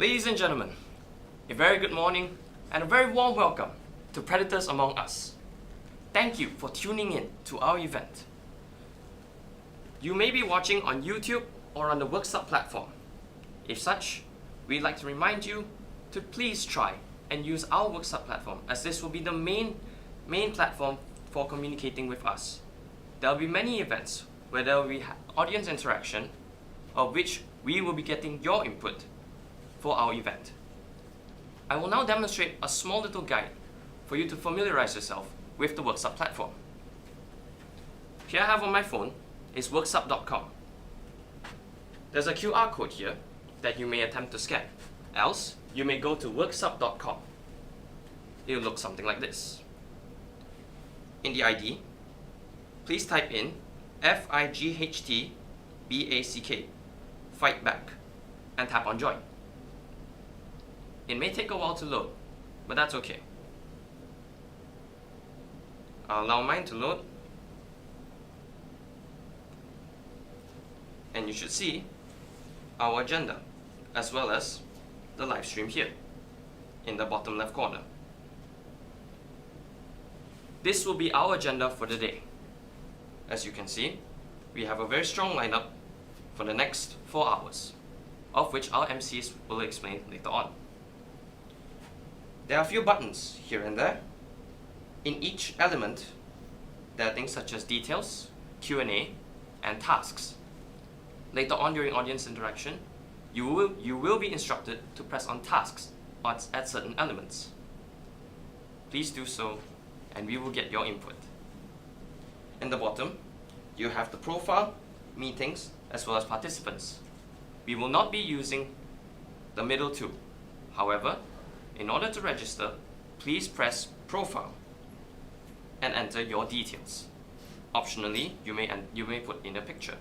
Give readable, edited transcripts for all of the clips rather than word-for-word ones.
Ladies and gentlemen, a very good morning and a very warm welcome to Predators Among Us. Thank you for tuning in to our event. You may be watching on YouTube or on the WorkSub platform. If such, we'd like to remind you to please try and use our WorkSub platform, as this will be the main platform for communicating with us. There will be many events where there will be audience interaction, of which we will be getting your input for our event. I will now demonstrate a small little guide for you to familiarize yourself with the WorkSub platform. Here I have on my phone is worksub.com. There's a QR code here that you may attempt to scan. Else, you may go to worksub.com. It will look something like this. In the ID, please type in FIGHTBACK, fight back, and tap on join. It may take a while to load, but that's okay. I'll allow mine to load, and you should see our agenda as well as the live stream here in the bottom left corner. This will be our agenda for the day. As you can see, we have a very strong lineup for the next 4 hours, of which our MCs will explain later on. There are a few buttons here and there. In each element, there are things such as details, Q&A, and tasks. Later on during audience interaction, you will be instructed to press on tasks at certain elements. Please do so, and we will get your input. In the bottom, you have the profile, meetings, as well as participants. We will not be using the middle two. However, in order to register, please press profile and enter your details. Optionally, you may put in a picture.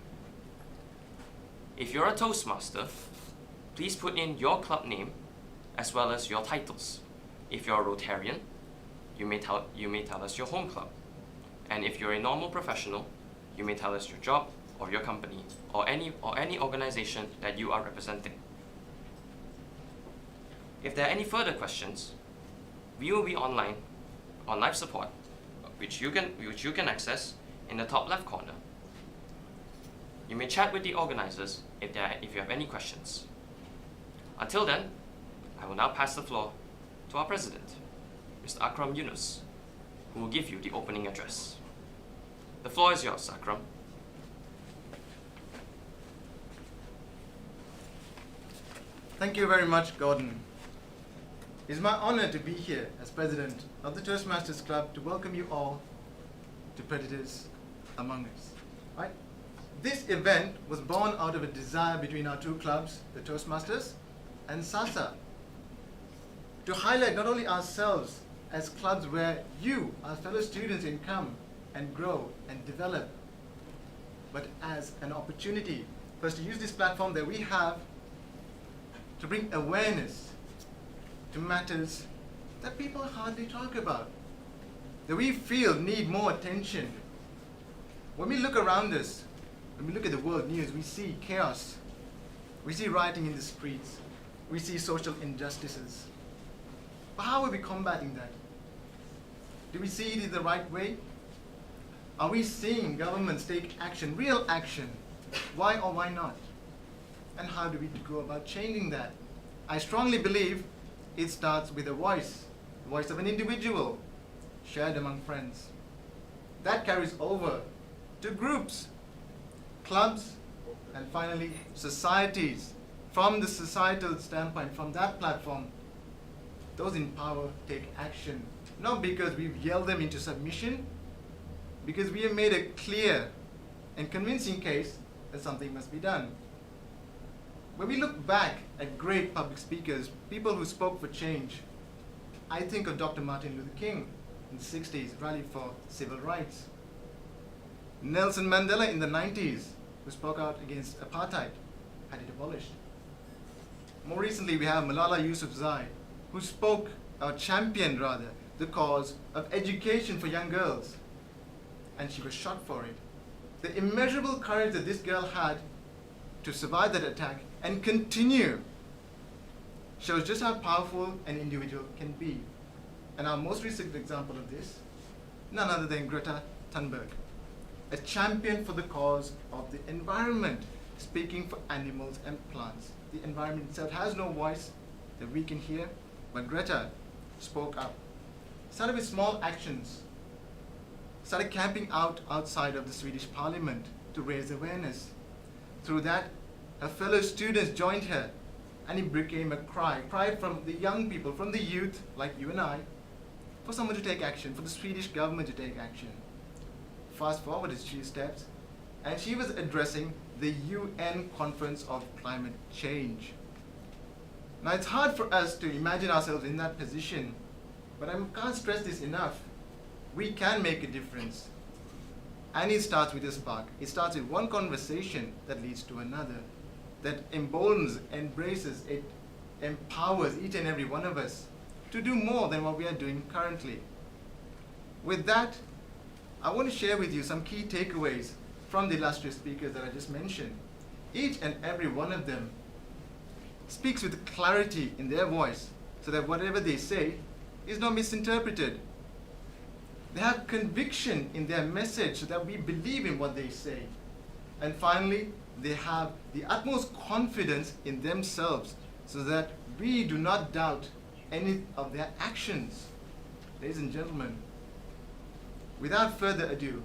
If you're a Toastmaster, please put in your club name as well as your titles. If you're a Rotarian, you may tell us your home club. And if you're a normal professional, you may tell us your job or your company or any organization that you are representing. If there are any further questions, we will be online on live support, which you can access in the top left corner. You may chat with the organizers if you have any questions. Until then, I will now pass the floor to our president, Mr. Akram Yunus, who will give you the opening address. The floor is yours, Akram. Thank you very much, Gordon. It's my honor to be here as president of the Toastmasters Club to welcome you all to Predators Among Us. Right? This event was born out of a desire between our two clubs, the Toastmasters and SASA, to highlight not only ourselves as clubs where you, our fellow students, can come and grow and develop, but as an opportunity for us to use this platform that we have to bring awareness to matters that people hardly talk about, that we feel need more attention. When we look around us, when we look at the world news, we see chaos. We see rioting in the streets. We see social injustices. But how are we combating that? Do we see it in the right way? Are we seeing governments take action, real action? Why or why not? And how do we go about changing that? I strongly believe it starts with a voice, the voice of an individual, shared among friends. That carries over to groups, clubs, and finally societies. From the societal standpoint, from that platform, those in power take action. Not because we've yelled them into submission, because we have made a clear and convincing case that something must be done. When we look back at great public speakers, people who spoke for change, I think of Dr. Martin Luther King in the 60s, rallied for civil rights. Nelson Mandela in the 90s, who spoke out against apartheid, had it abolished. More recently, we have Malala Yousafzai, who championed the cause of education for young girls, and she was shot for it. The immeasurable courage that this girl had to survive that attack and continue shows just how powerful an individual can be. And our most recent example of this, none other than Greta Thunberg, a champion for the cause of the environment, speaking for animals and plants. The environment itself has no voice that we can hear, but Greta spoke up. Started with small actions, started camping outside of the Swedish parliament to raise awareness. Through that, her fellow students joined her, and it became a cry from the young people, from the youth, like you and I, for someone to take action, for the Swedish government to take action. Fast forward a few steps, and she was addressing the UN Conference of Climate Change. Now, it's hard for us to imagine ourselves in that position, but I can't stress this enough. We can make a difference. And it starts with a spark. It starts with one conversation that leads to another, that emboldens, embraces, it empowers each and every one of us to do more than what we are doing currently. With that, I want to share with you some key takeaways from the illustrious speakers that I just mentioned. Each and every one of them speaks with clarity in their voice so that whatever they say is not misinterpreted. They have conviction in their message so that we believe in what they say. And finally, they have the utmost confidence in themselves so that we do not doubt any of their actions. Ladies and gentlemen, without further ado,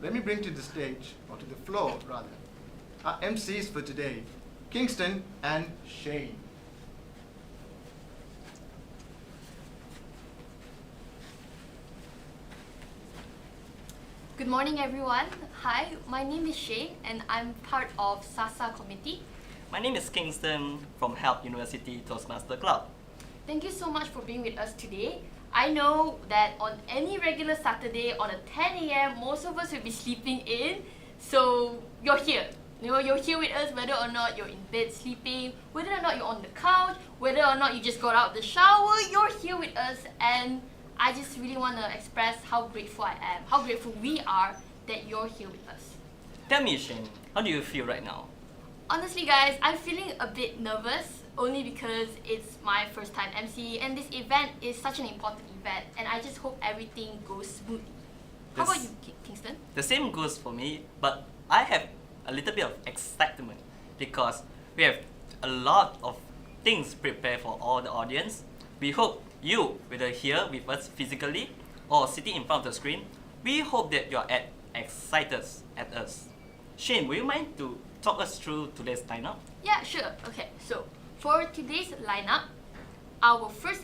let me bring to the stage, or to the floor rather, our MCs for today, Kingston and Shane. Good morning, everyone. Hi, my name is Shane, and I'm part of SASA committee. My name is Kingston from Help University Toastmasters Club. Thank you so much for being with us today. I know that on any regular Saturday on a 10 a.m., most of us will be sleeping in, so you're here. You're here with us whether or not you're in bed sleeping, whether or not you're on the couch, whether or not you just got out the shower, you're here with us, and I just really want to express how grateful I am, how grateful we are that you're here with us. Tell me, Shane, how do you feel right now? Honestly, guys, I'm feeling a bit nervous, only because it's my first time MC, and this event is such an important event, and I just hope everything goes smoothly. How about you, Kingston? The same goes for me, but I have a little bit of excitement because we have a lot of things prepared for all the audience. We hope you, whether here with us physically or sitting in front of the screen, we hope that you're excited at us. Shane, would you mind to talk us through today's lineup? Yeah, sure. Okay, so for today's lineup, our first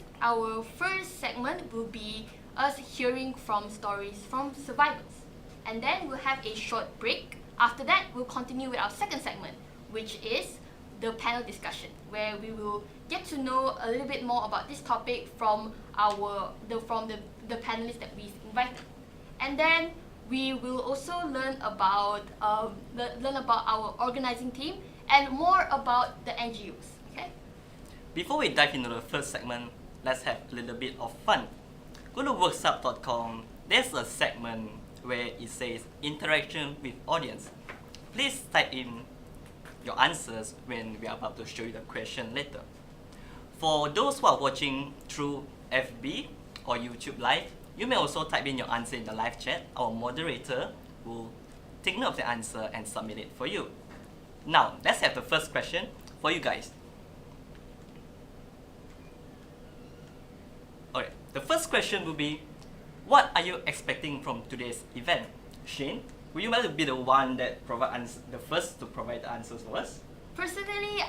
segment will be us hearing from stories from survivors. And then we'll have a short break. After that, we'll continue with our second segment, which is the panel discussion, where we will get to know a little bit more about this topic from the panelists that we've invited. And then we will also learn about our organizing team and more about the NGOs. Okay? Before we dive into the first segment, let's have a little bit of fun. Go to worksup.com. There's a segment where it says interaction with audience. Please type in your answers when we are about to show you the question later. For those who are watching through FB or YouTube Live, you may also type in your answer in the live chat. Our moderator will take note of the answer and submit it for you. Now, let's have the first question for you guys. Alright, the first question will be, what are you expecting from today's event? Shane, will you like to be the one that the first to provide the answers for us? Personally,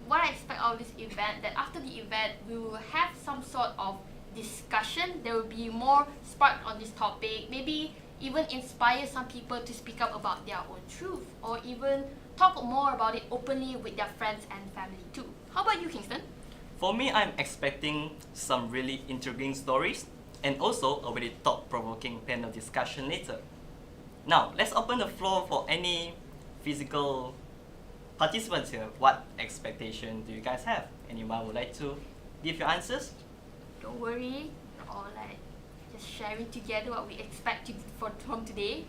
what I expect of this event, that after the event, we will have some sort of discussion. There will be more spark on this topic, maybe even inspire some people to speak up about their own truth, or even talk more about it openly with their friends and family too. How about you, Kingston? For me, I'm expecting some really intriguing stories and also a very thought-provoking panel discussion later. Now, let's open the floor for any physical participants here. What expectation do you guys have? Anyone would like to give your answers? Don't worry, we're all just sharing together what we expect from today.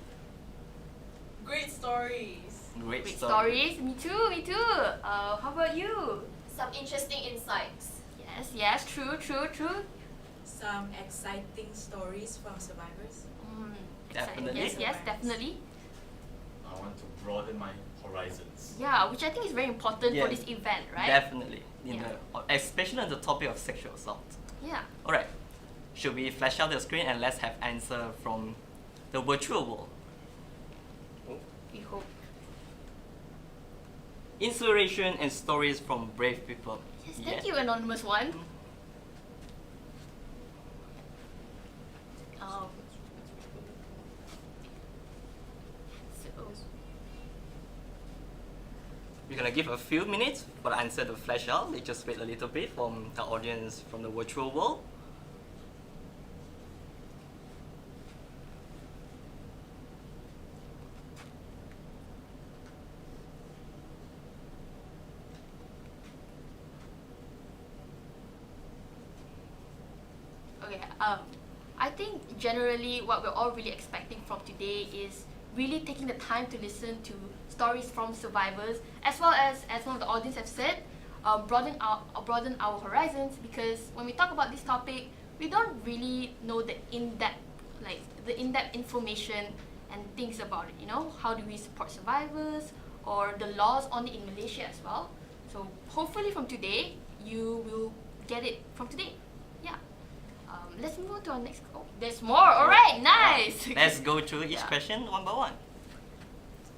Great stories. Great stories. Me too. How about you? Some interesting insights. Yes, true. Some exciting stories from survivors. Exciting. Definitely. Yes, definitely. I want to broaden my horizons. Yeah, which I think is very important Yeah. for this event, right? Definitely. Yeah. Especially on the topic of sexual assault. Yeah. Alright, should we flash out the screen and let's have answer from the virtual world? We hope. Inspiration and stories from brave people. Yes, thank you, anonymous one. So, We're gonna give a few minutes for the answer to flash out. Let's just wait a little bit from the audience from the virtual world. okay, I think generally what we're all really expecting from today is really taking the time to listen to stories from survivors, as well as one of the audience have said, broaden our horizons, because when we talk about this topic, we don't really know the in-depth information and things about it. You know, how do we support survivors, or the laws on it in Malaysia as well. So hopefully from today, you will get it from today. Yeah. Let's move on to our next. Oh, there's more. All right, nice. Let's go through each Yeah. question one by one.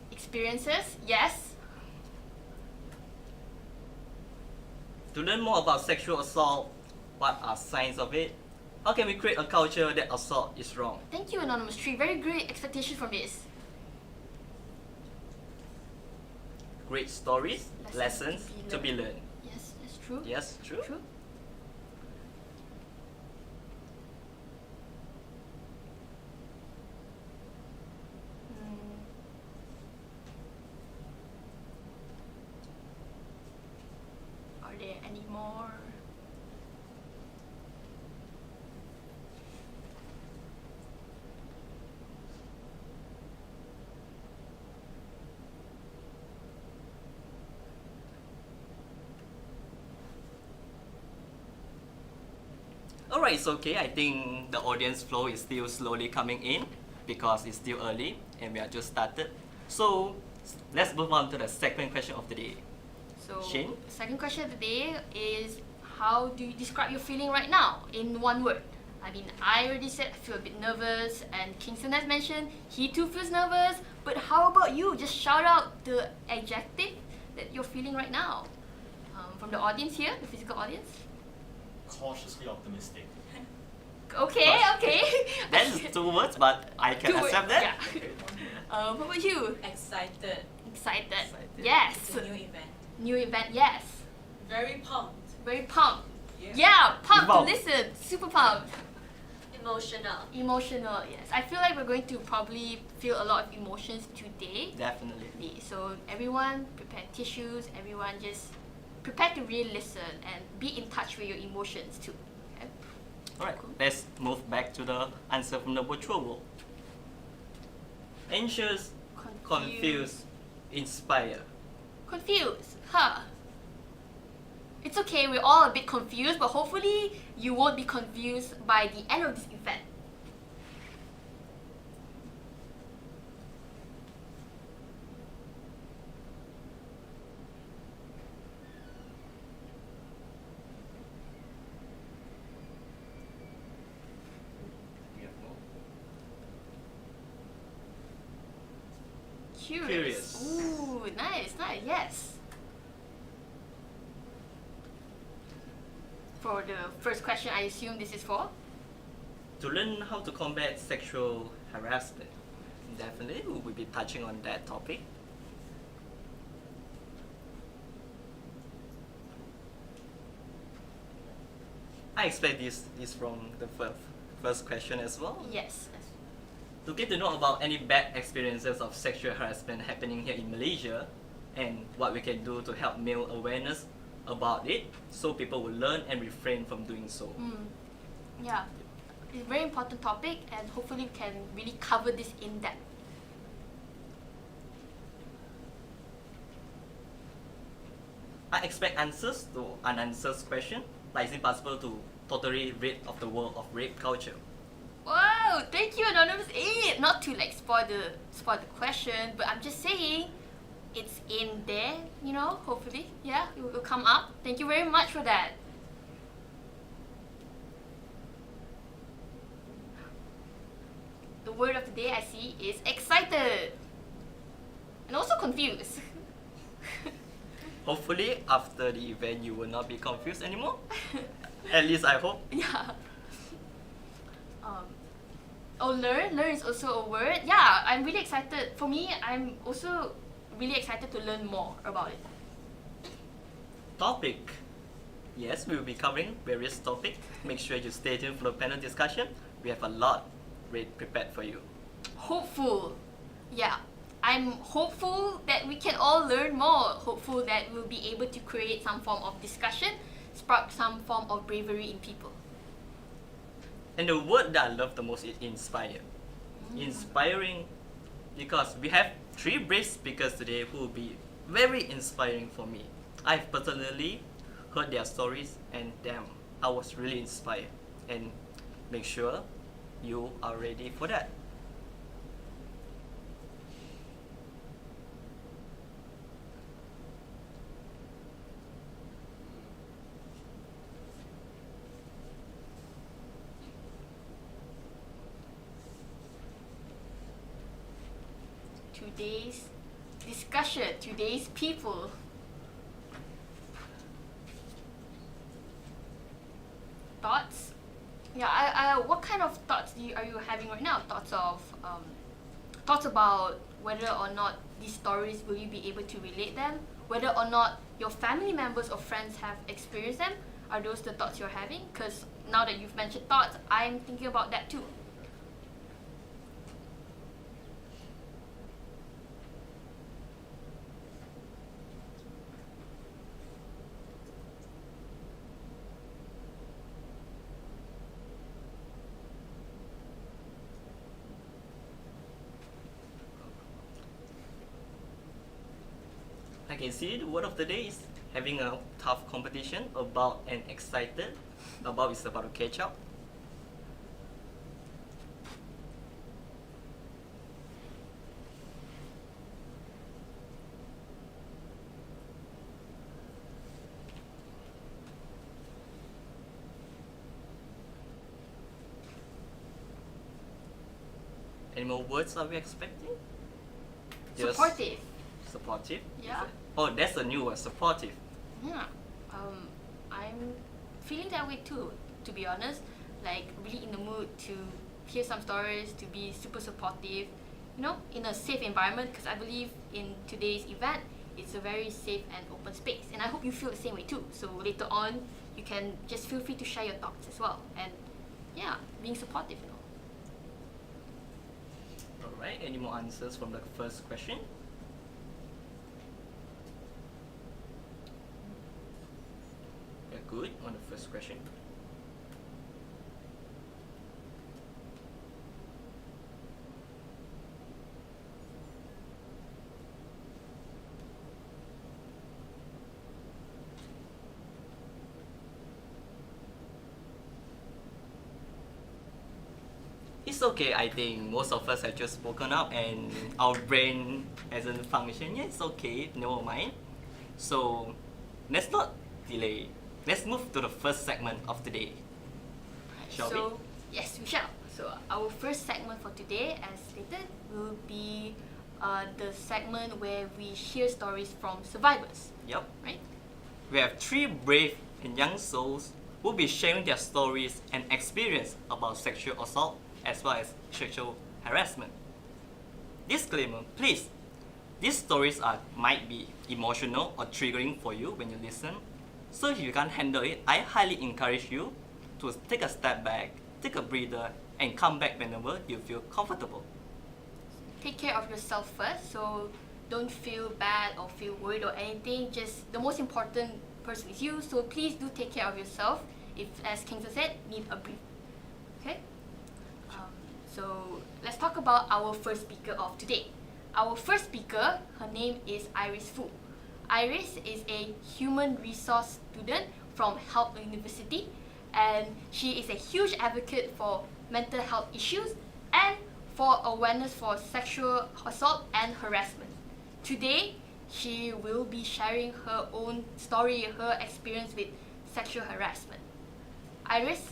Experiences, yes. To learn more about sexual assault, what are signs of it? How can we create a culture that assault is wrong? Thank you, Anonymous Tree. Very great expectation from this. Great stories, Lessons lessons to to be be learned. Yes, that's true. Yes, true. True. Are there any more? Alright, it's okay. I think the audience flow is still slowly coming in because it's still early and we are just started. So let's move on to the second question of the day. So, Shane? second question of the day is, how do you describe your feeling right now in one word? I mean, I already said I feel a bit nervous, and Kingston has mentioned he too feels nervous. But how about you? Just shout out the adjective that you're feeling right now. From the audience here, the physical audience. Cautiously optimistic. Okay, okay. That's 2 words, but I can Two words, accept that. Yeah. What about you? Excited. Excited. Excited. Yes. It's a new event. New event. Yes. Very pumped. Very pumped. Yeah. Yeah, pumped to Pumped. listen. Super pumped. Emotional. Emotional, yes. I feel like we're going to probably feel a lot of emotions today. Definitely. So everyone prepare tissues, everyone just prepare to really listen and be in touch with your emotions too. Okay? Alright, let's move back to the answer from the virtual world. Anxious, confused, inspire. Confused. Huh. It's okay, we're all a bit confused, but hopefully you won't be confused by the end of this event. We have more. Curious. Ooh, nice, yes. For the first question, I assume this is for? To learn how to combat sexual harassment. Definitely, we will be touching on that topic. I expect this is from the first question as well. Yes. To get to know about any bad experiences of sexual harassment happening here in Malaysia and what we can do to help male awareness about it so people will learn and refrain from doing so. Yeah. It's a very important topic, and hopefully we can really cover this in depth. I expect answers to unanswered question. Like, is it possible to totally rid of the world of rape culture? Wow, thank you, Anonymous 8. Not to like spoil the question, but I'm just saying it's in there, you know, hopefully. Yeah, it will come up. Thank you very much for that. The word of the day I see is excited. And also confused. Hopefully, after the event, you will not be confused anymore. At least I hope. Yeah. Learn is also a word. Yeah, I'm really excited. For me, I'm also really excited to learn more about it. Topic. Yes, we will be covering various topics. Make sure you stay tuned for the panel discussion. We have a lot prepared for you. Hopeful. Yeah. I'm hopeful that we can all learn more. Hopeful that we'll be able to create some form of discussion, spark some form of bravery in people. And the word that I love the most is inspire. Inspiring, because we have 3 brave speakers today who will be very inspiring for me. I've personally heard their stories and damn, I was really inspired. And make sure you are ready for that. Today's discussion, today's people. Thoughts? Yeah, what kind of thoughts are you having right now? Thoughts about whether or not these stories, will you be able to relate them? Whether or not your family members or friends have experienced them? Are those the thoughts you're having? Because now that you've mentioned thoughts, I'm thinking about that too. I can see the word of the day is having a tough competition about and excited about is about to catch up. Any more words are we expecting? Just Supportive. Supportive? Yeah. Oh, that's a new word, supportive. Yeah. I'm feeling that way too, to be honest. Like, really in the mood to hear some stories, to be super supportive, you know, in a safe environment, because I believe in today's event, it's a very safe and open space. And I hope you feel the same way too. So later on, you can just feel free to share your thoughts as well. And yeah, being supportive, you know. Alright, any more answers from the first question? Good on the first question. It's okay, I think most of us have just spoken up and our brain hasn't functioned yet. It's okay, never mind. So let's not delay. Let's move to the first segment of today. Shall we? Yes, we shall. So our first segment for today, as stated, will be the segment where we hear stories from survivors. Yep. Right? We have 3 brave and young souls who will be sharing their stories and experience about sexual assault as well as sexual harassment. Disclaimer, please. These stories might be emotional or triggering for you when you listen. So if you can't handle it, I highly encourage you to take a step back, take a breather, and come back whenever you feel comfortable. Take care of yourself first, so don't feel bad or feel worried or anything. Just the most important person is you, so please do take care of yourself. If, as Kingsley said, need a breathe. Okay? So let's talk about our first speaker of today. Our first speaker, her name is Iris Fu. Iris is a human resource student from Help University, and she is a huge advocate for mental health issues and for awareness for sexual assault and harassment. Today, she will be sharing her own story, her experience with sexual harassment. Iris,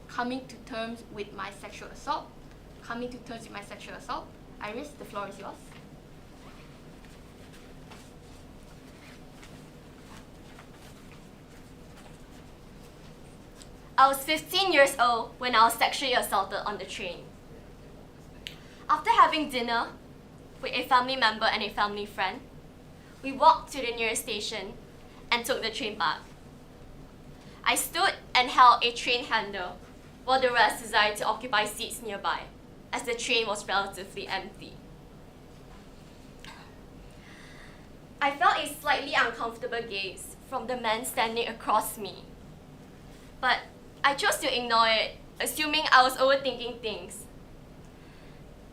coming to terms with my sexual assault. Iris, the floor is yours. I was 15 years old when I was sexually assaulted on the train. After having dinner with a family member and a family friend, we walked to the nearest station and took the train back. I stood and held a train handle while the rest decided to occupy seats nearby, as the train was relatively empty. I felt a slightly uncomfortable gaze from the man standing across me, but I chose to ignore it, assuming I was overthinking things.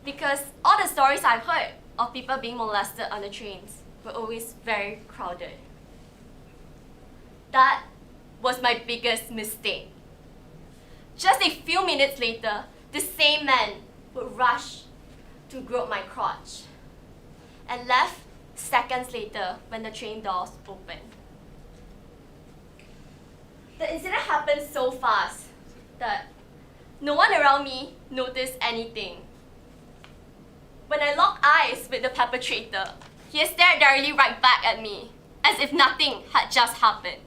Because all the stories I've heard of people being molested on the trains were always very crowded. That was my biggest mistake. Just a few minutes later, the same man would rush to grab my crotch and left seconds later when the train doors opened. The incident happened so fast that no one around me noticed anything. When I locked eyes with the perpetrator, he stared directly right back at me, as if nothing had just happened.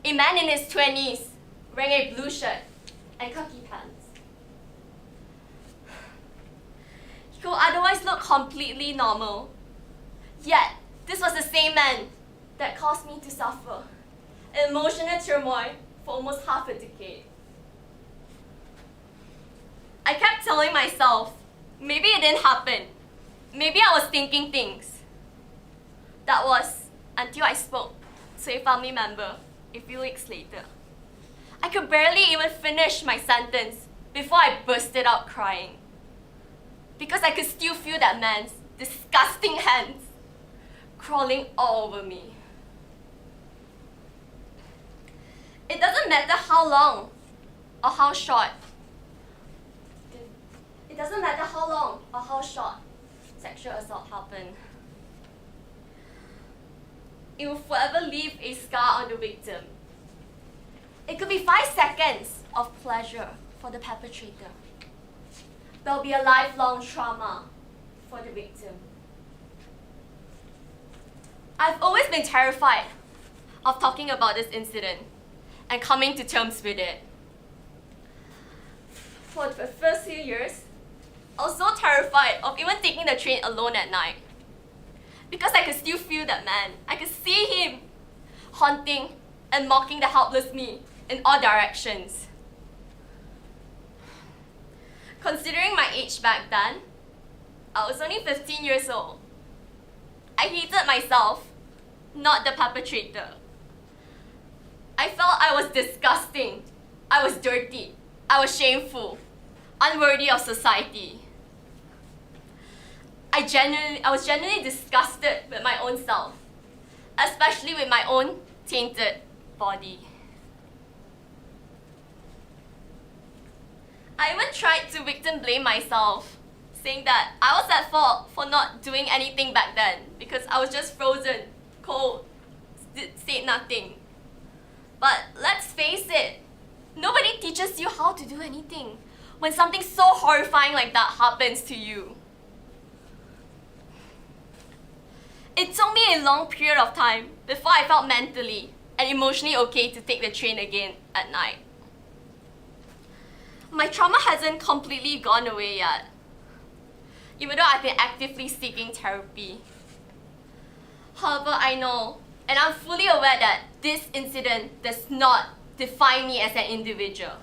A man in his 20s, wearing a blue shirt and khaki pants. He could otherwise look completely normal. Yet, this was the same man that caused me to suffer emotional turmoil for almost half a decade. I kept telling myself, maybe it didn't happen. Maybe I was thinking things. That was until I spoke to a family member a few weeks later. I could barely even finish my sentence before I bursted out crying. Because I could still feel that man's disgusting hands crawling all over me. It doesn't matter how long or how short. It doesn't matter how long or how short sexual assault happened. It will forever leave a scar on the victim. It could be 5 seconds of pleasure for the perpetrator. There will be a lifelong trauma for the victim. I've always been terrified of talking about this incident and coming to terms with it. For the first few years, I was so terrified of even taking the train alone at night. Because I could still feel that man. I could see him haunting and mocking the helpless me in all directions. Considering my age back then, I was only 15 years old. I hated myself, not the perpetrator. I felt I was disgusting. I was dirty. I was shameful, unworthy of society. I was genuinely disgusted with my own self, especially with my own tainted body. I even tried to victim blame myself, saying that I was at fault for not doing anything back then because I was just frozen, cold, said nothing. But let's face it, nobody teaches you how to do anything when something so horrifying like that happens to you. It took me a long period of time before I felt mentally and emotionally okay to take the train again at night. My trauma hasn't completely gone away yet, even though I've been actively seeking therapy. However, I know, and I'm fully aware that this incident does not define me as an individual.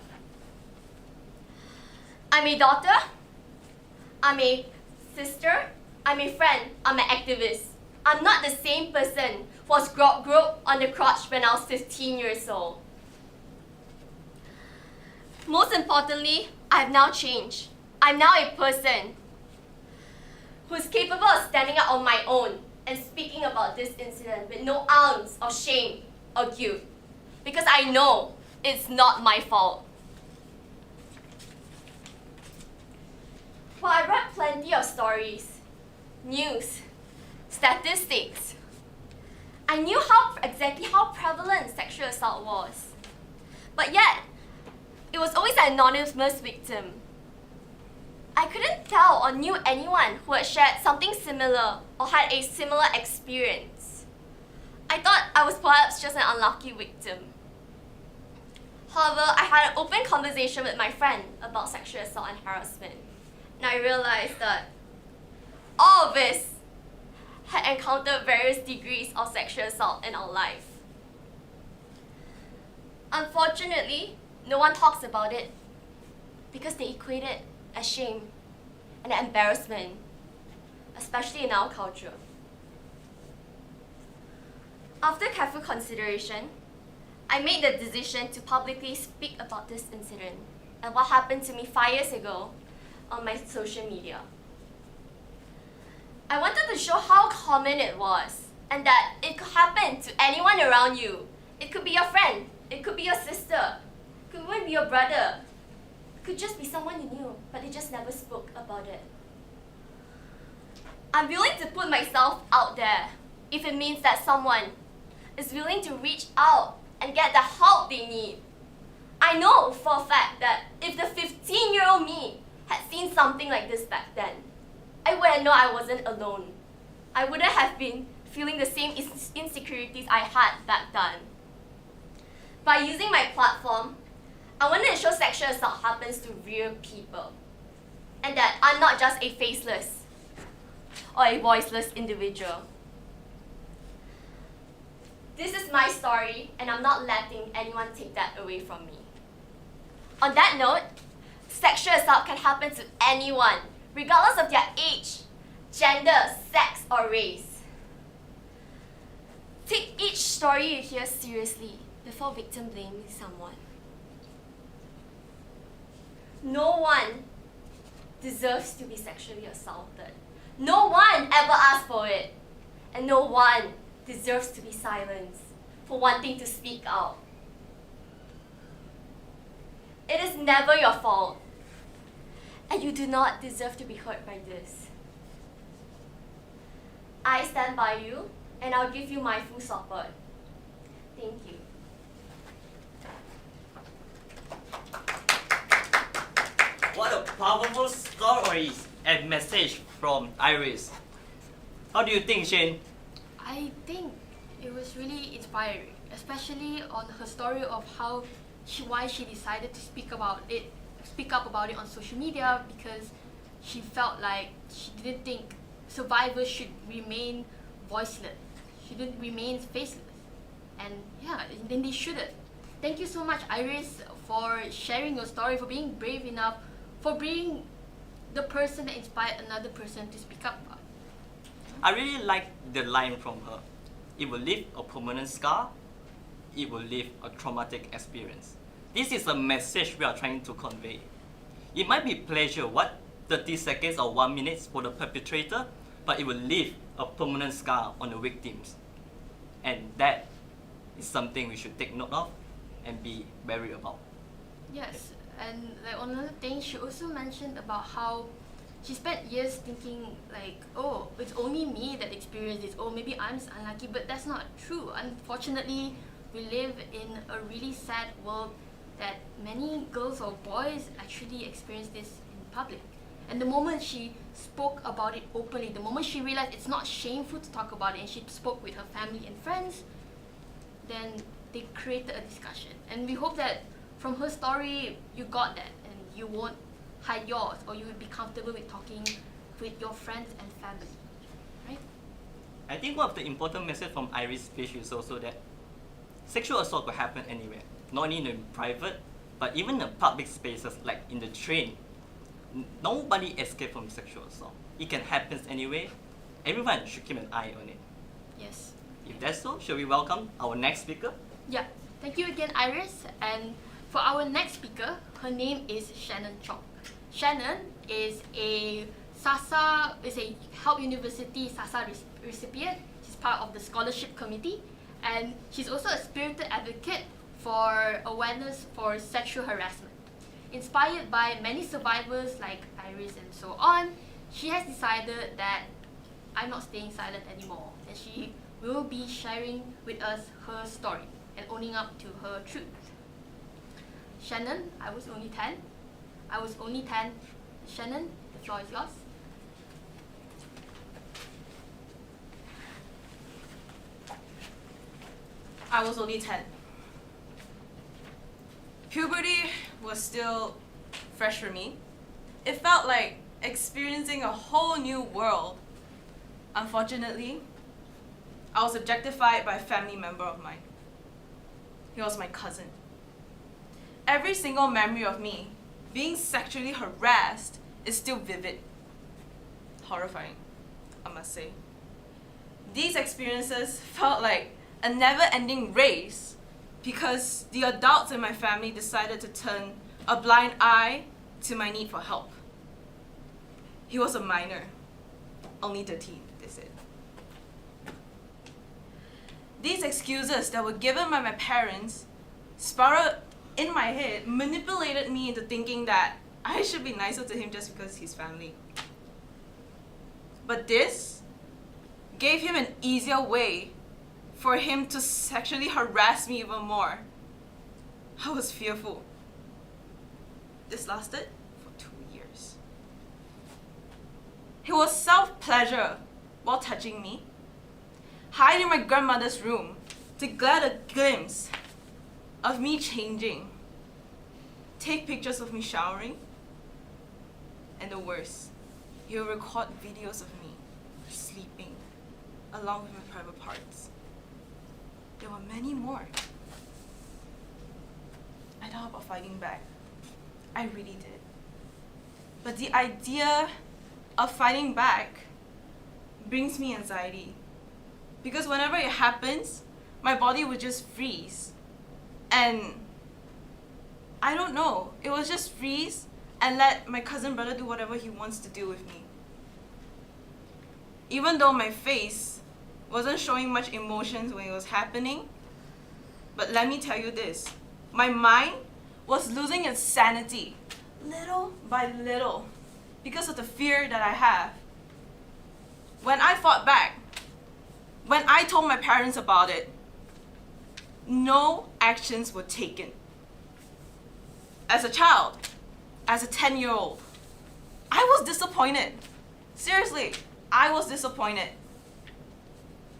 I'm a daughter, I'm a sister, I'm a friend, I'm an activist. I'm not the same person who was groped on the crotch when I was 15 years old. Most importantly, I have now changed. I'm now a person who is capable of standing up on my own and speaking about this incident with no ounce of shame or guilt. because I know it's not my fault. Well, I read plenty of stories, news, statistics. I knew exactly how prevalent sexual assault was. But yet, it was always an anonymous victim. I couldn't tell or knew anyone who had shared something similar or had a similar experience. I thought I was perhaps just an unlucky victim. However, I had an open conversation with my friend about sexual assault and harassment, and I realized that all of us had encountered various degrees of sexual assault in our life. Unfortunately, no one talks about it because they equate it as shame and embarrassment, especially in our culture. After careful consideration, I made the decision to publicly speak about this incident and what happened to me 5 years ago on my social media. I wanted to show how common it was and that it could happen to anyone around you. It could be your friend, it could be your sister, it could even be your brother. It could just be someone you knew, but they just never spoke about it. I'm willing to put myself out there if it means that someone is willing to reach out and get the help they need. I know for a fact that if the 15-year-old me had seen something like this back then, I wouldn't know I wasn't alone. I wouldn't have been feeling the same insecurities I had back then. By using my platform, I wanted to show sexual assault happens to real people, and that I'm not just a faceless or a voiceless individual. This is my story, and I'm not letting anyone take that away from me. On that note, sexual assault can happen to anyone, regardless of their age, gender, sex, or race. Take each story you hear seriously before victim blaming someone. No one deserves to be sexually assaulted. No one ever asked for it. And no one deserves to be silenced for wanting to speak out. It is never your fault. And you do not deserve to be hurt by this. I stand by you, and I'll give you my full support. Thank you. What a powerful story and message from Iris. How do you think, Shane? I think it was really inspiring, especially on her story of why she decided to speak up about it on social media, because she felt like she didn't think survivors should remain voiceless, shouldn't remain faceless, and yeah, then they shouldn't. Thank you so much, Iris, for sharing your story, for being brave enough, for being the person that inspired another person to speak up about. I really like the line from her. It will leave a permanent scar. It will leave a traumatic experience. This is a message we are trying to convey. It might be pleasure, 30 seconds or 1 minute for the perpetrator, but it will leave a permanent scar on the victims. And that is something we should take note of and be wary about. Yes, and like another thing, she also mentioned about how she spent years thinking like, oh, it's only me that experienced this, oh, maybe I'm just unlucky, but that's not true. Unfortunately, we live in a really sad world that many girls or boys actually experience this in public. And the moment she spoke about it openly, the moment she realized it's not shameful to talk about it, and she spoke with her family and friends, then they created a discussion. And we hope that from her story, you got that, and you won't hide yours, or you will be comfortable with talking with your friends and family, right? I think one of the important messages from Iris' speech is also that sexual assault could happen anywhere, not only in private, but even in public spaces like in the train. Nobody escapes from sexual assault. It can happen anyway. Everyone should keep an eye on it. Yes. If that's so, shall we welcome our next speaker? Yeah. Thank you again, Iris. And for our next speaker, her name is Shannon Chong. Shannon is a SASA, is a Help University SASA recipient. She's part of the scholarship committee, and she's also a spirited advocate for awareness for sexual harassment. Inspired by many survivors like Iris and so on, she has decided that I'm not staying silent anymore, and she will be sharing with us her story and owning up to her truth. Shannon, I was only 10. Shannon, the floor is yours. I was only 10. Puberty was still fresh for me. It felt like experiencing a whole new world. Unfortunately, I was objectified by a family member of mine. He was my cousin. Every single memory of me being sexually harassed is still vivid. Horrifying, I must say. These experiences felt like a never-ending race because the adults in my family decided to turn a blind eye to my need for help. He was a minor, only 13, they said. These excuses that were given by my parents spiraled in my head, manipulated me into thinking that I should be nicer to him just because he's family. But this gave him an easier way for him to sexually harass me even more. I was fearful. This lasted for 2 years. He was self-pleasure while touching me, hide in my grandmother's room to get a glimpse of me changing, take pictures of me showering, and the worst, he would record videos of me sleeping along with my private parts. There were many more. I thought about fighting back. I really did. But the idea of fighting back brings me anxiety. Because whenever it happens, my body would just freeze. And I don't know, it was just freeze and let my cousin brother do whatever he wants to do with me. Even though my face wasn't showing much emotions when it was happening, but let me tell you this, my mind was losing its sanity little by little because of the fear that I have. When I fought back, when I told my parents about it, no actions were taken. As a child, as a 10-year-old, I was disappointed. Seriously, I was disappointed.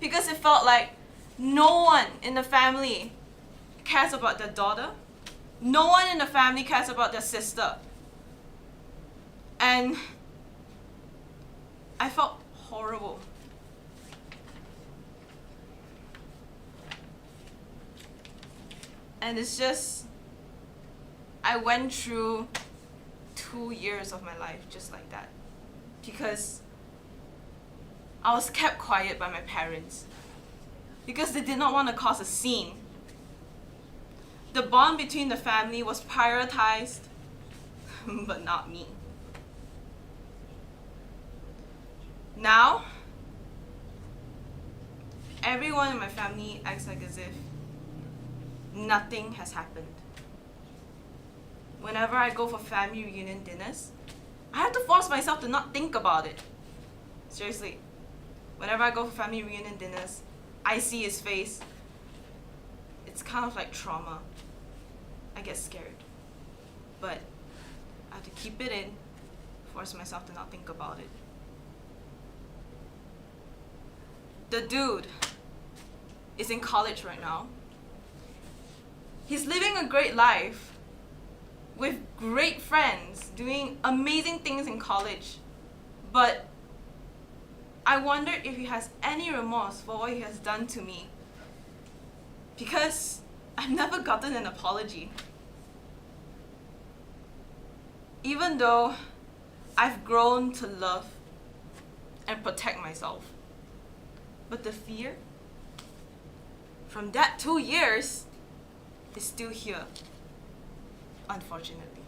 Because it felt like no one in the family cares about their daughter. No one in the family cares about their sister. And I felt horrible. And it's just, I went through 2 years of my life just like that. Because I was kept quiet by my parents. Because they did not want to cause a scene. The bond between the family was prioritized, but not me. Now, everyone in my family acts like as if nothing has happened. Whenever I go for family reunion dinners, I have to force myself to not think about it. Seriously. Whenever I go for family reunion dinners, I see his face. It's kind of like trauma. I get scared. But I have to keep it in, force myself to not think about it. The dude is in college right now. He's living a great life with great friends, doing amazing things in college. But I wonder if he has any remorse for what he has done to me. Because I've never gotten an apology. Even though I've grown to love and protect myself. But the fear from that 2 years is still here, unfortunately.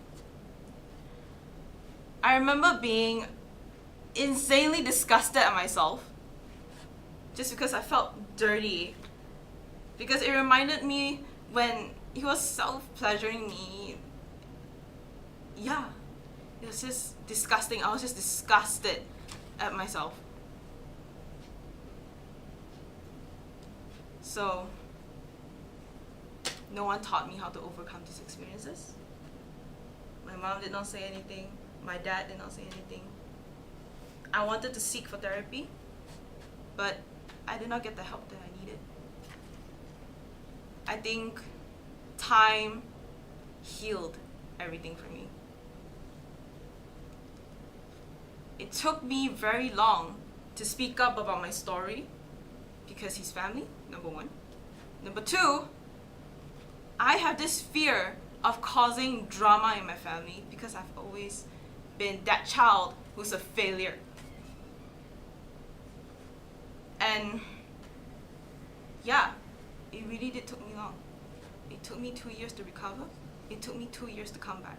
I remember being insanely disgusted at myself just because I felt dirty. Because it reminded me when he was self-pleasuring me. Yeah, it was just disgusting. I was just disgusted at myself. So, no one taught me how to overcome these experiences. My mom did not say anything. My dad did not say anything. I wanted to seek for therapy, but I did not get the help that I needed. I think time healed everything for me. It took me very long to speak up about my story because he's family, number one. Number two, I have this fear of causing drama in my family because I've always been that child who's a failure. And yeah, it really did took me long. It took me 2 years to recover. It took me 2 years to come back.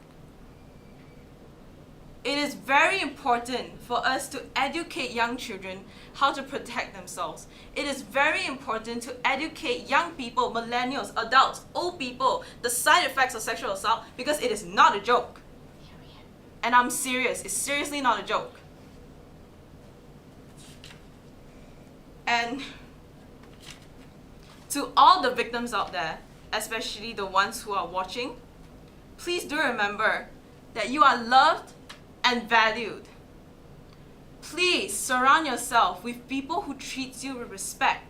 It is very important for us to educate young children how to protect themselves. It is very important to educate young people, millennials, adults, old people, the side effects of sexual assault because it is not a joke. And I'm serious, it's seriously not a joke. And to all the victims out there, especially the ones who are watching, please do remember that you are loved and valued. Please surround yourself with people who treat you with respect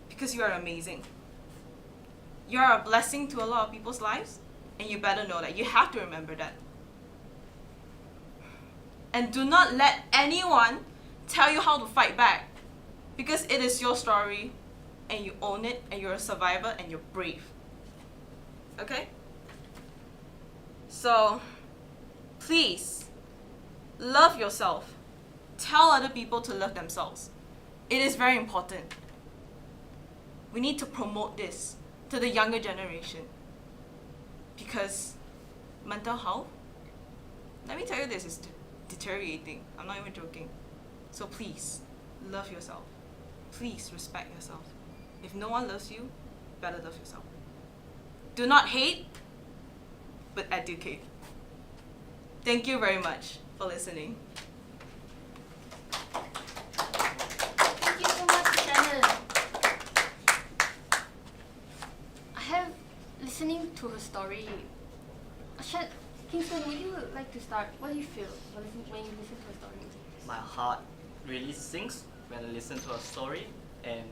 because you are amazing. You are a blessing to a lot of people's lives and you better know that. You have to remember that. And do not let anyone tell you how to fight back because it is your story and you own it and you're a survivor and you're brave. Okay? So, please, love yourself. Tell other people to love themselves. It is very important. We need to promote this to the younger generation because mental health, let me tell you this, is deteriorating. I'm not even joking. So please, love yourself. Please respect yourself. If no one loves you, better love yourself. Do not hate, but educate. Thank you very much for listening. Thank you so much, Shannon. I have listening to her story. Kingston, would you like to start? What do you feel when you listen to her story? My heart really sinks when I listen to her story, and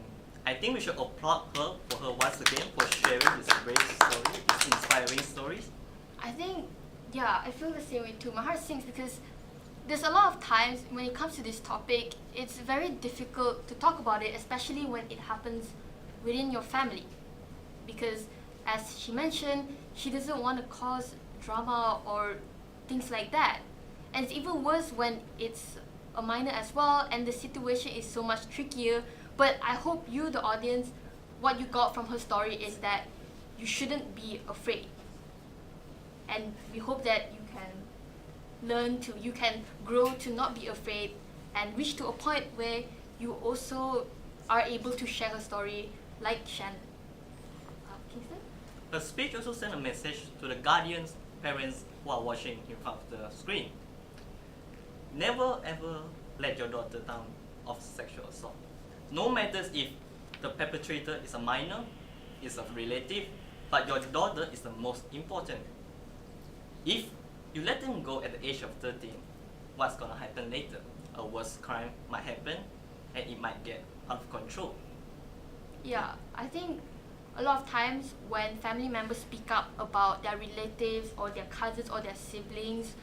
I think we should applaud her for her once again for sharing this great story, this inspiring stories. I think, yeah, I feel the same way too. My heart sinks because there's a lot of times when it comes to this topic, it's very difficult to talk about it, especially when it happens within your family. Because as she mentioned, she doesn't want to cause drama or things like that. And it's even worse when it's a minor as well and the situation is so much trickier. But I hope you, the audience, what you got from her story is that you shouldn't be afraid. And we hope that you can grow to not be afraid and reach to a point where you also are able to share her story like Shannon. Kingston? Her speech also sent a message to the guardians, parents who are watching in front of the screen. Never ever let your daughter down of sexual assault. No matter if the perpetrator is a minor, is a relative, but your daughter is the most important. If you let them go at the age of 13, what's gonna happen later? A worse crime might happen and it might get out of control. Yeah, I think a lot of times when family members speak up about their relatives or their cousins or their siblings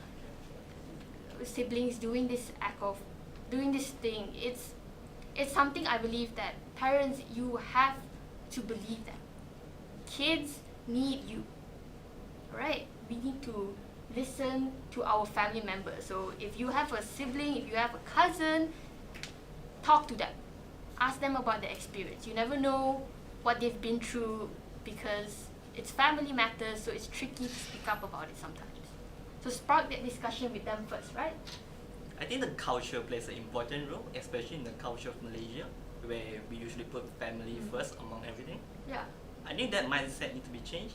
doing this thing, it's something I believe that parents, you have to believe that. Kids need you, alright? We need to listen to our family members. So if you have a sibling, if you have a cousin, talk to them. Ask them about their experience. You never know what they've been through because it's family matters, so it's tricky to speak up about it sometimes. So spark that discussion with them first, right? I think the culture plays an important role, especially in the culture of Malaysia, where we usually put family first among everything. Yeah. I think that mindset needs to be changed.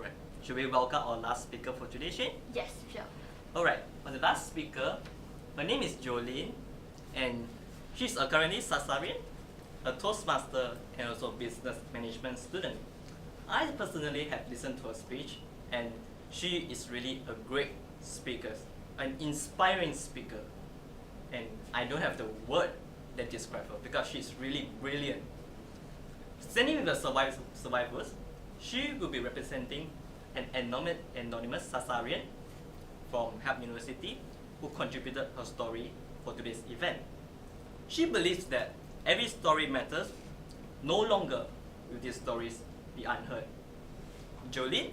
Alright. Should we welcome our last speaker for today, Shane? Yes, sure. Alright, for the last speaker, her name is Jolene, and she's a currently SASArian, a Toastmaster, and also business management student. I personally have listened to her speech, and she is really a great speaker, an inspiring speaker. And I don't have the word that describes her because she's really brilliant. Standing with the survivors, she will be representing an anonymous SASArian from Help University who contributed her story for today's event. She believes that every story matters, no longer will these stories be unheard. Jolene,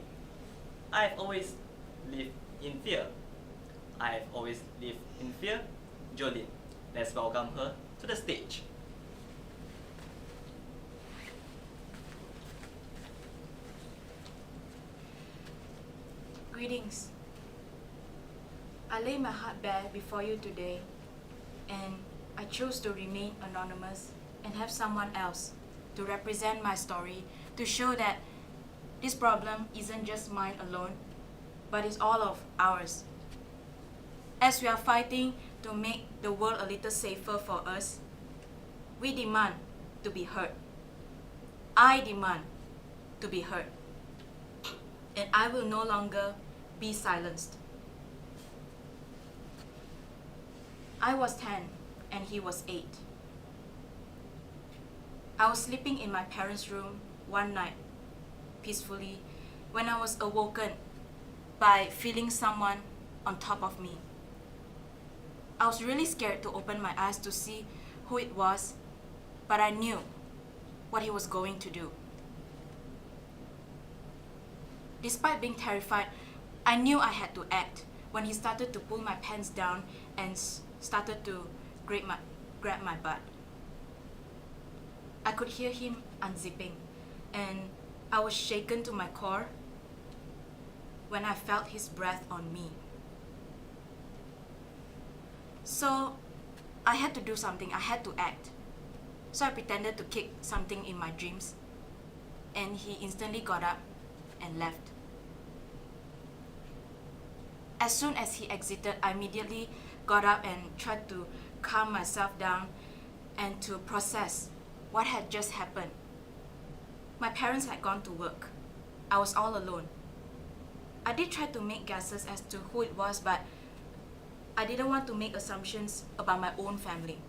I've always lived in fear. I've always lived in fear. Jolene, let's welcome her to the stage. Greetings. I lay my heart bare before you today, and I chose to remain anonymous and have someone else to represent my story to show that this problem isn't just mine alone, but it's all of ours. As we are fighting to make the world a little safer for us, we demand to be heard. I demand to be heard. And I will no longer be silenced. I was 10 and he was 8. I was sleeping in my parents' room one night, peacefully, when I was awoken by feeling someone on top of me. I was really scared to open my eyes to see who it was, but I knew what he was going to do. Despite being terrified, I knew I had to act when he started to pull my pants down and started to grab my butt. I could hear him unzipping, and I was shaken to my core when I felt his breath on me. So I had to do something, I had to act. So I pretended to kick something in my dreams, and he instantly got up and left. As soon as he exited, I immediately got up and tried to calm myself down and to process what had just happened. My parents had gone to work. I was all alone. I did try to make guesses as to who it was, but I didn't want to make assumptions about my own family.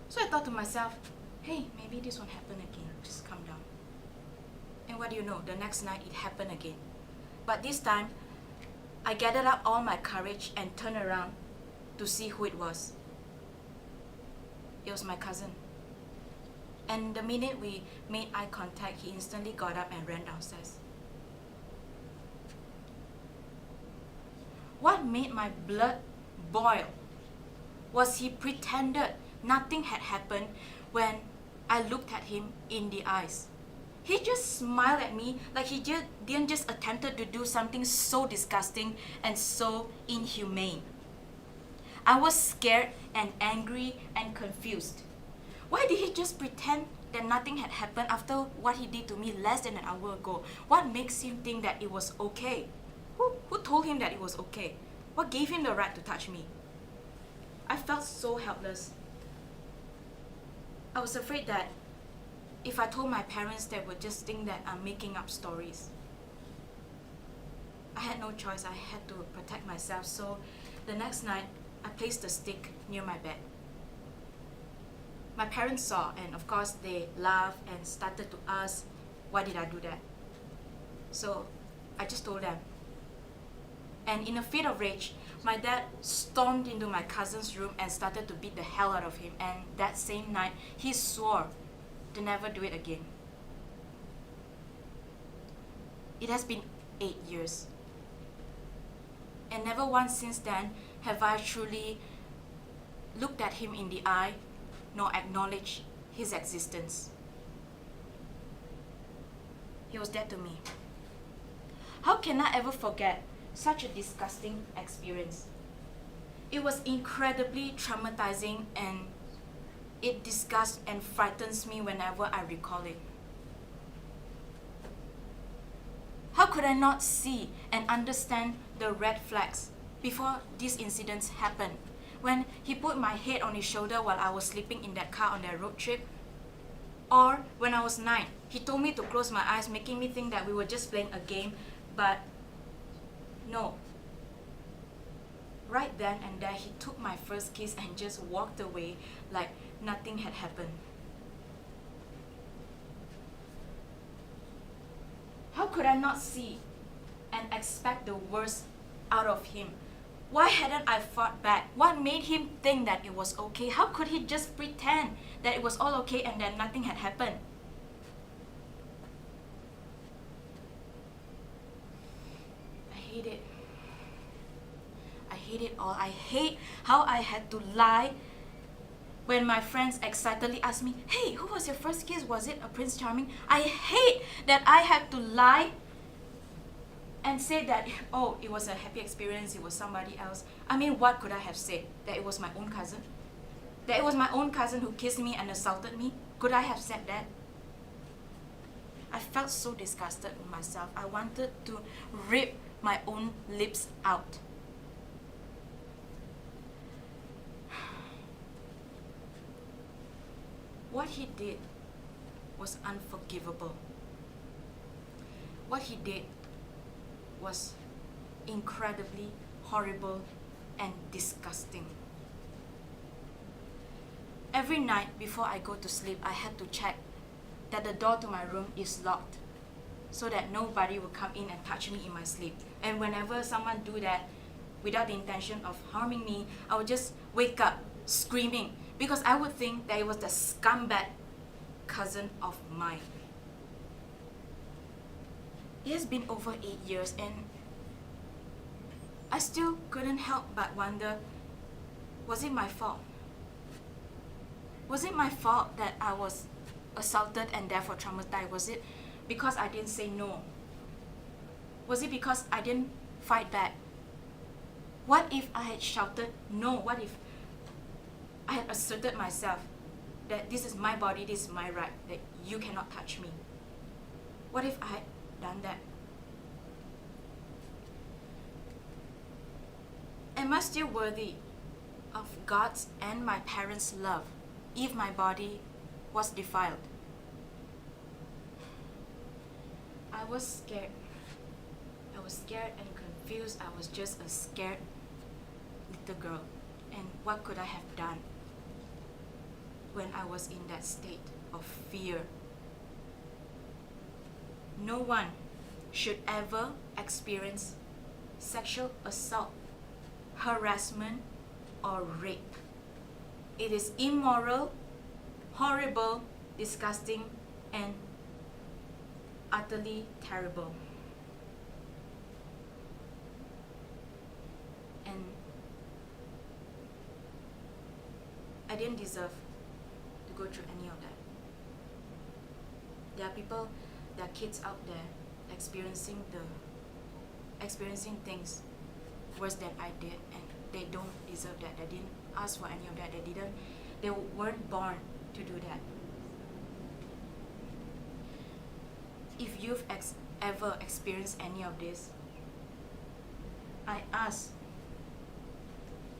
So I thought to myself, hey, maybe this won't happen again. Just calm down. And what do you know? The next night it happened again. But this time, I gathered up all my courage and turned around to see who it was. It was my cousin. And the minute we made eye contact, he instantly got up and ran downstairs. What made my blood boil was he pretended nothing had happened when I looked at him in the eyes. He just smiled at me like he didn't just attempted to do something so disgusting and so inhumane. I was scared and angry and confused. Why did he just pretend that nothing had happened after what he did to me less than an hour ago? What makes him think that it was okay? Who told him that it was okay? What gave him the right to touch me? I felt so helpless. I was afraid that if I told my parents, they would just think that I'm making up stories. I had no choice. I had to protect myself. So the next night, I placed a stick near my bed. My parents saw, and of course they laughed and started to ask, why did I do that? So I just told them. And in a fit of rage, my dad stormed into my cousin's room and started to beat the hell out of him. And that same night, he swore to never do it again. It has been 8 years. And never once since then have I truly looked at him in the eye nor acknowledged his existence. He was dead to me. How can I ever forget such a disgusting experience? It was incredibly traumatizing, and it disgusts and frightens me whenever I recall it. How could I not see and understand the red flags before these incidents happened? When he put my head on his shoulder while I was sleeping in that car on that road trip, or when I was 9, he told me to close my eyes, making me think that we were just playing a game, but no. Right then and there, he took my first kiss and just walked away like nothing had happened. How could I not see and expect the worst out of him? Why hadn't I fought back? What made him think that it was okay? How could he just pretend that it was all okay and that nothing had happened? I hate it. I hate it all. I hate how I had to lie when my friends excitedly asked me, "Hey, who was your first kiss? Was it a Prince Charming?" I hate that I had to lie and say that, oh, it was a happy experience, it was somebody else. I mean, what could I have said? That it was my own cousin? That it was my own cousin who kissed me and assaulted me? Could I have said that? I felt so disgusted with myself. I wanted to rip my own lips out. What he did was unforgivable. What he did was incredibly horrible and disgusting. Every night before I go to sleep, I had to check that the door to my room is locked so that nobody will come in and touch me in my sleep. And whenever someone do that without the intention of harming me, I would just wake up screaming because I would think that it was the scumbag cousin of mine. It has been over 8 years and I still couldn't help but wonder, was it my fault? Was it my fault that I was assaulted and therefore traumatized? Was it because I didn't say no? Was it because I didn't fight back? What if I had shouted no? What if I had asserted myself that this is my body, this is my right, that you cannot touch me? What if I had done that? Am I still worthy of God's and my parents' love if my body was defiled? I was scared. I was scared and confused. I was just a scared little girl. And what could I have done when I was in that state of fear? No one should ever experience sexual assault, harassment, or rape. It is immoral, horrible, disgusting, and utterly terrible. And I didn't deserve to go through any of that. There are people, there are kids out there experiencing things worse than I did, and they don't deserve that. They didn't ask for any of that. They weren't born to do that. If you've ever experienced any of this, I ask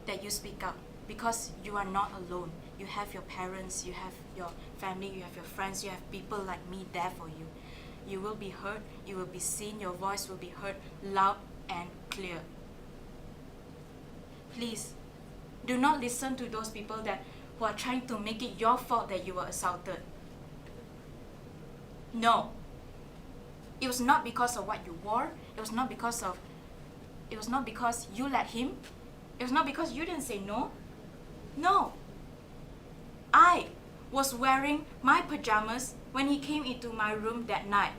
that you speak up, because you are not alone. You have your parents, you have your family, you have your friends, you have people like me there for you. You will be heard, you will be seen, your voice will be heard loud and clear. Please, do not listen to those people who are trying to make it your fault that you were assaulted. No. It was not because of what you wore. It was not because you let him. It was not because you didn't say no. No. I was wearing my pajamas when he came into my room that night.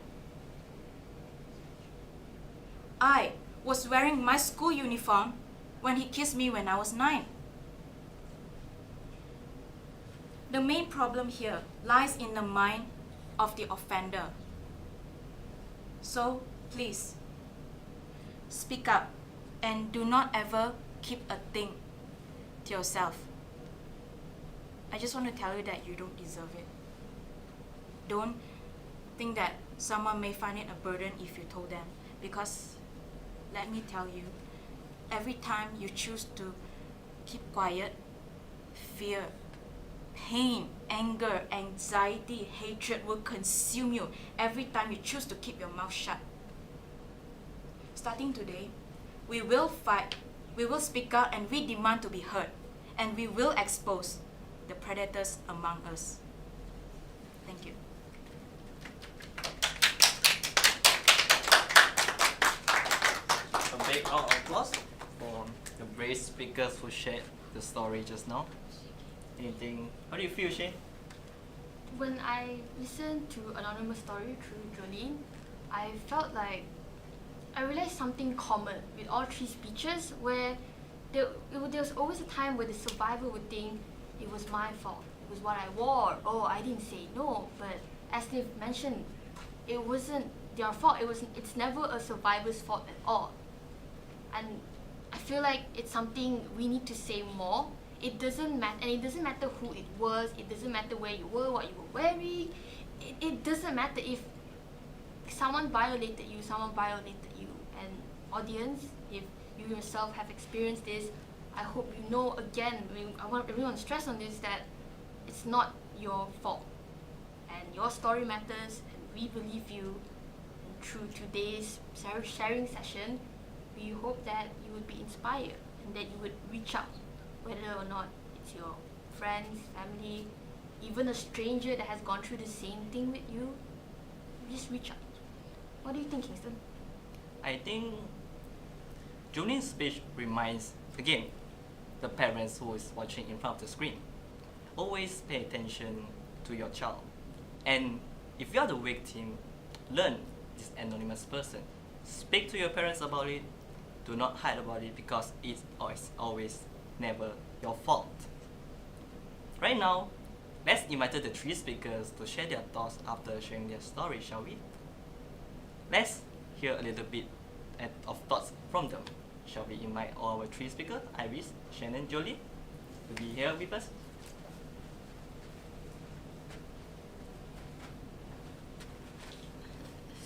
I was wearing my school uniform when he kissed me when I was 9. The main problem here lies in the mind of the offender. So please, speak up and do not ever keep a thing to yourself. I just want to tell you that you don't deserve it. Don't think that someone may find it a burden if you told them. Because let me tell you, every time you choose to keep quiet, fear, pain, anger, anxiety, hatred will consume you every time you choose to keep your mouth shut. Starting today, we will fight, we will speak out, and we demand to be heard, and we will expose the predators among us. Thank you. A big round of applause for the brave speakers who shared the story just now. Anything? How do you feel, Shane? When I listened to Anonymous Story through Jolene, I felt like I realized something common with all three speeches, where there was always a time where the survivor would think it was my fault, it was what I wore, oh, I didn't say no. But as they've mentioned, it wasn't their fault. It's never a survivor's fault at all. And I feel like it's something we need to say more. It doesn't matter, and it doesn't matter who it was. It doesn't matter where you were, what you were wearing. It doesn't matter if someone violated you. And audience, if you yourself have experienced this, I hope you know again. I want everyone to stress on this, that it's not your fault, and your story matters, and we believe you. And through today's sharing session, we hope that you would be inspired and that you would reach out, whether or not it's your friends, family, even a stranger that has gone through the same thing with you. Just reach out. What do you think, Kingston? I think Julian's speech reminds, again, the parents who is watching in front of the screen. Always pay attention to your child. And if you are the victim, learn this anonymous person. Speak to your parents about it. Do not hide about it, because it's always never your fault. Right now, let's invite the three speakers to share their thoughts after sharing their story, shall we? Let's hear a little bit of thoughts from them. Shall we invite all our three speakers, Iris, Shannon, Jolie, to be here with us?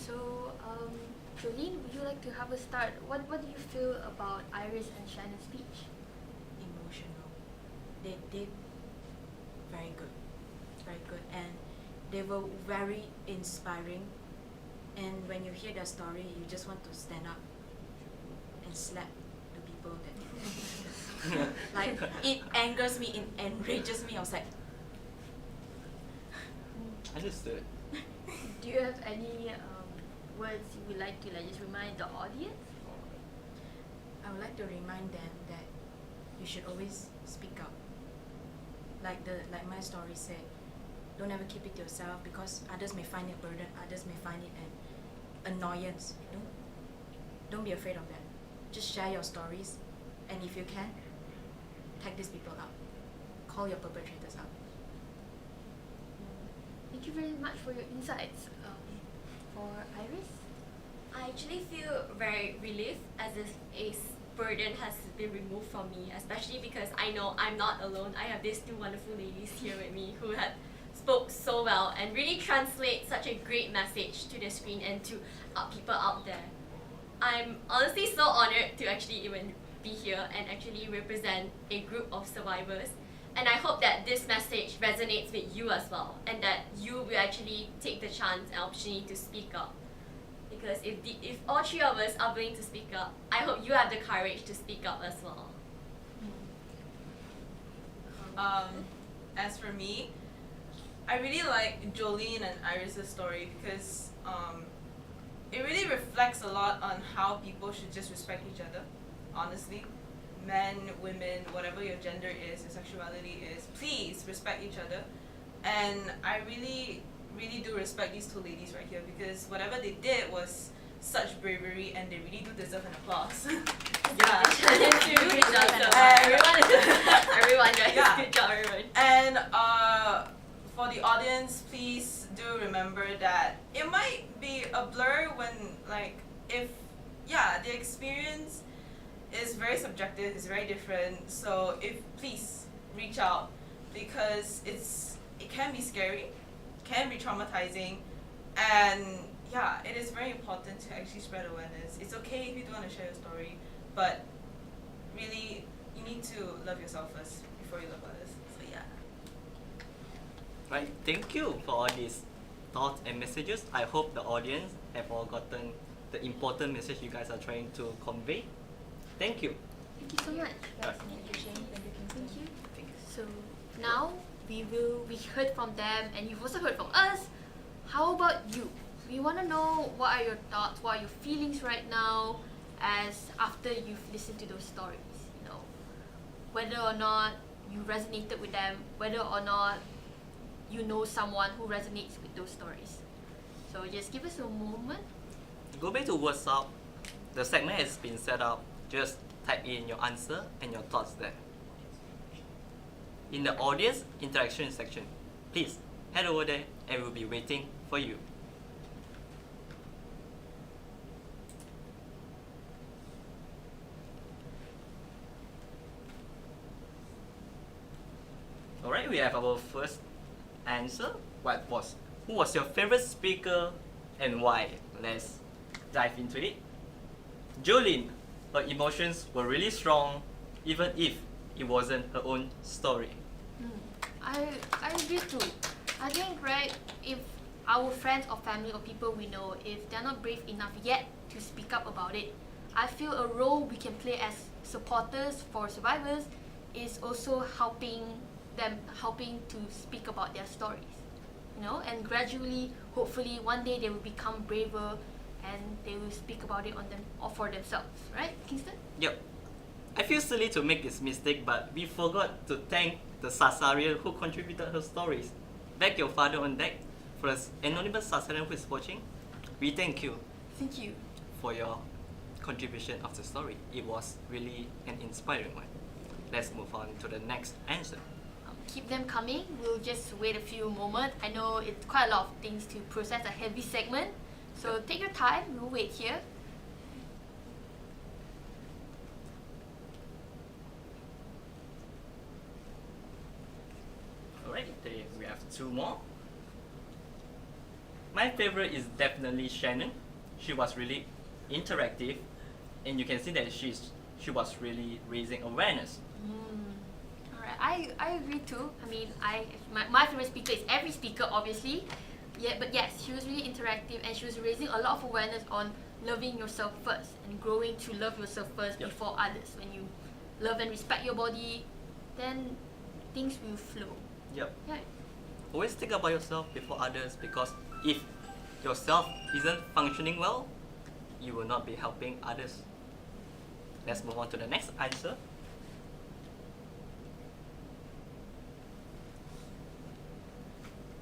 So, Jolene, would you like to have a start? What do you feel about Iris and Shannon's speech? Emotional. They did very good, and they were very inspiring. And when you hear their story, you just want to stand up and slap the people that like, it angers me, it enrages me. I was like, Understood. Do you have any words you would like to just remind the audience? I would like to remind them that you should always speak out. Like my story said, don't ever keep it to yourself, because others may find it a burden, others may find it an annoyance. Don't be afraid of that. Just share your stories, and if you can, tag these people out. Call your perpetrators out. Thank you very much for your insights. For Iris? I actually feel very relieved, as if a burden has been removed from me, especially because I know I'm not alone. I have these two wonderful ladies here with me who had spoke so well and really translate such a great message to the screen and to people out there. I'm honestly so honored to actually even be here and actually represent a group of survivors. And I hope that this message resonates with you as well, and that you will actually take the chance and opportunity to speak up. Because if all three of us are willing to speak up, I hope you have the courage to speak up as well. As for me, I really like Jolene and Iris' story, because it really reflects a lot on how people should just respect each other, honestly. Men, women, whatever your gender is, your sexuality is, please respect each other. And I really, really do respect these two ladies right here, because whatever they did was such bravery, and they really do deserve an applause. Yeah. Everyone, guys. Yeah. Good job, everyone. And for the audience, please do remember that it might be a blur when, the experience is very subjective, it's very different. So please reach out, because it can be scary, can be traumatizing, and yeah, it is very important to actually spread awareness. It's okay if you don't want to share your story, but really, you need to love yourself first before you love others. So yeah. Right, thank you for all these thoughts and messages. I hope the audience have all gotten the important message you guys are trying to convey. Thank you. Thank you so much. Right. Thank you. So now we heard from them and you've also heard from us. How about you? We want to know what are your thoughts, what are your feelings right now as after you've listened to those stories, you know. Whether or not you resonated with them, whether or not you know someone who resonates with those stories. So just give us a moment. Go back to WhatsApp. The segment has been set up. Just type in your answer and your thoughts there. In the audience interaction section, please head over there and we'll be waiting for you. Alright, we have our first answer. Who was your favorite speaker and why? Let's dive into it. Jolene, her emotions were really strong, even if it wasn't her own story. I agree too. I think, right, if our friends or family or people we know, if they're not brave enough yet to speak up about it, I feel a role we can play as supporters for survivors is also helping to speak about their stories, you know, and gradually, hopefully, one day they will become braver and they will speak about it on them or for themselves, right, Kingston? Yep. I feel silly to make this mistake, but we forgot to thank the Sasarian who contributed her stories. Back your father on deck. For an anonymous Sasarian who is watching, we thank you. Thank you. For your contribution of the story. It was really an inspiring one. Let's move on to the next answer. Keep them coming. We'll just wait a few moments. I know it's quite a lot of things to process, a heavy segment. So take your time. We'll wait here. Alright, we have two more. My favorite is definitely Shannon. She was really interactive, and you can see that she was really raising awareness. Alright, I agree too. I mean, my favorite speaker is every speaker, obviously. Yeah, but yes, she was really interactive and she was raising a lot of awareness on loving yourself first and growing to love yourself first before others. When you love and respect your body, then things will flow. Yep. Yeah. Always think about yourself before others, because if yourself isn't functioning well, you will not be helping others. Let's move on to the next answer.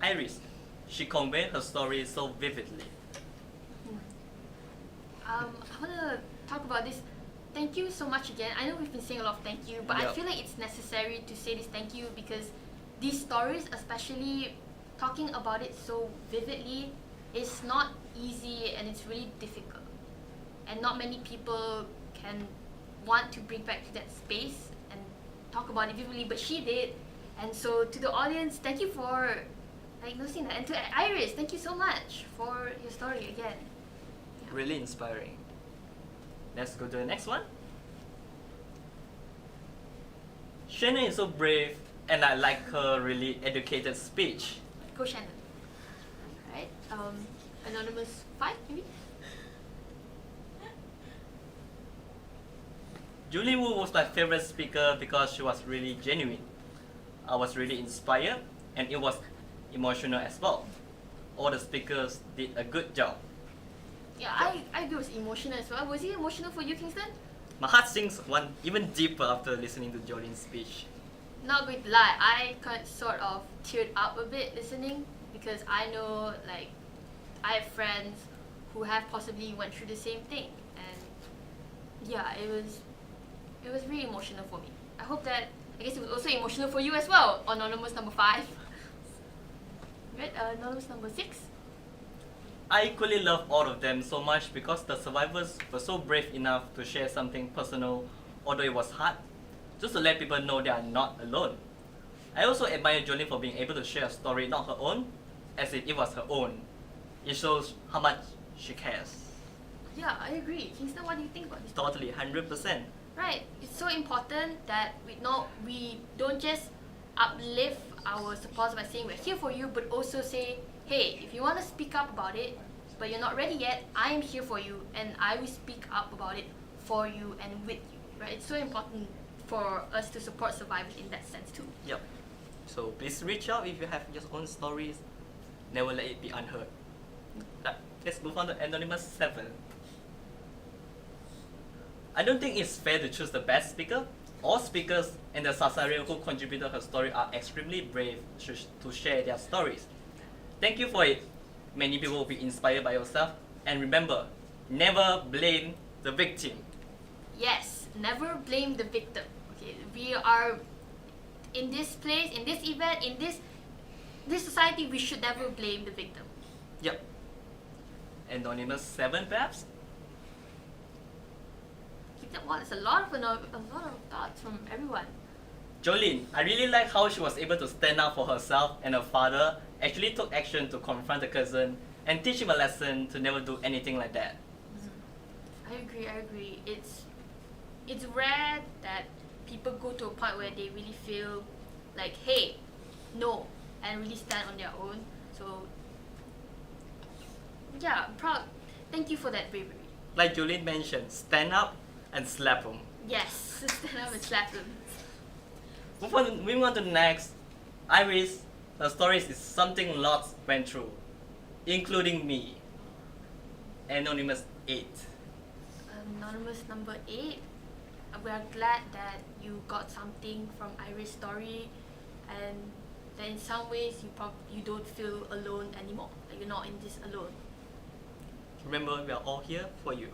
Iris, she conveyed her story so vividly. I want to talk about this. Thank you so much again. I know we've been saying a lot of thank you, but I feel like it's necessary to say this thank you because these stories, especially talking about it so vividly, is not easy and it's really difficult. And not many people can want to bring back to that space and talk about it vividly, but she did. And so to the audience, thank you for noticing that. And to Iris, thank you so much for your story again. Really inspiring. Let's go to the next one. Shannon is so brave, and I like her really educated speech. Go Shannon. Alright, Anonymous 5 maybe? Julie Wu was my favorite speaker because she was really genuine. I was really inspired, and it was emotional as well. All the speakers did a good job. Yeah, I agree, it was emotional as well. Was it emotional for you, Kingston? My heart sinks one even deeper after listening to Jolene's speech. Not going to lie, I sort of teared up a bit listening because I know I have friends who have possibly went through the same thing, and yeah, it was really emotional for me. I hope that, I guess it was also emotional for you as well, Anonymous number 5. Right, Anonymous number 6. I equally love all of them so much because the survivors were so brave enough to share something personal, although it was hard, just to let people know they are not alone. I also admire Jolene for being able to share a story not her own, as if it was her own. It shows how much she cares. Yeah, I agree. Kingston, what do you think about this? Totally, 100%. Right. It's so important that we don't just uplift our supporters by saying we're here for you, but also say, hey, if you want to speak up about it, but you're not ready yet, I am here for you, and I will speak up about it for you and with you. Right. It's so important for us to support survivors in that sense too. Yep. So please reach out if you have your own stories. Never let it be unheard. Right, let's move on to Anonymous 7. I don't think it's fair to choose the best speaker. All speakers in the SASA who contributed her story are extremely brave to share their stories. Thank you for it. Many people will be inspired by yourself. And remember, never blame the victim. Yes, never blame the victim. Okay, we are in this place, in this event, in this society, we should never blame the victim. Yep. Anonymous 7 perhaps? Well, it's a lot of thoughts from everyone. Jolene, I really like how she was able to stand up for herself, and her father actually took action to confront the cousin and teach him a lesson to never do anything like that. I agree. It's rare that people go to a point where they really feel like, hey, no, and really stand on their own. So yeah, I'm proud. Thank you for that bravery. Like Jolene mentioned, stand up and slap him. Yes, stand up and slap them. Moving on to the next. Iris, her stories is something lots went through, including me. Anonymous 8. Anonymous number 8. We are glad that you got something from Iris' story, and that in some ways you don't feel alone anymore. Like you're not in this alone. Remember, we are all here for you.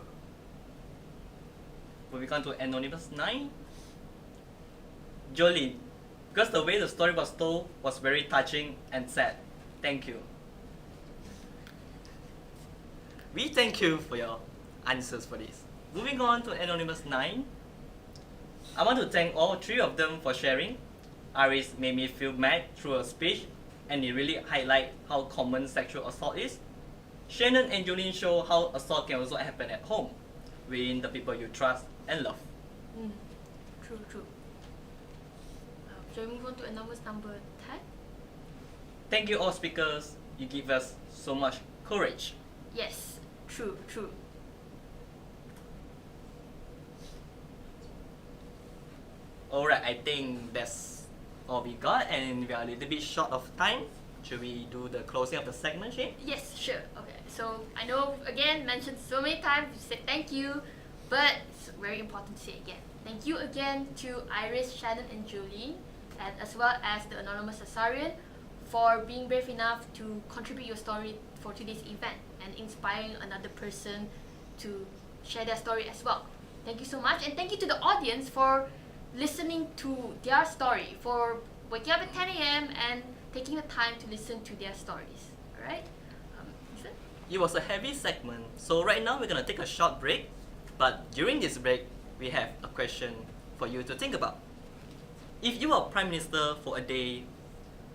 Moving on to Anonymous 9. Jolene, because the way the story was told was very touching and sad. Thank you. We thank you for your answers for this. Moving on to Anonymous 9. I want to thank all 3 of them for sharing. Iris made me feel mad through her speech, and it really highlighted how common sexual assault is. Shannon and Jolene show how assault can also happen at home, within the people you trust and love. True. Shall we move on to anonymous number 10? Thank you all speakers. You give us so much courage. Yes, true. Alright, I think that's all we got, and we are a little bit short of time. Should we do the closing of the segment, Shane? Yes, sure. Okay, so I know, again, mentioned so many times, we said thank you, but it's very important to say again. Thank you again to Iris, Shannon, and Jolene, and as well as the Anonymous Sasarian, for being brave enough to contribute your story for today's event and inspiring another person to share their story as well. Thank you so much, and thank you to the audience for listening to their story, for waking up at 10 a.m. and taking the time to listen to their stories. Alright? Ethan? It was a heavy segment, so right now we're gonna take a short break. But during this break, we have a question for you to think about. If you were Prime Minister for a day,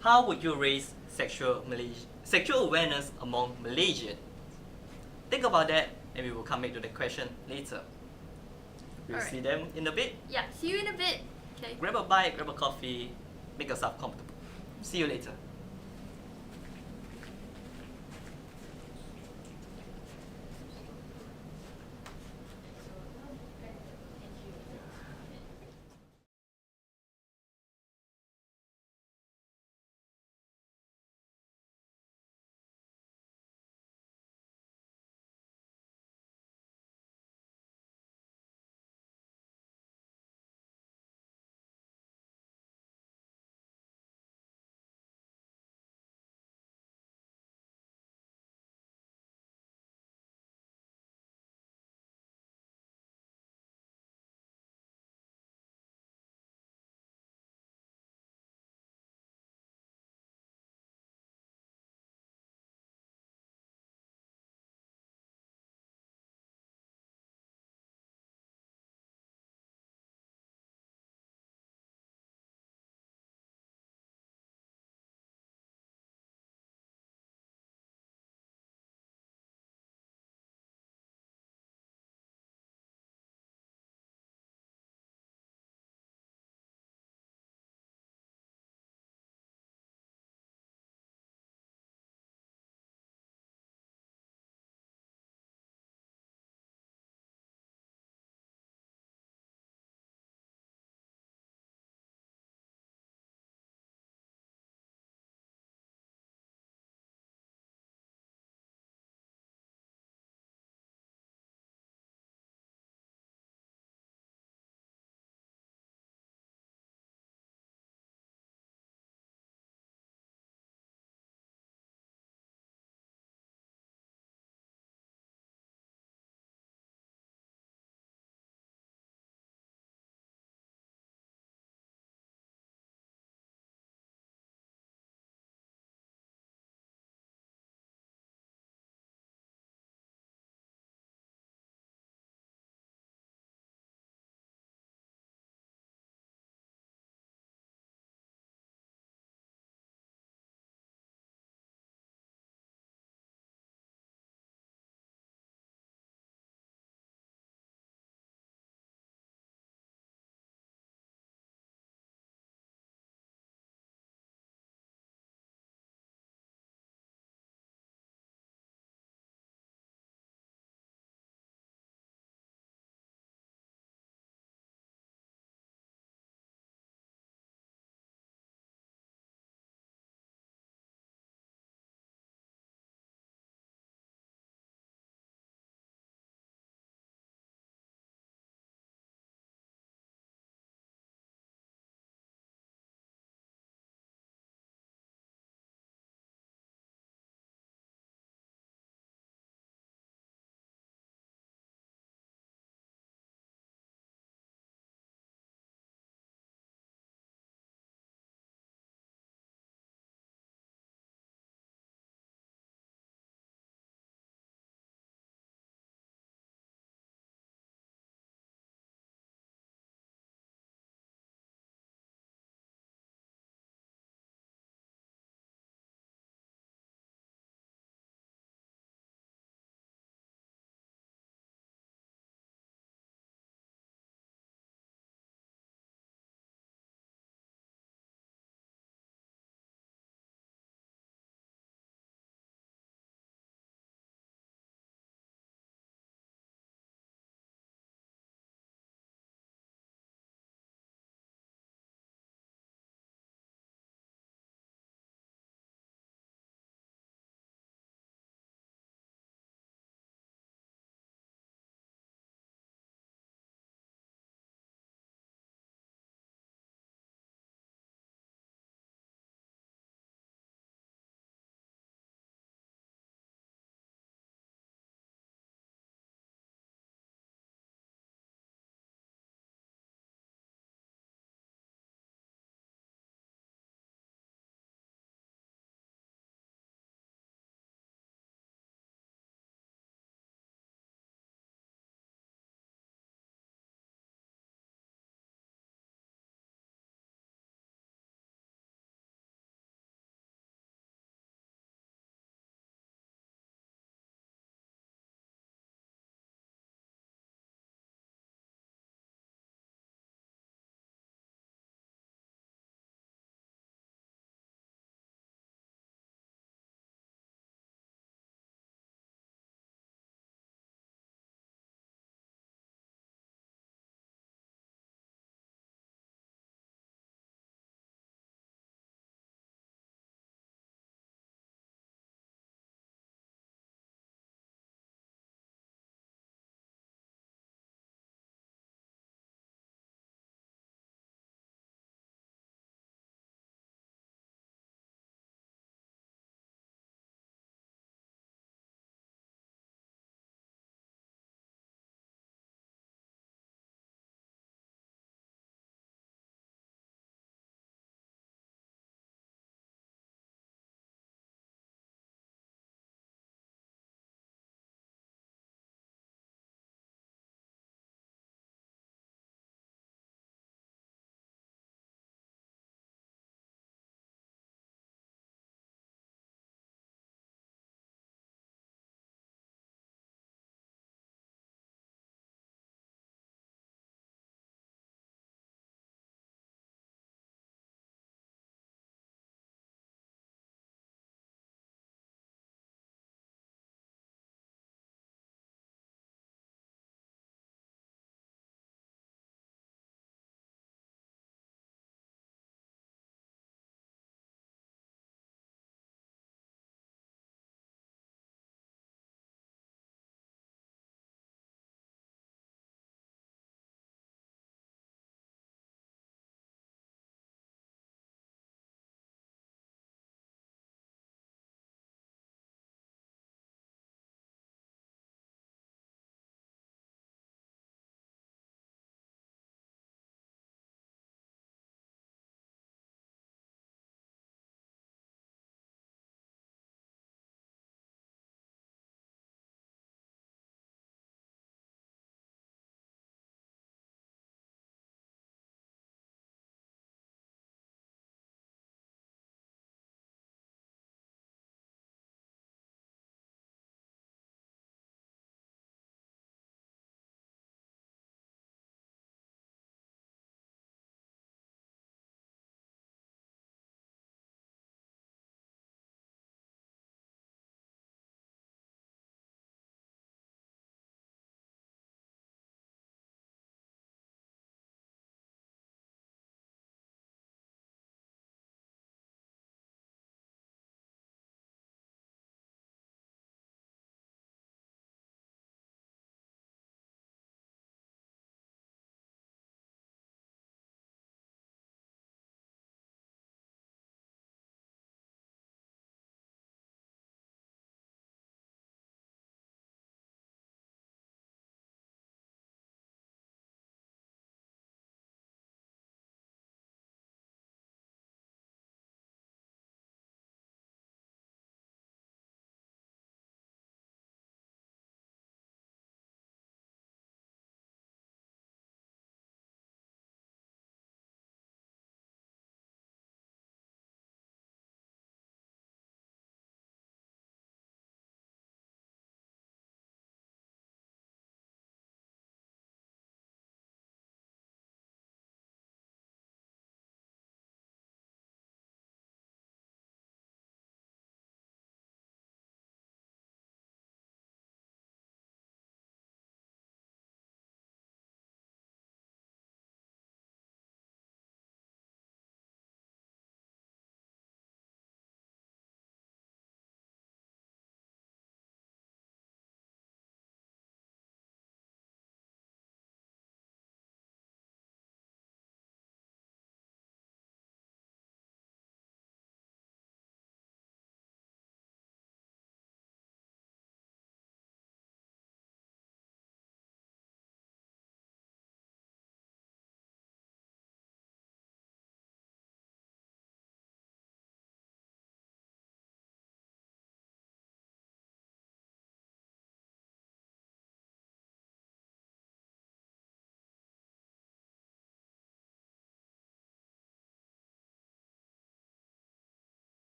how would you raise sexual awareness among Malaysians? Think about that, and we will come back to the question later. We'll Alright. see them in a bit. Yeah, see you in a bit. Okay. Grab a bite, grab a coffee, make yourself comfortable. See you later.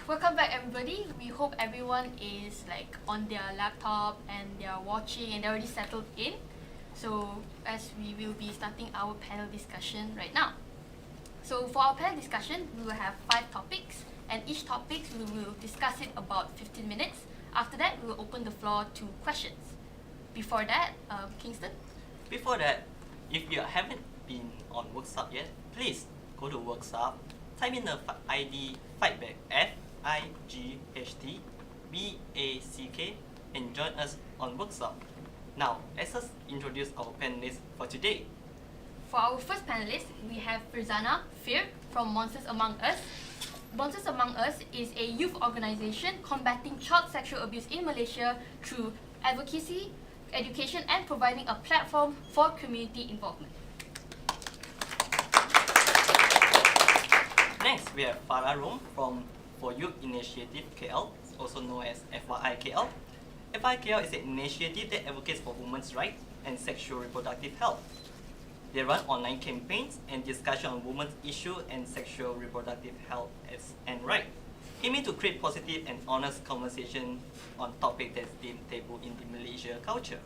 Welcome back, everybody. We hope everyone is like on their laptop and they are watching and they're already settled in. So as we will be starting our panel discussion right now. So for our panel discussion, we will have 5 topics, and each topic we will discuss it about 15 minutes. After that, we will open the floor to questions. Before that, Kingston? Before that, if you haven't been on Workshop yet, please go to Workshop, type in the ID Fightback, FIGHTBACK, and join us on Workshop. Now, let us introduce our panelists for today. For our first panelist, we have Farzana Fir from Monsters Among Us. Monsters Among Us is a youth organization combating child sexual abuse in Malaysia through advocacy, education, and providing a platform for community involvement. Next, we have Farah Rom from For Youth Initiative KL, also known as FYI-KL. FYI-KL is an initiative that advocates for women's rights and sexual reproductive health. They run online campaigns and discussion on women's issues and sexual reproductive health and rights, aiming to create positive and honest conversation on topics that's deemed taboo in the Malaysia culture.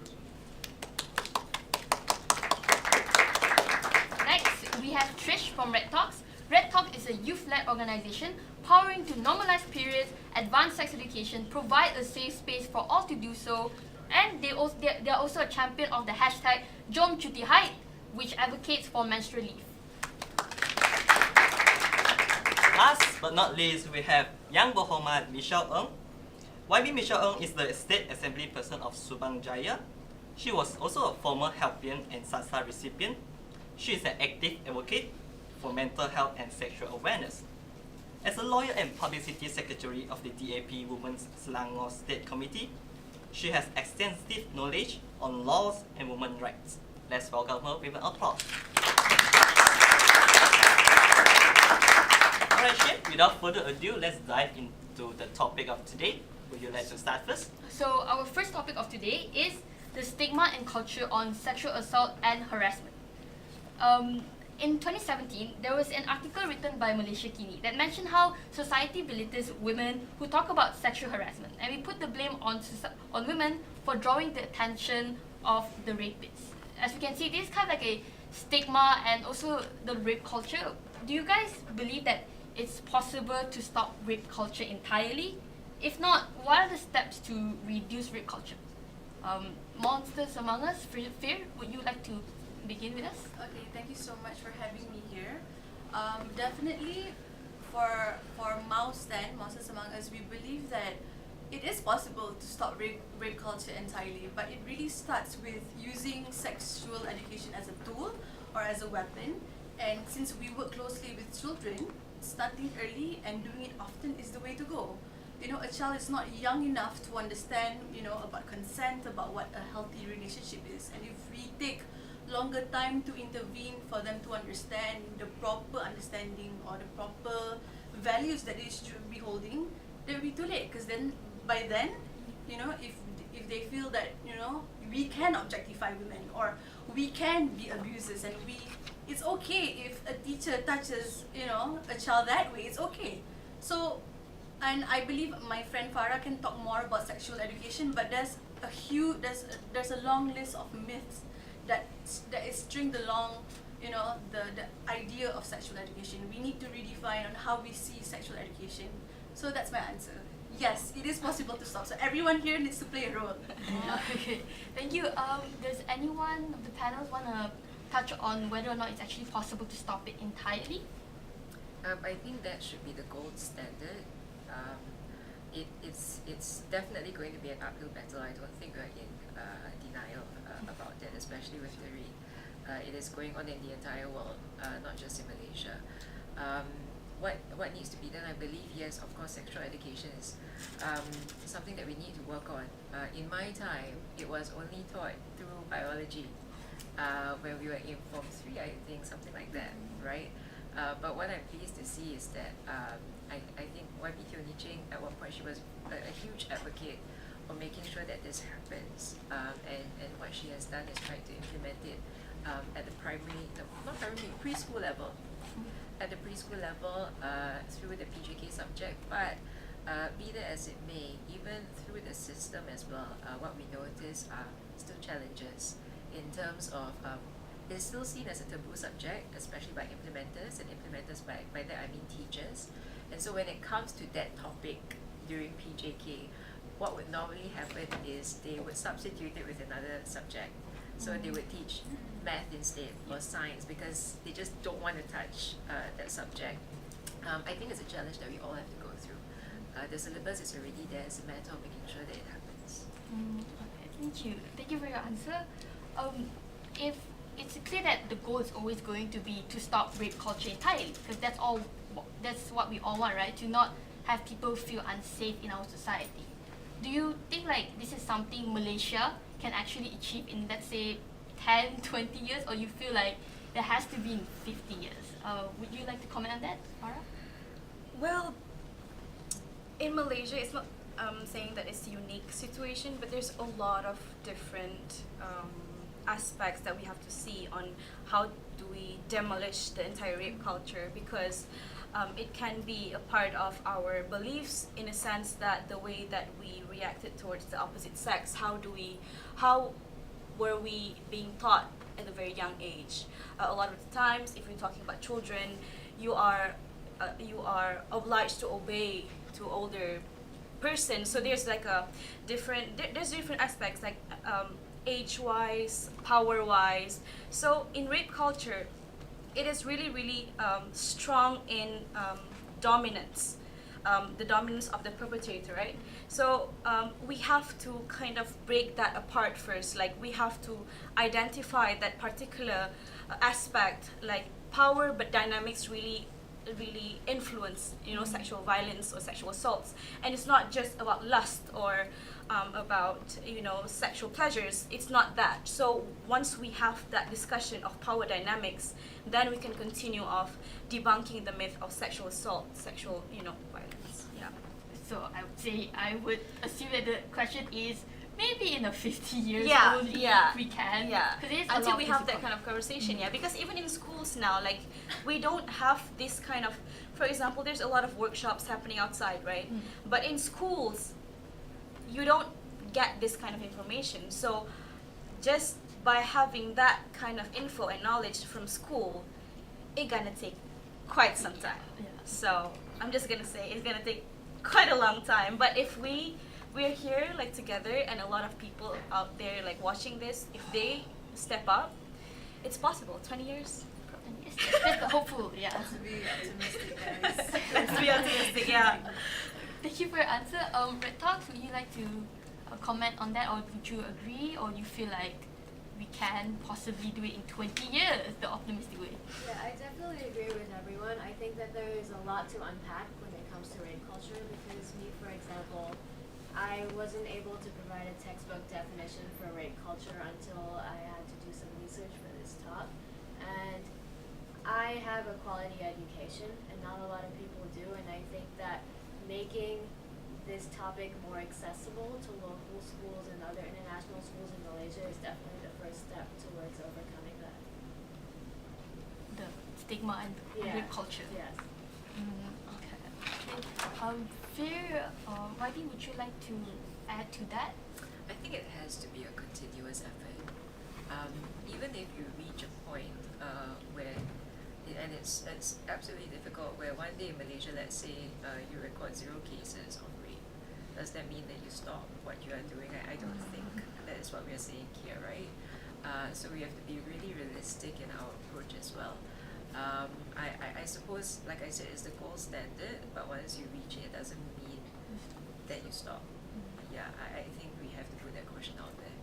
Next, we have Trish from Red Talks. Red Talk is a youth-led organization powering to normalize periods, advance sex education, provide a safe space for all to do so, and they are also a champion of the hashtag Jom Cuti Haid, which advocates for menstrual leave. Last but not least, we have Yang Berhormat Michelle Ng. YB Michelle Ng is the State Assembly Person of Subang Jaya. She was also a former Helpian and SASA recipient. She is an active advocate for mental health and sexual awareness. As a lawyer and publicity secretary of the DAP Women's Selangor State Committee, she has extensive knowledge on laws and women's rights. Let's welcome her with an applause. Alright, Chef, without further ado, let's dive into the topic of today. Would you like to start first? So our first topic of today is the stigma and culture on sexual assault and harassment. In 2017, there was an article written by Malaysia Kini that mentioned how society belittles women who talk about sexual harassment, and we put the blame on women for drawing the attention of the rapists. As you can see, this is kind of like a stigma and also the rape culture. Do you guys believe that it's possible to stop rape culture entirely? If not, what are the steps to reduce rape culture? Monsters Among Us, Fear, would you like to begin with us? Okay, thank you so much for having me here. Definitely, for Monsters Among Us, we believe that it is possible to stop rape culture entirely, but it really starts with using sexual education as a tool or as a weapon. And since we work closely with children, starting early and doing it often is the way to go. You know, a child is not young enough to understand, about consent, about what a healthy relationship is. And if we take longer time to intervene for them to understand the proper understanding or the proper values that they should be holding, they'll be too late. Because then, by then, if they feel that we can objectify women or we can be abusers, and it's okay if a teacher touches a child that way. It's okay. So, and I believe my friend Farah can talk more about sexual education, but there's a long list of myths that is stringed along, the idea of sexual education. We need to redefine on how we see sexual education. So that's my answer. Yes, it is possible to stop. So everyone here needs to play a role. Okay, thank you. Does anyone of the panels want to touch on whether or not it's actually possible to stop it entirely? I think that should be the gold standard. It's definitely going to be an uphill battle. I don't think we're in denial about that, especially with the rate. It is going on in the entire world, not just in Malaysia. What needs to be done? I believe, yes, of course, sexual education is something that we need to work on. In my time, it was only taught through biology when we were in Form 3, I think, something like that, right? But what I'm pleased to see is that I think YB Ching, at one point, she was a huge advocate of making sure that this happens. And what she has done is trying to implement it at the preschool level. At the preschool level through the PJK subject. But Be that as it may, even through the system as well, what we notice are still challenges in terms of it's still seen as a taboo subject, especially by implementers, and implementers by that I mean teachers. And so when it comes to that topic during PJK, what would normally happen is they would substitute it with another subject. So they would teach math instead or science because they just don't want to touch that subject. I think it's a challenge that we all have to go through. The syllabus is already there, it's a matter of making sure that it happens. Okay, thank you. Thank you for your answer. If it's clear that the goal is always going to be to stop rape culture entirely, because that's what we all want, right? To not have people feel unsafe in our society. Do you think like this is something Malaysia can actually achieve in, let's say, 10, 20 years, or you feel like there has to be in 50 years? Would you like to comment on that, Farah? Well, in Malaysia, it's not saying that it's a unique situation, but there's a lot of different aspects that we have to see on how do we demolish the entire rape culture, because it can be a part of our beliefs in a sense that the way that we reacted towards the opposite sex, how were we being taught at a very young age. A lot of the times, if you're talking about children, you are obliged to obey to older person. So there's like a there's different aspects like age-wise, power-wise. So in rape culture, it is really strong in dominance, the dominance of the perpetrator, right? So we have to kind of break that apart first. Like we have to identify that particular aspect, like power, but dynamics really influence, sexual violence or sexual assaults. And it's not just about lust or about sexual pleasures. It's not that. So once we have that discussion of power dynamics, then we can continue of debunking the myth of sexual assault, sexual violence. Yeah. So I would assume that the question is maybe in a 50 years Yeah, old yeah, we can. Yeah. 'Cause it is a Until lot we of have that physical. kind of conversation. Yeah. Because even in schools now, like we don't have this kind of. For example, there's a lot of workshops happening outside, right? But in schools, you don't get this kind of information. So just by having that kind of info and knowledge from school, it's gonna take quite some time. Yeah. So I'm just gonna say it's gonna take quite a long time. But if we're here like together, and a lot of people out there like watching this, if they step up, it's possible. 20 years. That's the hopeful, yeah. To be optimistic, guys. Let's be optimistic. Yeah. Thank you for your answer. Red Talks, would you like to comment on that, or would you agree, or you feel like we can possibly do it in 20 years, the optimistic way? Yeah, I definitely agree with everyone. I think that there is a lot to unpack when it comes to rape culture, because me, for example, I wasn't able to provide a textbook definition for rape culture until I had to do some research for this talk. And I have a quality education, and not a lot of people do, and I think that making this topic more accessible to local schools and other international schools in Malaysia is definitely the first step towards overcoming that. The stigma and rape culture. Yes. Okay. Veer, Wadi, would you like to add to that? I think it has to be a continuous effort. Even if you reach a point where, and it's absolutely difficult, where one day in Malaysia, let's say you record 0 cases of rape, does that mean that you stop what you are doing? I don't think that is what we are saying here, right? So we have to be really realistic in our approach as well. I suppose, like I said, it's the gold standard, but once you reach it, it doesn't mean that you stop. Yeah, I think we have to put that caution out there.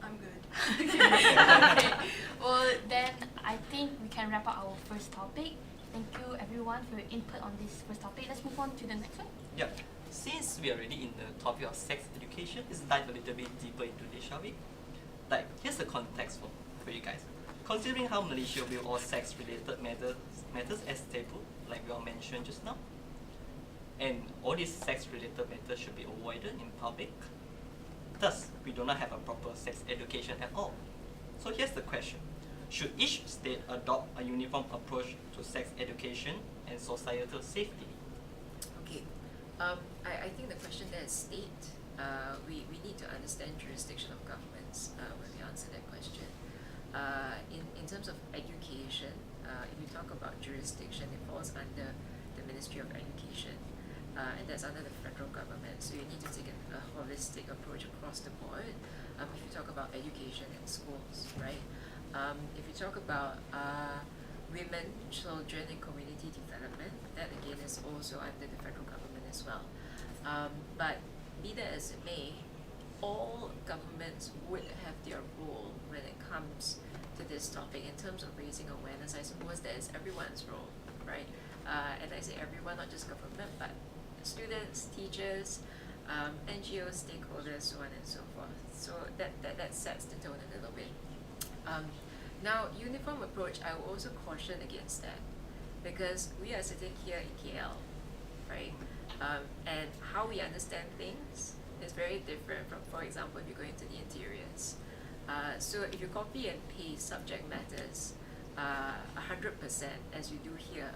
I'm good. Okay. Well, then I think we can wrap up our first topic. Thank you everyone for your input on this first topic. Let's move on to the next one. Yeah. Since we are already in the topic of sex education, let's dive a little bit deeper into this, shall we? Like, here's the context for you guys. Considering how Malaysia view all sex-related matters as taboo, like we all mentioned just now, and all these sex-related matters should be avoided in public, thus, we do not have a proper sex education at all. So here's the question. Should each state adopt a uniform approach to sex education and societal safety? Okay. I think the question there is state. We need to understand jurisdiction of governments when we answer that question. In terms of education, if you talk about jurisdiction, it falls under the Ministry of Education, and that's under the federal government. So you need to take a holistic approach across the board. If you talk about education in schools, right? If you talk about women, children, and community development, that again is also under the federal government as well. But be that as it may, all governments would have their role when it comes to this topic in terms of raising awareness. I suppose that is everyone's role, right? And I say everyone, not just government, but students, teachers, NGOs, stakeholders, so on and so forth. So that sets the tone a little bit. Now, uniform approach, I will also caution against that, because we are sitting here in KL, right? And how we understand things is very different from, for example, if you go into the interiors. So if you copy and paste subject matters 100% as you do here,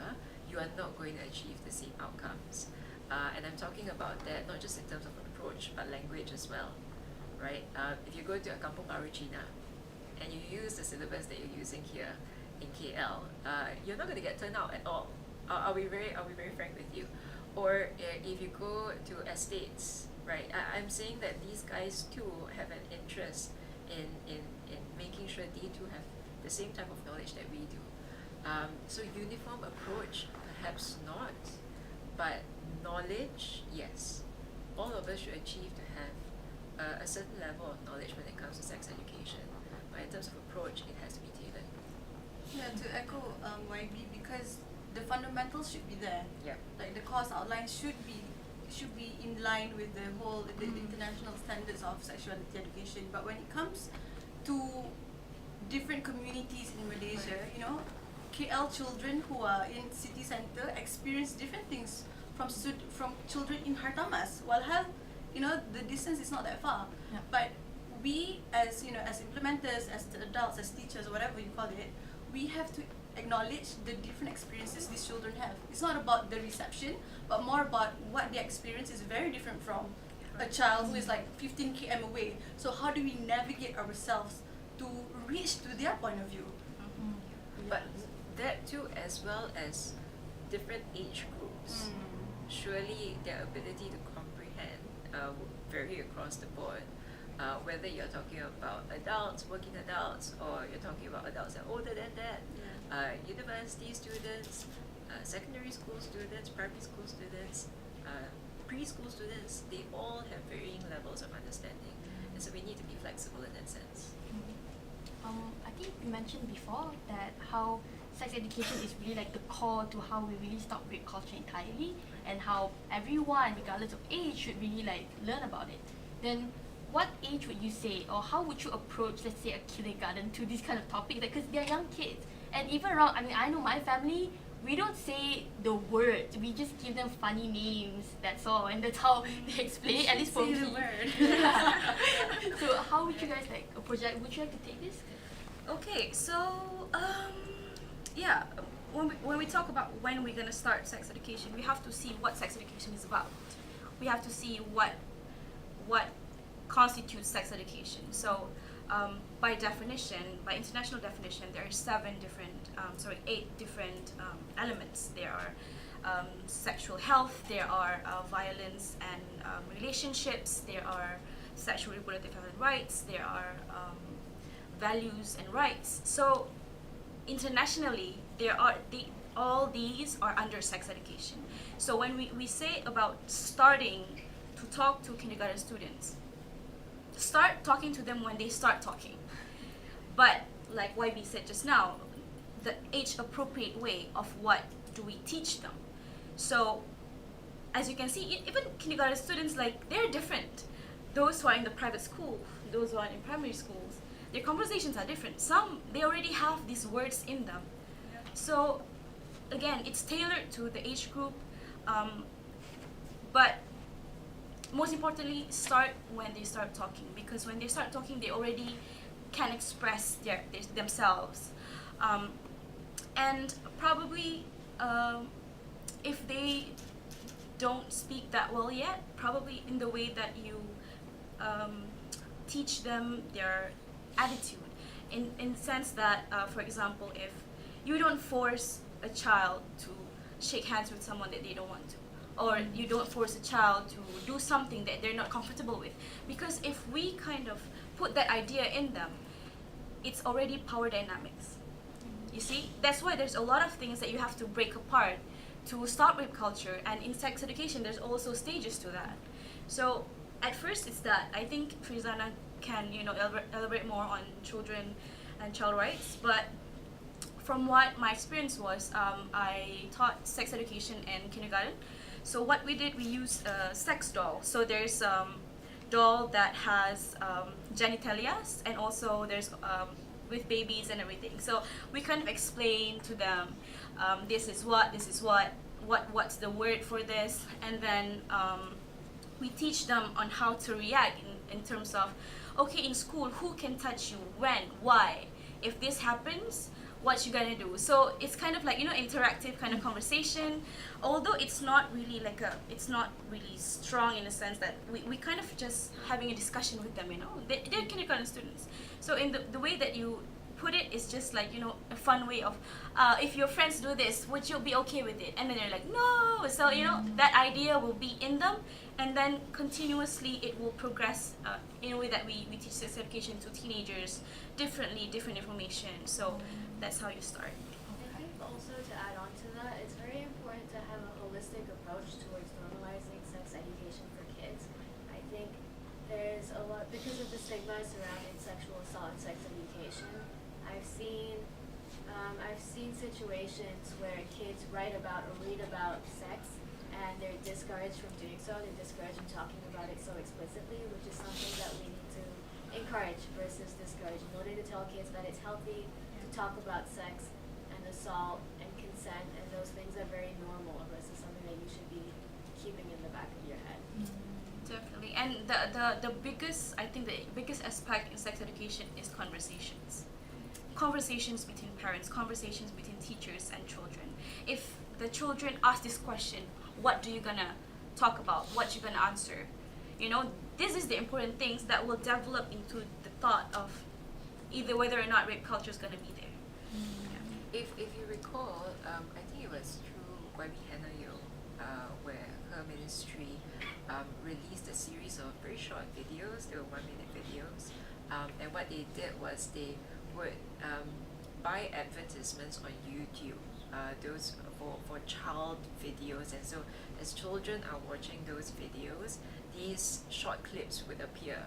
you are not going to achieve the same outcomes. And I'm talking about that not just in terms of approach, but language as well, right? If you go to a Kampung Baru China and you use the syllabus that you're using here in KL, you're not going to get turned out at all. I'll be very frank with you. Or if you go to estates, right? I'm saying that these guys too have an interest in making sure they too have the same type of knowledge that we do. So uniform approach, perhaps not, but knowledge, yes. All of us should achieve to have a certain level of knowledge when it comes to sex education. But in terms of approach, it has to be tailored. Yeah, to echo YB, because the fundamentals should be there. Yeah. Like the course outline should be in line with the whole the international standards of sexuality education. But when it comes to different communities in Malaysia, you know, KL children who are in city center experience different things from children in Hartamas. While the distance is not that far. Yeah. But we as as implementers, as the adults, as teachers, whatever you call it, we have to acknowledge the different experiences these children have. It's not about the reception, but more about what their experience is very different from a child who is like 15 km away. So how do we navigate ourselves to reach to their point of view? But that too, as well as different age groups, surely their ability to comprehend will vary across the board. Whether you're talking about adults, working adults, or you're talking about adults that are older than that, university students, secondary school students, primary school students, preschool students, they all have varying levels of understanding. And so we need to be flexible in that sense. I think you mentioned before that how sex education is really like the core to how we really stop rape culture entirely, and how everyone, regardless of age, should really like learn about it. Then what age would you say, or how would you approach, let's say, a kindergarten to these kind of topics? Because they're young kids, and even around, I know my family, we don't say the words, we just give them funny names, that's all, and that's how they explain it, at least for me. So how would you guys like approach that? Would you like to take this? Okay, so yeah, when we talk about when we're gonna start sex education, we have to see what sex education is about. We have to see what constitutes sex education. So by definition, by international definition, there are 8 different elements. There are sexual health, there are violence and relationships, there are sexual reproductive health and rights, there are values and rights. So internationally, all these are under sex education. So when we say about starting to talk to kindergarten students, start talking to them when they start talking. But like YB said just now, the age appropriate way of what do we teach them. So as you can see, even kindergarten students, like, they're different. Those who are in the private school, those who are in primary schools, their conversations are different. Some, they already have these words in them. So again, it's tailored to the age group, but most importantly, start when they start talking, because when they start talking, they already can express themselves. And probably if they don't speak that well yet, probably in the way that you teach them their attitude. In sense that, for example, if you don't force a child to shake hands with someone that they don't want to, or you don't force a child to do something that they're not comfortable with. Because if we kind of put that idea in them, it's already power dynamics. You see? That's why there's a lot of things that you have to break apart to stop rape culture, and in sex education there's also stages to that. So at first it's that. I think Frizana can elaborate more on children and child rights, but from what my experience was, I taught sex education in kindergarten. So what we did, we used a sex doll. So there's doll that has genitalia, and also there's with babies and everything. So we kind of explain to them, this is what's the word for this, and then we teach them on how to react in terms of, okay, in school, who can touch you, when, why? If this happens, what you gonna do? So it's kind of like, interactive kind of conversation, although it's not really it's not really strong in the sense that we kind of just having a discussion with them, they're kindergarten students. So in the way that you put it is just like, a fun way of, if your friends do this, would you be okay with it? And then they're like, no. So, that idea will be in them, and then continuously it will progress in a way that we teach sex education to teenagers different information. So that's how you start. I think also to add on to that, it's very important to have a holistic approach towards normalizing sex education for kids. I think there's a lot, because of the stigma surrounding sexual assault and sex education, I've seen situations where kids write about or read about sex and they're discouraged from doing so, they're discouraged from talking about it so explicitly, which is something that we need to encourage versus discourage, in order to tell kids that it's healthy to talk about sex and assault and consent, and those things are very normal versus something that you should be keeping in the back of your head. Definitely. And the biggest aspect in sex education is conversations. Conversations between parents, conversations between teachers and children. If the children ask this question, what do you gonna talk about? What you gonna answer? This is the important things that will develop into the thought of either whether or not rape culture is gonna be there. If you recall, I think it was through YB Hanayo, where her ministry released a series of very short videos. They were 1-minute videos, and what they did was they would buy advertisements on YouTube, those for child videos, and so as children are watching those videos, these short clips would appear,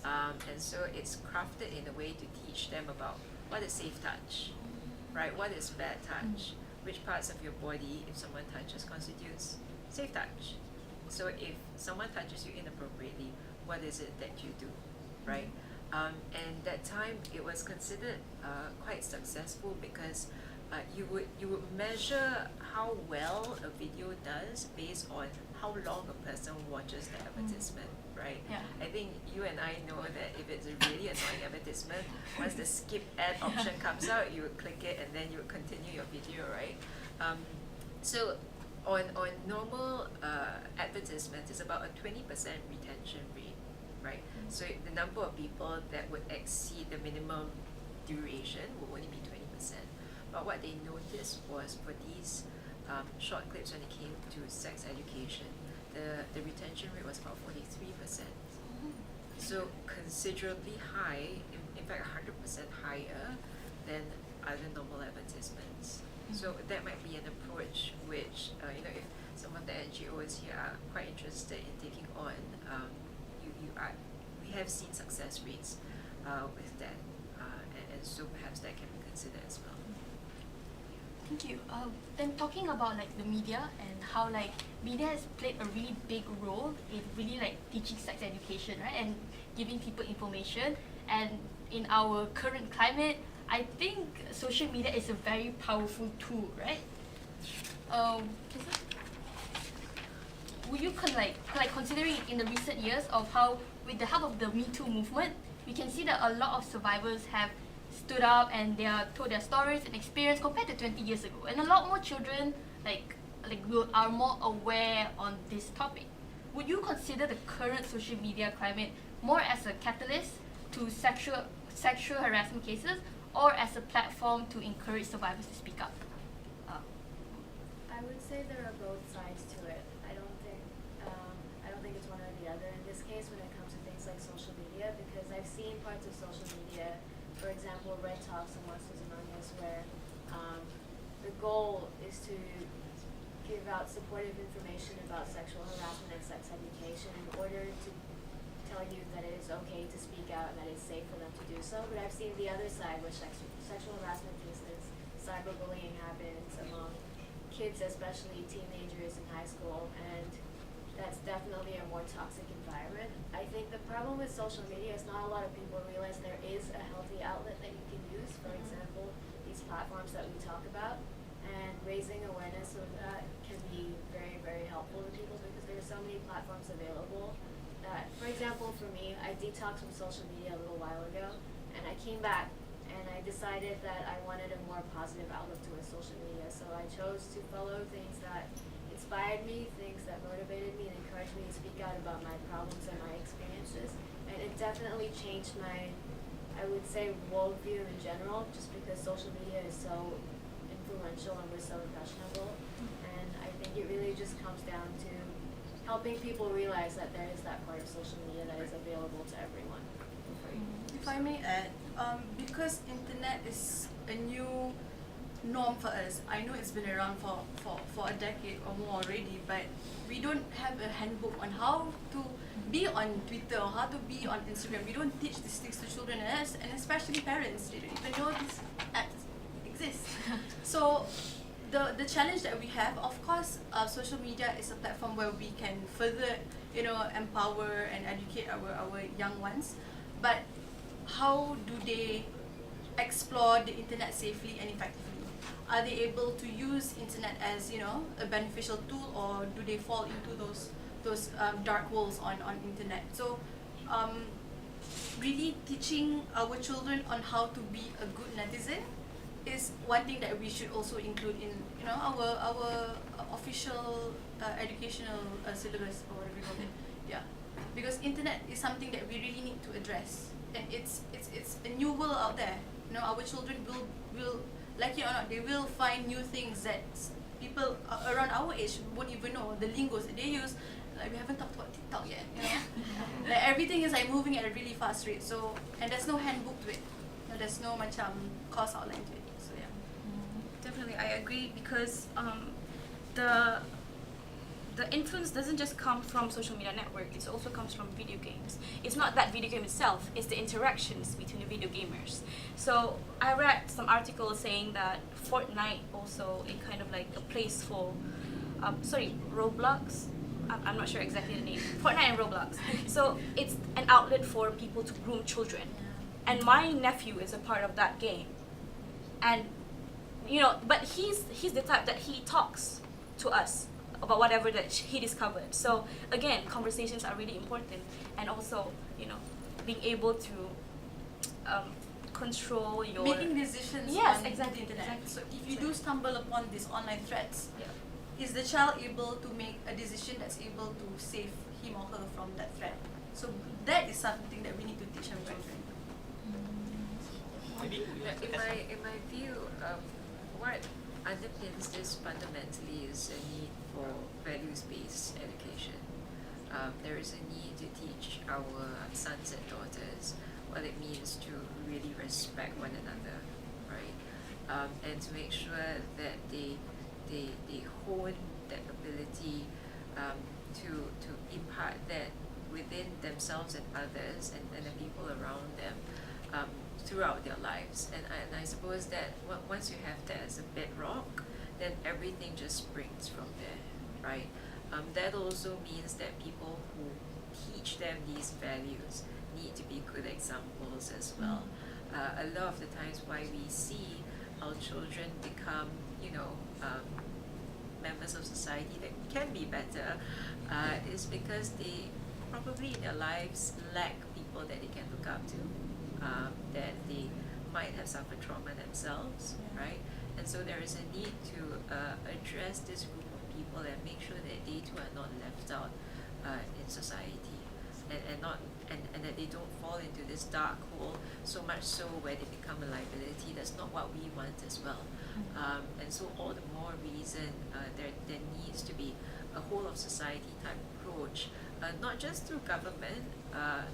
and so it's crafted in a way to teach them about what is safe touch, right? What is bad touch? Which parts of your body, if someone touches, constitutes safe touch? So if someone touches you inappropriately, what is it that you do, right? And that time it was considered quite successful because you would measure how well a video does based on how long a person watches the advertisement, right? Yeah. I think you and I know that if it's a really annoying advertisement, once the skip ad option comes out, you would click it and then you would continue your video, right? So on normal advertisements, it's about a 20% retention rate, right? So the number of people that would exceed the minimum duration will only be 20%. But what they noticed was for these short clips, when it came to sex education, the retention rate was about 43%. So considerably high, in fact 100% higher than other normal advertisements. So that might be an approach which, if some of the NGOs here are quite interested in taking on, we have seen success rates with that, and so perhaps that can be considered as well. Thank you. Then talking about the media and how media has played a really big role in really teaching sex education, right, and giving people information. And in our current climate, I think social media is a very powerful tool, right? Would you considering in the recent years of how, with the help of the Me Too movement, we can see that a lot of survivors have stood up and they are told their stories and experience compared to 20 years ago, and a lot more children are more aware on this topic. Would you consider the current social media climate more as a catalyst to sexual harassment cases, or as a platform to encourage survivors to speak up? I would say there are both sides to it. I don't think it's one or the other in this case when it comes to things like social media, because I've seen parts of social media, for example, Red Talks and Monsters Among Us, where the goal is to give out supportive information about sexual harassment and sex education in order to tell you that it is okay to speak out and that it's safe for them to do so. But I've seen the other side, where sexual harassment cases, cyberbullying happens among kids, especially teenagers in high school, and that's definitely a more toxic environment. I think the problem with social media is not a lot of people realize there is a healthy outlet that you can use. For example, these platforms that we talk about, and raising awareness of that can be very, very helpful to people, because there are so many platforms available that, for example, for me, I detoxed from social media a little while ago, and I came back and I decided that I wanted a more positive outlook towards social media. So I chose to follow things that inspired me, things that motivated me and encouraged me to speak out about my problems and my experiences. And it definitely changed my, I would say, worldview in general, just because social media is so influential and we're so impressionable. And I think it really just comes down to helping people realize that there is that part of social media that is available to everyone for free. If I may add, because internet is a new norm for us. I know it's been around for a decade or more already, but we don't have a handbook on how to be on Twitter or how to be on Instagram. We don't teach these things to children, and especially parents. They don't even know these apps exist. So the challenge that we have, of course, social media is a platform where we can further, empower and educate our young ones. But how do they explore the internet safely and effectively? Are they able to use internet as a beneficial tool, or do they fall into those dark holes on internet? So really teaching our children on how to be a good netizen is one thing that we should also include in our official educational syllabus, or whatever you call it. Yeah, because internet is something that we really need to address, and it's a new world out there. Our children will like it or not, they will find new things that people around our age won't even know. The lingos that they use, like we haven't talked about TikTok yet. Like everything is like moving at a really fast rate. So, and there's no handbook to it. There's no course outline to it. So yeah. Definitely, I agree, because the influence doesn't just come from social media network, it also comes from video games. It's not that video game itself, it's the interactions between the video gamers. So I read some articles saying that Fortnite also is kind of like a place for, Roblox? I'm not sure exactly the name. Fortnite and Roblox. So it's an outlet for people to groom children. And my nephew is a part of that game. And, but he's the type that he talks to us about whatever that he discovered. So again, conversations are really important, and also being able to control your making decisions on exactly, the internet. Exactly. So if you do stumble upon these online threats, is the child able to make a decision that's able to save him or her from that threat? So that is something that we need to teach our children. In my view, what underpins this fundamentally is a need for values-based education. There is a need to teach our sons and daughters what it means to really respect one another, right? And to make sure that they hone that ability to impart that within themselves and others and the people around them throughout their lives. And I suppose that once you have that as a bedrock, then everything just springs from there, right? That also means that people who teach them these values need to be good examples as well. A lot of the times why we see our children become, members of society that can be better is because they probably in their lives lack people that they can look up to, that they might have suffered trauma themselves, right? And so there is a need to address this group of people and make sure that they too are not left out in society, and that they don't fall into this dark hole so much so where they become a liability. That's not what we want as well. And so all the more reason there needs to be a whole of society type approach, not just through government,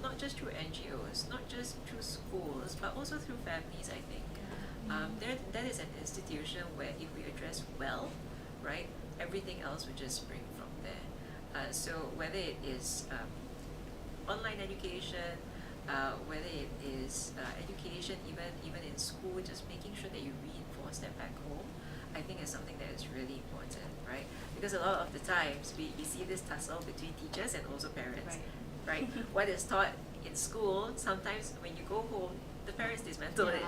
not just through NGOs, not just through schools, but also through families, I think. That is an institution where if we address well, right, everything else will just spring from there. So whether it is online education, whether it is education even in school, just making sure that you reinforce that back home, I think is something that is really important, right? Because a lot of the times we see this tussle between teachers and also parents, right? What is taught in school, sometimes when you go home, the parents dismantle it.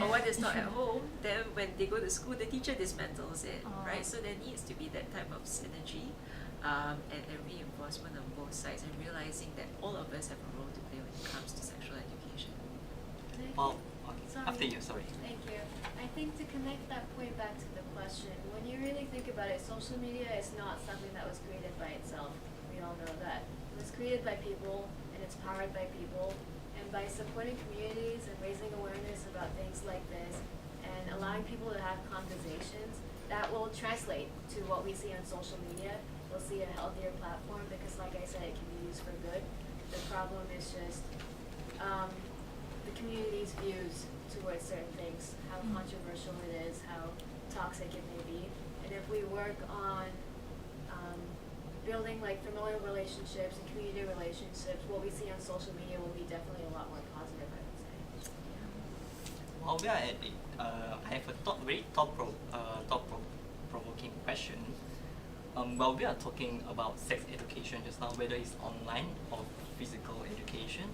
Or what is taught at home, then when they go to school, the teacher dismantles it, right? So there needs to be that type of synergy and reinforcement on both sides, and realizing that all of us have a role to play when it comes to sexual education. Well, okay. After you, sorry. Thank you. I think to connect that point back to the question, when you really think about it, social media is not something that was created by itself. We all know that. It was created by people, and it's powered by people. And by supporting communities and raising awareness about things like this, and allowing people to have conversations, that will translate to what we see on social media. We'll see a healthier platform because, like I said, it can be used for good. The problem is just the community's views towards certain things, how controversial it is, how toxic it may be. And if we work on building like familial relationships and community relationships, what we see on social media will be definitely a lot more positive, I would say. While we are at it, I have a very thought-provoking question. While we are talking about sex education just now, whether it's online or physical education,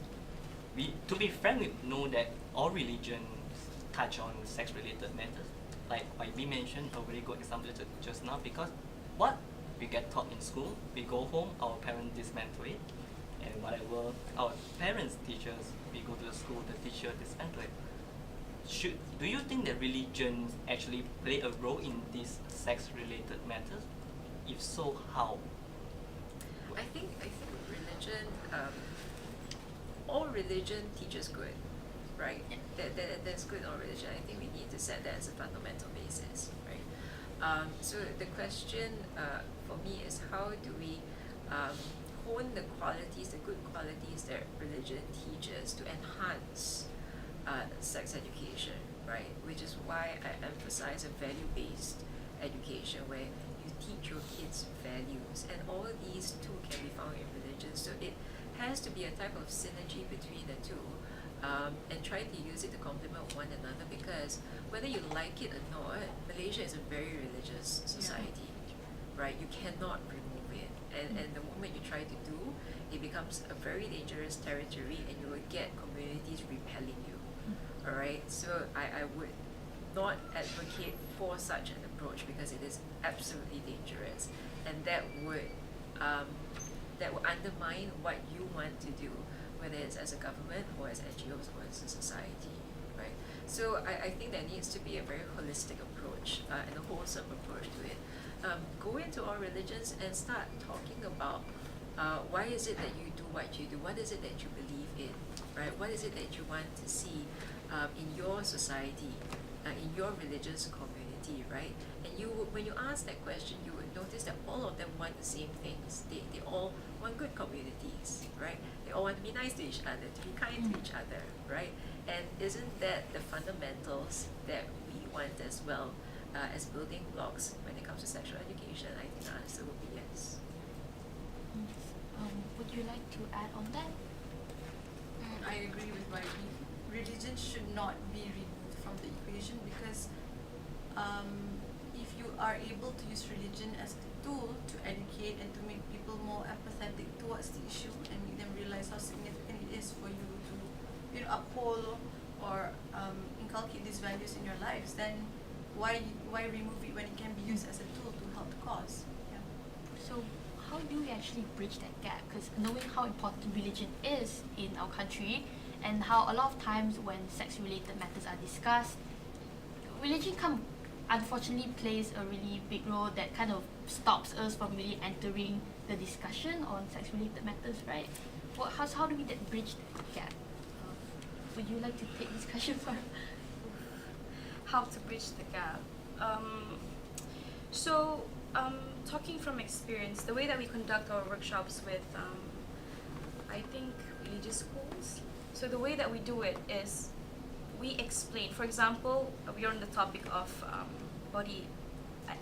to be frank, we know that all religions touch on sex-related matters. Like we mentioned, a very good example just now, because what we get taught in school, we go home, our parents dismantle it, and whatever our parents teach us, we go to the school, the teacher dismantle it. Do you think that religions actually play a role in these sex-related matters? If so, how? I think religion, all religion teaches good, right? There's good in all religion. I think we need to set that as a fundamental basis, right? So the question for me is, how do we hone the qualities, the good qualities that religion teaches to enhance sex education, right? Which is why I emphasize a value-based education where you teach your kids values, and all of these too can be found in religion. So it has to be a type of synergy between the two, and try to use it to complement one another, because whether you like it or not, Malaysia is a very religious society, right? You cannot remove it, and the moment you try to do, it becomes a very dangerous territory, and you will get communities repelling you. All right, so I would not advocate for such an approach, because it is absolutely dangerous, and that would undermine what you want to do, whether it's as a government or as NGOs or as a society, right? So I think there needs to be a very holistic approach and a wholesome approach to it. Go into all religions and start talking about why is it that you do what you do? What is it that you believe in, right? What is it that you want to see in your society, in your religious community, right? And when you ask that question, you would notice that all of them want the same things. They all want good communities, right? They all want to be nice to each other, to be kind to each other, right? And isn't that the fundamentals that we want as well as building blocks when it comes to sexual education? I think the answer would be yes. Would you like to add on that? I agree with Raji. Religion should not be removed from the equation, because if you are able to use religion as a tool to educate and to make people more empathetic towards the issue and make them realize how significant it is for you to uphold or inculcate these values in your lives, then why remove it when it can be used as a tool to help the cause? Yeah. So how do we actually bridge that gap? Because knowing how important religion is in our country, and how a lot of times when sex-related matters are discussed, religion can't unfortunately plays a really big role that kind of stops us from really entering the discussion on sex-related matters, right? How do we bridge that gap? Would you like to take this question first? How to bridge the gap? Talking from experience, the way that we conduct our workshops with, I think, religious schools. So the way that we do it is we explain. For example, we are on the topic of body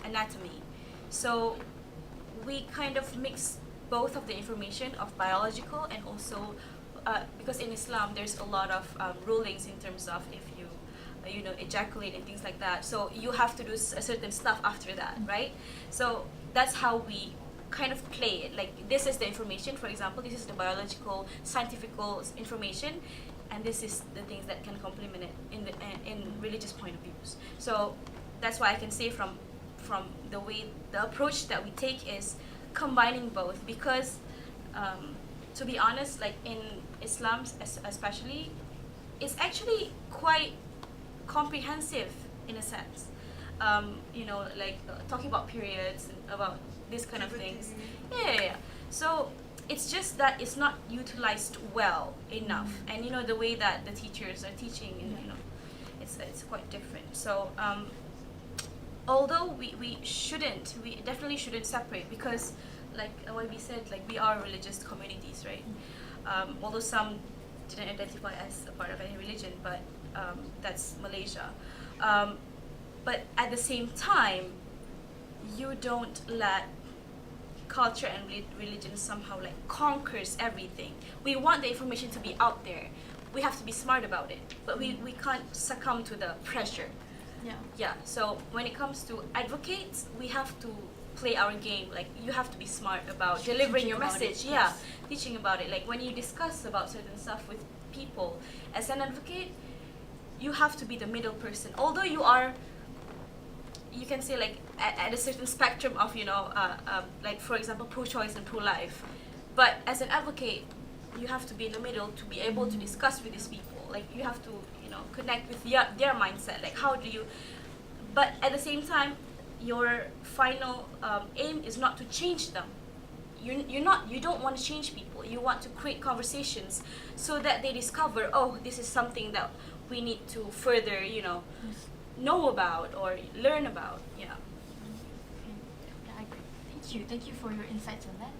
anatomy. So we kind of mix both of the information of biological and also because in Islam there's a lot of rulings in terms of if you ejaculate and things like that. So you have to do a certain stuff after that, right? So that's how we kind of play it. Like, this is the information, for example, this is the biological, scientific information, and this is the things that can complement it in religious point of views. So that's why I can say from the approach that we take is combining both, because to be honest, like in Islam especially, it's actually quite comprehensive in a sense. Talking about periods and about this kind of things. Yeah. So it's just that it's not utilized well enough, and the way that the teachers are teaching, and it's quite different. So although we definitely shouldn't separate, because like what we said, like we are religious communities, right? Although some didn't identify as a part of any religion, but that's Malaysia. But at the same time, you don't let culture and religion somehow like conquers everything. We want the information to be out there. We have to be smart about it, but we can't succumb to the pressure. Yeah. So when it comes to advocates, we have to play our game. Like, you have to be smart about delivering your message. Teaching about it. Like when you discuss about certain stuff with people, as an advocate, you have to be the middle person. Although you can say like at a certain spectrum of like for example pro-choice and pro-life, but as an advocate, you have to be in the middle to be able to discuss with these people. Like you have to connect with their mindset. Like how do you? But at the same time, your final aim is not to change them. You don't want to change people. You want to create conversations so that they discover, oh, this is something that we need to further know about or learn about. Yeah, I agree. Thank you for your insights on that.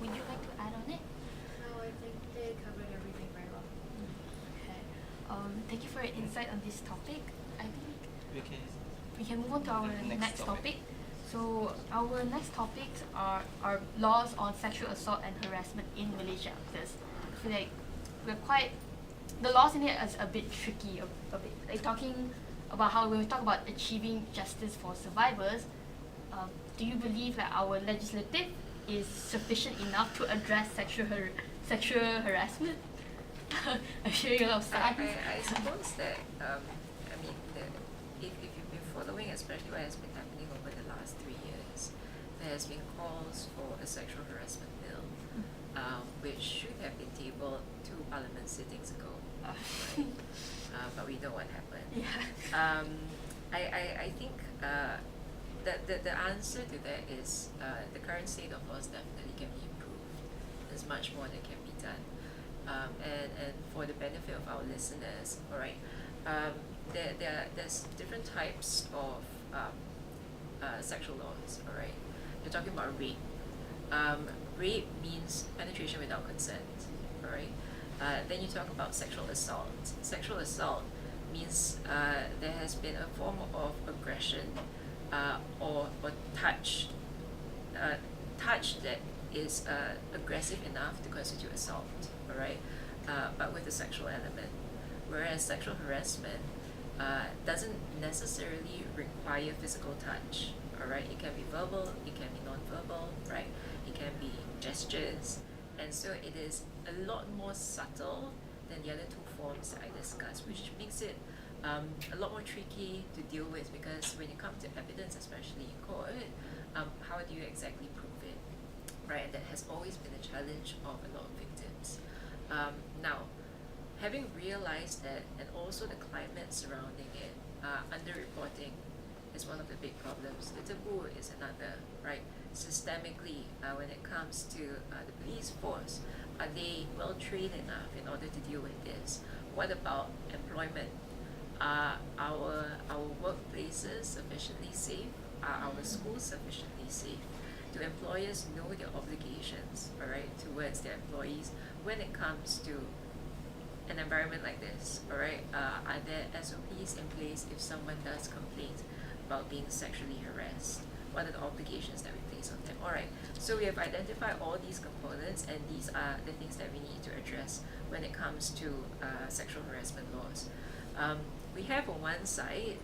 Would you like to add on it? No, I think they covered everything very well. Okay. Thank you for your insight on this topic. I think we can move on to our next topic. So our next topics are laws on sexual assault and harassment in Malaysia. Because I feel like the laws in it is a bit tricky, a bit like talking about how when we talk about achieving justice for survivors, do you believe that our legislative is sufficient enough to address sexual harassment? I'm hearing a lot of silence. I suppose that if you've been following, especially what has been happening over the last 3 years, there has been calls for a sexual harassment bill, which should have been tabled 2 parliament sittings ago. Right? But we know what happened. Yeah. I think that the answer to that is the current state of laws definitely can be improved. There's much more that can be done. And for the benefit of our listeners, all right, there's different types of sexual laws, all right. You're talking about rape. Rape means penetration without consent, all right. Then you talk about sexual assault. Sexual assault means there has been a form of aggression or touch that is aggressive enough to constitute assault, all right, but with a sexual element. Whereas sexual harassment doesn't necessarily require physical touch, all right. It can be verbal, it can be non-verbal, right. It can be gestures, and so it is a lot more subtle than the other 2 forms that I discussed, which makes it a lot more tricky to deal with, because when you come to evidence, especially in court, how do you exactly prove it, right? And that has always been a challenge of a lot of victims. Now, having realized that, and also the climate surrounding it, underreporting is one of the big problems. The taboo is another, right? Systemically, when it comes to the police force, are they well trained enough in order to deal with this? What about employment? Are our workplaces sufficiently safe? Are our schools sufficiently safe? Do employers know their obligations, all right, towards their employees when it comes to an environment like this, all right? Are there SOPs in place if someone does complain about being sexually harassed? What are the obligations that we place on them? All right, so we have identified all these components, and these are the things that we need to address when it comes to sexual harassment laws. We have on one side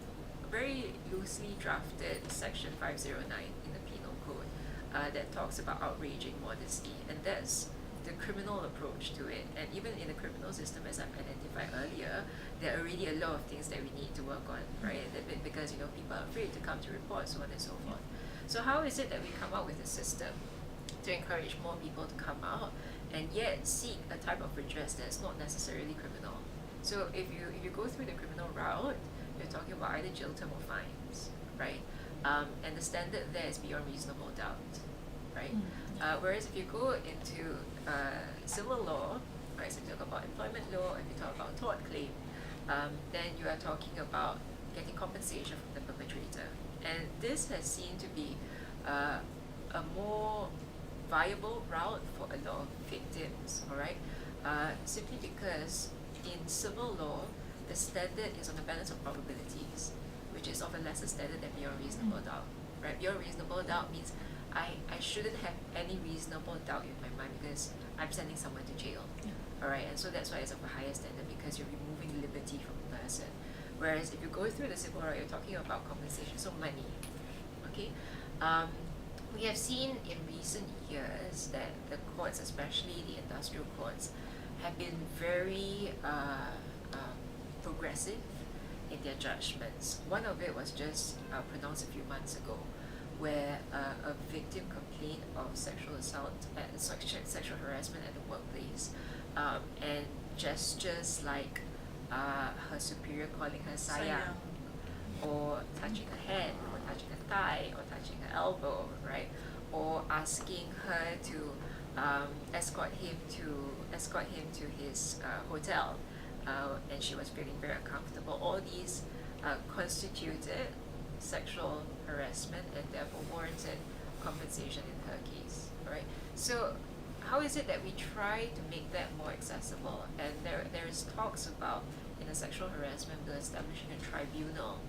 a very loosely drafted Section 509 in the Penal Code that talks about outraging modesty, and that's the criminal approach to it. And even in the criminal system, as I've identified earlier, there are already a lot of things that we need to work on, right? Because people are afraid to come to report, so on and so forth. So how is it that we come up with a system to encourage more people to come out and yet seek a type of redress that's not necessarily criminal? So if you go through the criminal route, you're talking about either jail term or fines, right? And the standard there is beyond reasonable doubt, right? Whereas if you go into civil law, right, so you talk about employment law, if you talk about tort claim, then you are talking about getting compensation from the perpetrator. And this has seemed to be a more viable route for a lot of victims, all right? Simply because in civil law, the standard is on the balance of probabilities, which is of a lesser standard than beyond reasonable doubt, right? Beyond reasonable doubt means I shouldn't have any reasonable doubt in my mind because I'm sending someone to jail, all right? And so that's why it's of a higher standard, because you're removing liberty from the person. Whereas if you go through the civil right, you're talking about compensation, so money, okay? We have seen in recent years that the courts, especially the industrial courts, have been very progressive in their judgments. One of it was just pronounced a few months ago, where a victim complained of sexual assault, sexual harassment at the workplace, and gestures like her superior calling her sayang, or touching her head, or touching her thigh, or touching her elbow, right? Or asking her to escort him to his hotel, and she was feeling very uncomfortable. All these constituted sexual harassment and therefore warranted compensation in her case, right? So how is it that we try to make that more accessible? And there is talks about, in a sexual harassment bill, establishing a tribunal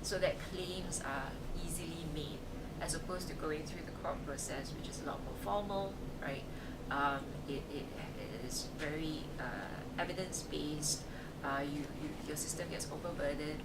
so that claims are easily made, as opposed to going through the court process, which is a lot more formal, right? It is very evidence-based. Your system gets overburdened.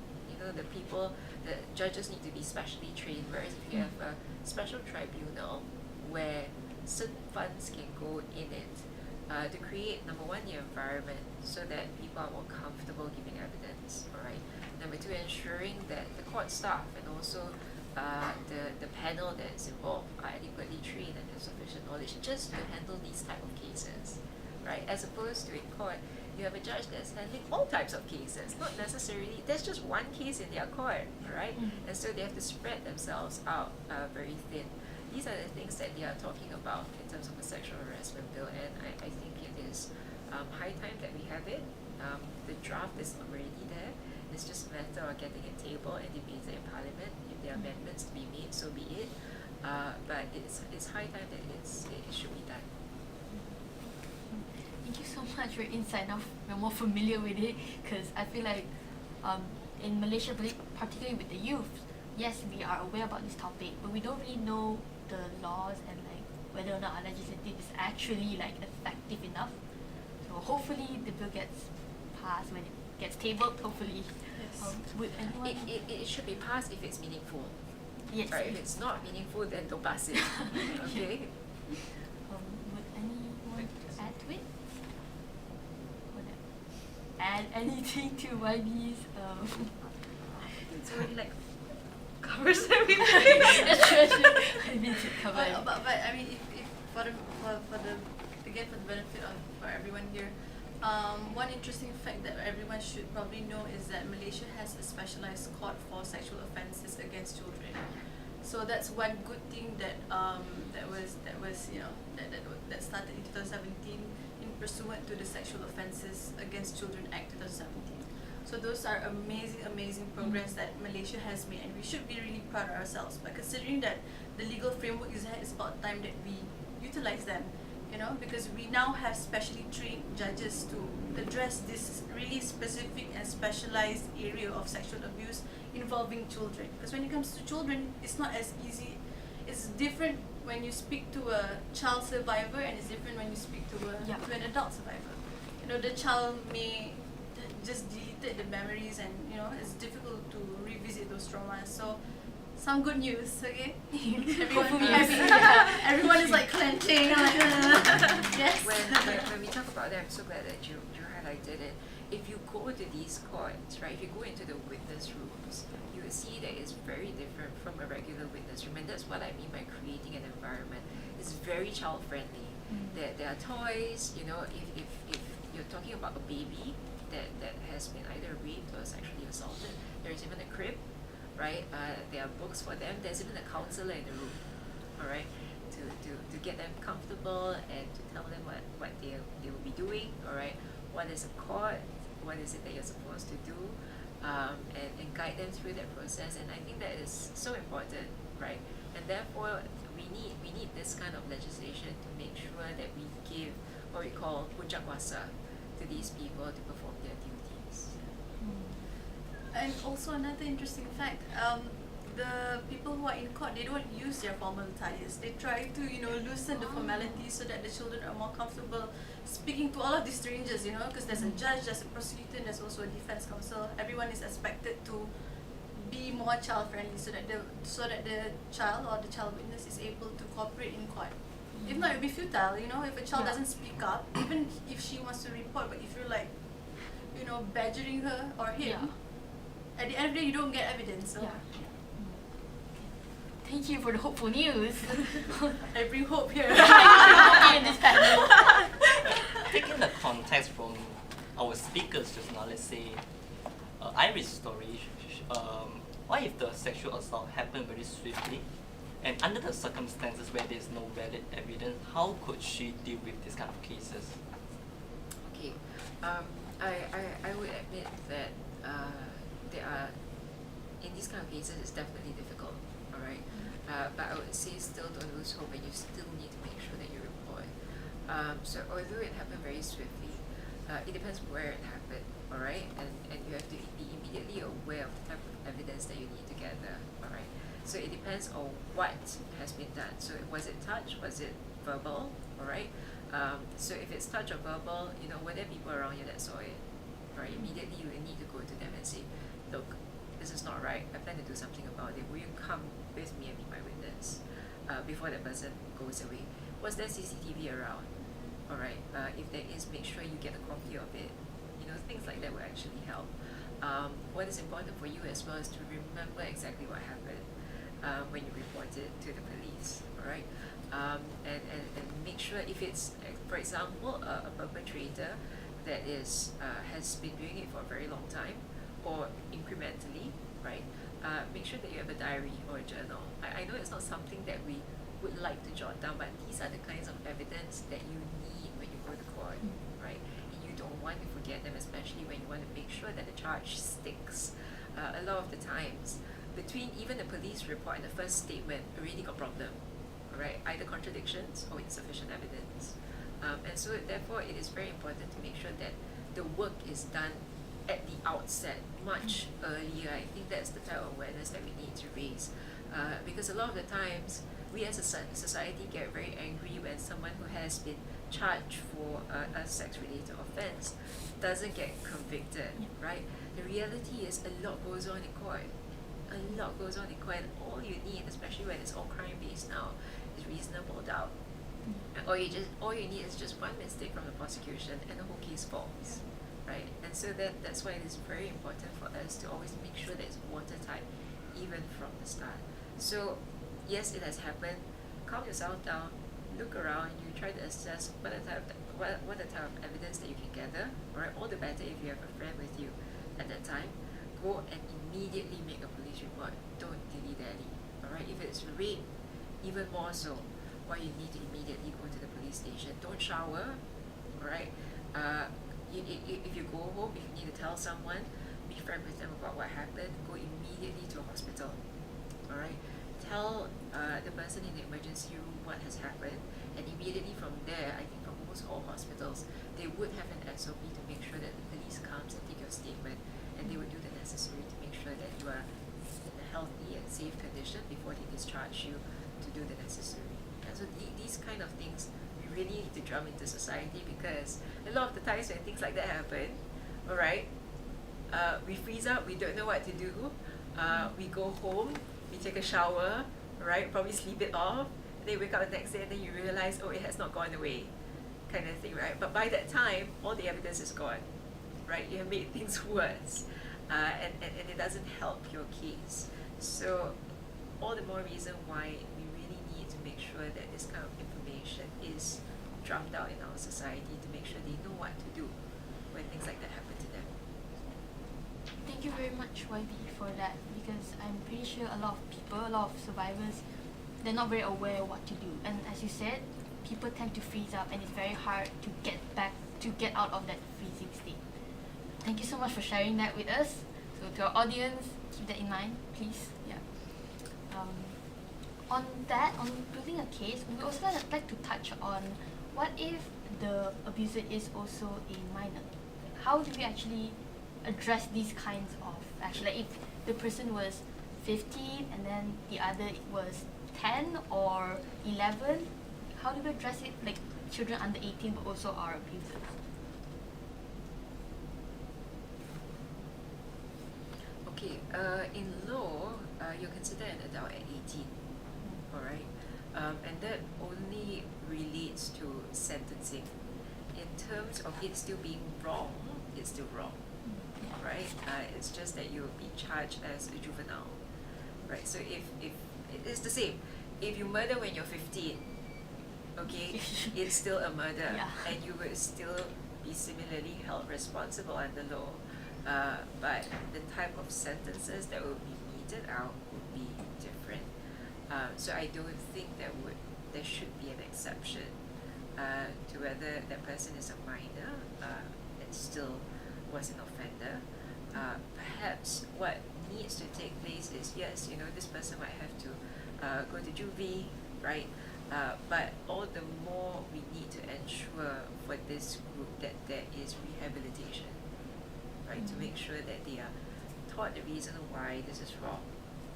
The judges need to be specially trained, whereas if you have a special tribunal where certain funds can go in it to create, number one, the environment so that people are more comfortable giving evidence, all right? Number two, ensuring that the court staff and also the panel that's involved are adequately trained and have sufficient knowledge just to handle these type of cases, right? As opposed to in court, you have a judge that's handling all types of cases, not necessarily, there's just one case in their court, right? And so they have to spread themselves out very thin. These are the things that they are talking about in terms of a sexual harassment bill, and I think it is high time that we have it. The draft is already there. It's just a matter of getting it tabled and debated in Parliament. If there are amendments to be made, so be it. But it's high time that it should be done. Thank you so much for your insight. Now we're more familiar with it, because I feel like in Malaysia, particularly with the youth, yes, we are aware about this topic, but we don't really know the laws and like whether or not our legislative is actually like effective enough. So hopefully the bill gets passed when it gets tabled. Hopefully, would anyone? It should be passed if it's meaningful. Yes. Right. If it's not meaningful, then don't pass it. Okay. Would anyone add to it? Add anything to YB's? It's already like covers everything. That's true. I mean, to cover it. But I mean, if for the benefit of for everyone here, One interesting fact that everyone should probably know is that Malaysia has a specialized court for sexual offences against children. So that's one good thing that that started in 2017 in pursuant to the Sexual Offences Against Children Act 2017. So those are amazing progress that Malaysia has made, and we should be really proud of ourselves. But considering that the legal framework is there, it's about time that we utilize them, you know, because we now have specially trained judges to address this really specific and specialized area of sexual abuse involving children. Because when it comes to children, it's not as easy. It's different when you speak to a child survivor, and it's different when you speak to an adult survivor. You know, the child may just deleted the memories, and you know, it's difficult to revisit those traumas. So some good news, okay? Everyone is like clenching. Yes. When we talk about that, I'm so glad that you highlighted it. If you go to these courts, right, if you go into the witness rooms, you will see that it's very different from a regular witness room, and that's what I mean by creating an environment. It's very child friendly. There are toys, you know, if you're talking about a baby that has been either raped or sexually assaulted, there's even a crib, right? There are books for them. There's even a counselor in the room, all right, to get them comfortable and to tell them what they will be doing, all right. What is a court? What is it that you're supposed to do? And guide them through that process. And I think that is so important, right? And therefore, we need this kind of legislation to make sure that we give what we call HUTMCxSASA to these people to perform their duties. And also another interesting fact, the people who are in court, they don't use their formal attires. They try to, you know, loosen the formalities so that the children are more comfortable speaking to all of these strangers, you know, because there's a judge, there's a prosecutor, and there's also a defense counsel. Everyone is expected to be more child friendly so that the child or the child witness is able to cooperate in court. If not, it will be futile, you know, if a child doesn't speak up, even if she wants to report, but if you're like, you know, badgering her or him, at the end of the day, you don't get evidence. So. Thank you for the hopeful news. I bring hope here. in this panel. Taking the context from our speakers just now, let's say Iris' story, what if the sexual assault happened very swiftly, and under the circumstances where there's no valid evidence, how could she deal with this kind of cases? Okay, I would admit that there are, in these kind of cases, it's definitely difficult, all right? But I would say still don't lose hope, and you still need to make sure that you report. So although it happened very swiftly, it depends where it happened, all right? And you have to be immediately aware of the type of evidence that you need to gather, all right? So it depends on what has been done. So was it touch? Was it verbal? All right? So if it's touch or verbal, you know, were there people around you that saw it? Right? Immediately you will need to go to them and say, look, this is not right. I plan to do something about it. Will you come with me and be my witness before the person goes away? Was there CCTV around? All right. If there is, make sure you get a copy of it. You know, things like that will actually help. What is important for you as well is to remember exactly what happened when you report it to the police. All right. And make sure if it's, for example, a perpetrator that is has been doing it for a very long time, or incrementally, right? Make sure that you have a diary or a journal. I know it's not something that we would like to jot down, but these are the kinds of evidence that you need when you go to court, right? And you don't want to forget them, especially when you want to make sure that the charge sticks. A lot of the times, between even the police report and the first statement, already got problem, right? Either contradictions or insufficient evidence. And so therefore it is very important to make sure that the work is done at the outset, much earlier. I think that's the type of awareness that we need to raise. Because a lot of the times, we as a society get very angry when someone who has been charged for a sex-related offense doesn't get convicted, right? The reality is a lot goes on in court. A lot goes on in court, and all you need, especially when it's all crime-based now, is reasonable doubt. And all you need is just one mistake from the prosecution and the whole case falls, right? And so that's why it is very important for us to always make sure that it's watertight, even from the start. So yes, it has happened. Calm yourself down, look around, you try to assess what are what the type of evidence that you can gather, right? All the better if you have a friend with you at that time. Go and immediately make a police report. Don't dilly-dally, alright? If it's rape, even more so, why you need to immediately go to the police station. Don't shower, alright? If you go home, if you need to tell someone, be frank with them about what happened, go immediately to a hospital, alright? Tell the person in the emergency room what has happened, and immediately from there, I think from almost all hospitals, they would have an SOP to make sure that the police comes and take your statement, and they would do the necessary to make sure that you are in a healthy and safe condition before they discharge you to do the necessary. And so these kind of things we really need to drum into society, because a lot of the times when things like that happen, alright, we freeze up, we don't know what to do, we go home, we take a shower, right, probably sleep it off, and then you wake up the next day and then you realize, oh, it has not gone away, kind of thing, right? But by that time, all the evidence is gone, right? You have made things worse, and it doesn't help your case. So all the more reason why we really need to make sure that this kind of information is drummed out in our society to make sure they know what to do when things like that happen to them. Thank you very much, YB, for that, because I'm pretty sure a lot of people, a lot of survivors, they're not very aware what to do. And as you said, people tend to freeze up, and it's very hard to get out of that freezing state. Thank you so much for sharing that with us. So to our audience, keep that in mind, please. Yeah. On building a case, we also like to touch on what if the abuser is also a minor? How do we actually address these kinds of action? Like if the person was 15 and then the other was 10 or 11, how do we address it? Like children under 18 but also are abusers. Okay, in law, you're considered an adult at 18, alright? And that only relates to sentencing. In terms of it still being wrong, it's still wrong, right? It's just that you'll be charged as a juvenile, right? So if it's the same, if you murder when you're 15, okay, it's still a murder, and you would still be similarly held responsible under law. But the type of sentences that will be meted out would be different. So I don't think there should be an exception to whether that person is a minor and still was an offender. Perhaps what needs to take place is, yes, this person might have to go to juvie, right? But all the more we need to ensure for this group that there is rehabilitation, right? To make sure that they are taught the reason why this is wrong,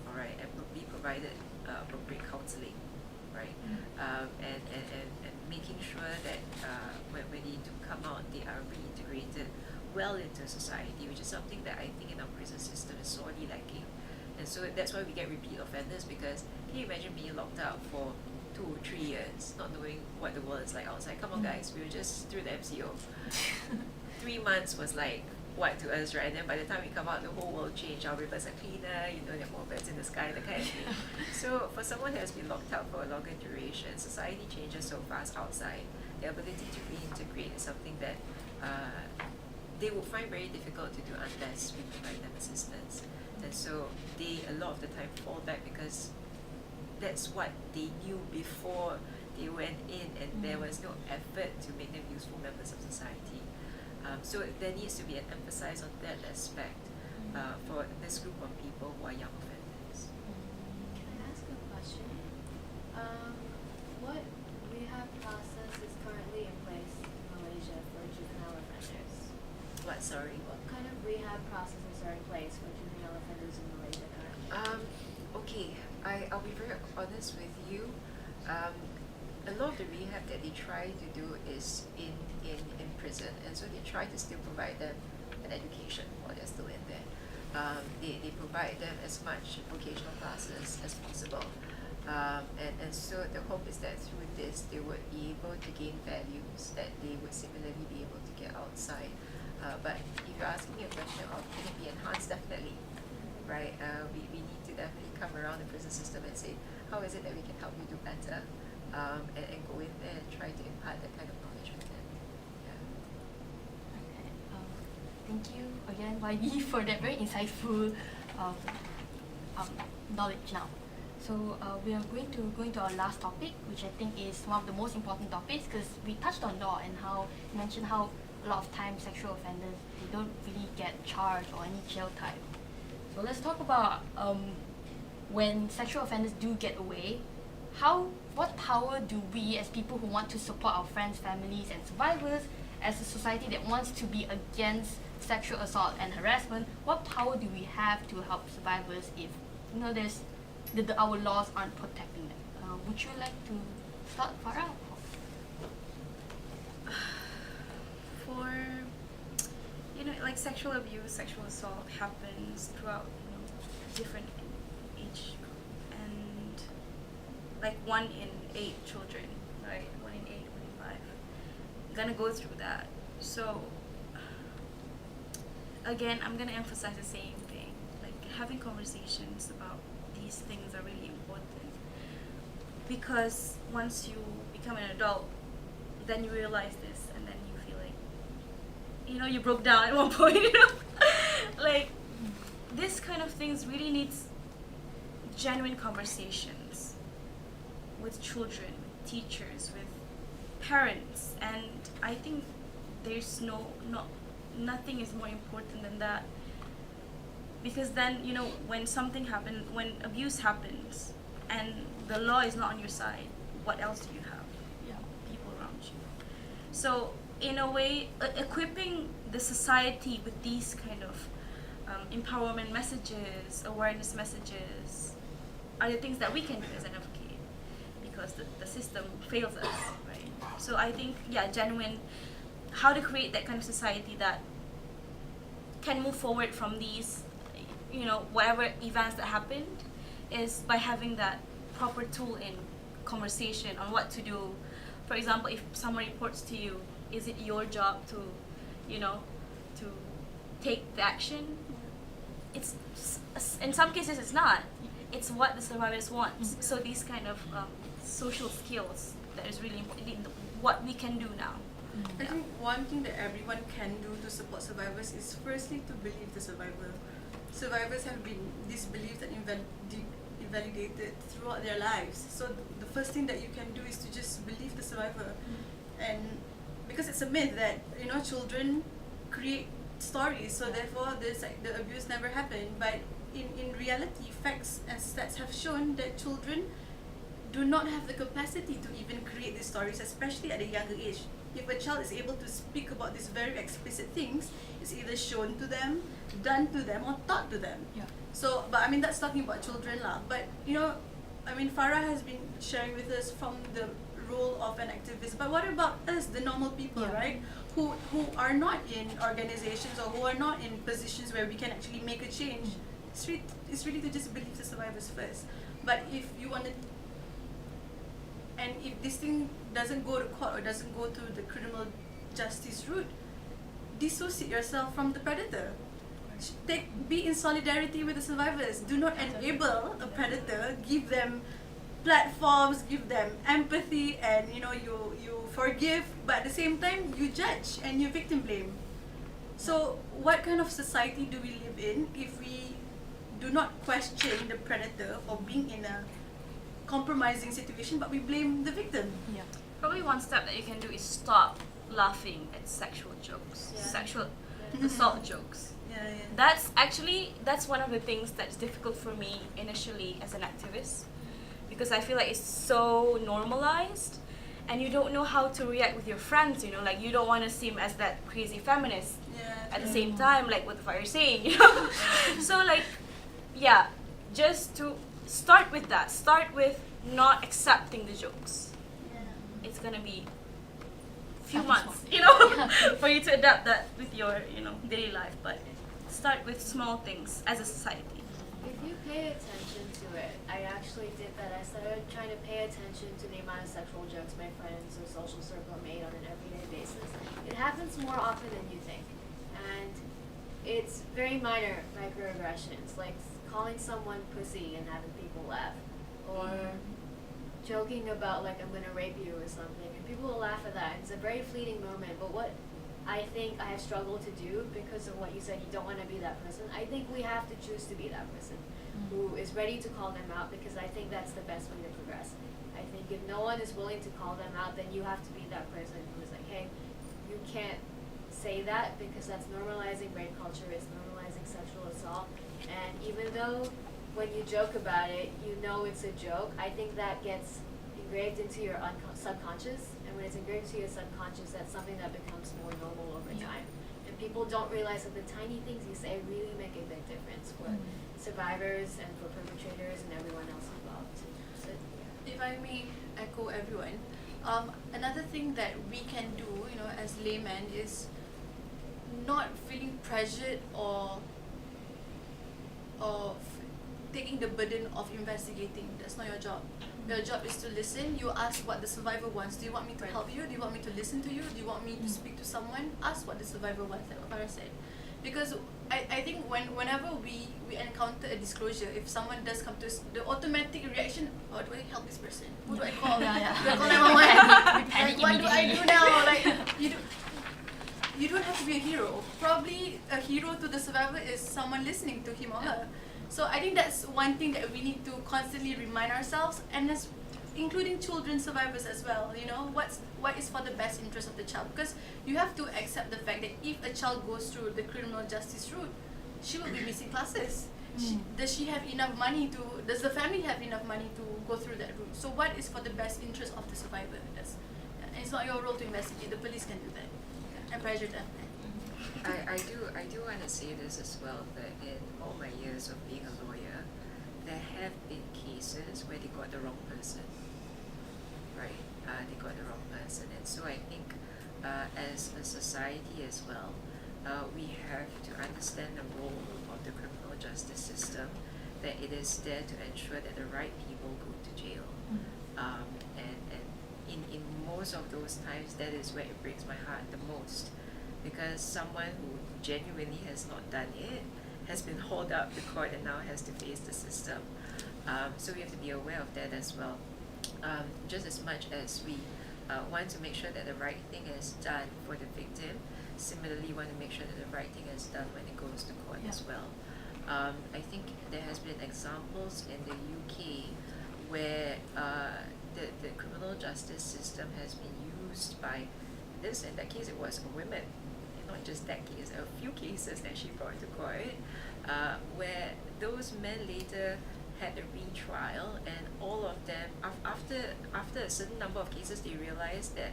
all right, and will be provided appropriate counseling, right? And making sure that when they do come out, they are reintegrated well into society, which is something that I think in our prison system is sorely lacking. And so that's why we get repeat offenders, because can you imagine being locked up for 2 or 3 years, not knowing what the world is like outside? Come on, guys, we were just through the MCO. 3 months was like what to us, right? And then by the time we come out, the whole world changed. Our rivers are cleaner, there are more birds in the sky, that kind of thing. So for someone who has been locked up for a longer duration, society changes so fast outside. Their ability to reintegrate is something that they would find very difficult to do unless we provide them assistance. And so they a lot of the time fall back because that's what they knew before they went in, and there was no effort to make them useful members of society. So there needs to be an emphasis on that aspect for this group of people who are young offenders. Can I ask a question? What rehab process is currently in place in Malaysia for juvenile offenders? What, sorry? What kind of rehab processes are in place for juvenile offenders in Malaysia currently? Okay, I'll be very honest with you. A lot of the rehab that they try to do is in prison, and so they try to still provide them an education while they're still in there. They provide them as much vocational classes as possible, and so the hope is that through this they would be able to gain values that they would similarly be able to get outside. But if you're asking me a question of can it be enhanced, definitely, right? We need to definitely come around the prison system and say, how is it that we can help you do better, and go in there and try to impart that kind of knowledge with them. Thank you again, YB, for that very insightful knowledge now. So we are going to go into our last topic, which I think is one of the most important topics, because we touched on law and how you mentioned how a lot of times sexual offenders, they don't really get charged or any jail time. So let's talk about when sexual offenders do get away, what power do we as people who want to support our friends, families and survivors, as a society that wants to be against sexual assault and harassment, what power do we have to help survivors if our laws aren't protecting them? Would you like to start, Farah? For, like sexual abuse, sexual assault happens throughout, different age, and like 1 in 8 children, right? 1 in 8, 1 in 5, gonna go through that. So again, I'm gonna emphasize the same thing. Like having conversations about these things are really important, because once you become an adult, then you realize this, and then you feel like, you broke down at one point, like this kind of things really needs genuine conversations with children, with teachers, with parents, and I think there's nothing is more important than that, because then when something happens, when abuse happens and the law is not on your side, what else do you have? People around you. So in a way, equipping the society with these kind of empowerment messages, awareness messages, are the things that we can do as an advocate, because the system fails us, right? So I think, genuine, how to create that kind of society that can move forward from these, whatever events that happened, is by having that proper tool in conversation on what to do. For example, if someone reports to you, is it your job to take the action? It's in some cases it's not. It's what the survivors want. So these kind of social skills that is really important. What we can do now. I think one thing that everyone can do to support survivors is firstly to believe the survivor. Survivors have been disbelieved and invalidated throughout their lives. So the first thing that you can do is to just believe the survivor, and because it's a myth that children create stories, so therefore the abuse never happened. But in reality, facts and stats have shown that children do not have the capacity to even create these stories, especially at a younger age. If a child is able to speak about these very explicit things, it's either shown to them, done to them, or taught to them. So, but that's talking about children lah. But Farah has been sharing with us from the role of an activist. But what about us, the normal people, right? Who are not in organizations or who are not in positions where we can actually make a change. It's really to just believe the survivors first. But if you want to, and if this thing doesn't go to court or doesn't go to the criminal justice route, dissociate yourself from the predator. Be in solidarity with the survivors. Do not enable a predator. Give them platforms, give them empathy, and you forgive, but at the same time you judge and you victim blame. So what kind of society do we live in if we do not question the predator for being in a compromising situation, but we blame the victim? Probably one step that you can do is stop laughing at sexual jokes, sexual assault jokes. That's one of the things that's difficult for me initially as an activist, because I feel like it's so normalized and you don't know how to react with your friends, like you don't want to seem as that crazy feminist at the same time, like what the fuck you're saying, So just to start with that, start with not accepting the jokes. It's gonna be few months, for you to adapt that with your, daily life, but start with small things as a society. If you pay attention to it, I actually did that. I started trying to pay attention to the amount of sexual jokes my friends or social circle made on an everyday basis. It happens more often than you think. And it's very minor microaggressions, like calling someone pussy and having people laugh. Or joking about, like, I'm gonna rape you or something. And people will laugh at that. It's a very fleeting moment. But what I think I have struggled to do because of what you said, you don't want to be that person. I think we have to choose to be that person who is ready to call them out, because I think that's the best way to progress. I think if no one is willing to call them out, then you have to be that person who is like, hey, you can't say that because that's normalizing rape culture, it's normalizing sexual assault. And even though when you joke about it, you know it's a joke, I think that gets engraved into your subconscious. And when it's engraved into your subconscious, that's something that becomes more normal over time. And people don't realize that the tiny things you say really make a big difference for survivors and for perpetrators and everyone else involved. So, yeah. If I may echo everyone, another thing that we can do, as laymen, is not feeling pressured or taking the burden of investigating. That's not your job. Your job is to listen. You ask what the survivor wants. Do you want me to help you? Do you want me to listen to you? Do you want me to speak to someone? Ask what the survivor wants, like what Farah said. Because I think whenever we encounter a disclosure, if someone does come to us, the automatic reaction, oh, do I help this person? Who do I call? Do I call 911? Like, what do I do now? Like, you don't have to be a hero. Probably a hero to the survivor is someone listening to him or her. So I think that's one thing that we need to constantly remind ourselves, and that's including children survivors as well. What is for the best interest of the child? Because you have to accept the fact that if a child goes through the criminal justice route, she will be missing classes. Does she have enough money to? Does the family have enough money to go through that route? So what is for the best interest of the survivor? And it's not your role to investigate. The police can do that. And pressure them. I do want to say this as well, that in all my years of being a lawyer, there have been cases where they got the wrong person, right? They got the wrong person, and so I think as a society as well, we have to understand the role of the criminal justice system, that it is there to ensure that the right people go to jail, and in most of those times, that is where it breaks my heart the most. Because someone who genuinely has not done it has been hauled up to court and now has to face the system. So we have to be aware of that as well. Just as much as we want to make sure that the right thing is done for the victim, similarly we want to make sure that the right thing is done when it goes to court as well. I think there has been examples in the UK where the criminal justice system has been used by this. In that case, it was a woman. Not just that case, a few cases that she brought to court, where those men later had a retrial, and all of them, after a certain number of cases, they realized that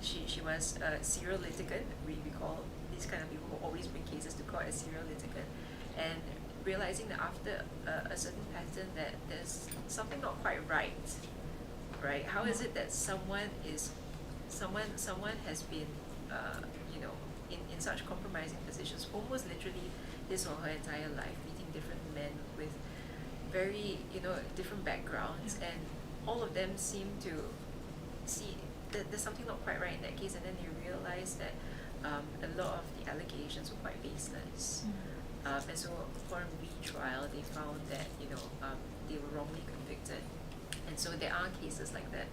she was a serial litigant. We call these kind of people who always bring cases to court as serial litigant, and realizing that after a certain pattern that there's something not quite right. How is it that someone has been in such compromising positions almost literally his or her entire life, meeting different men with very different backgrounds, and all of them seem to see that there's something not quite right in that case, and then they realize that a lot of the allegations were quite baseless, and so upon retrial they found that they were wrongly convicted, and so there are cases like that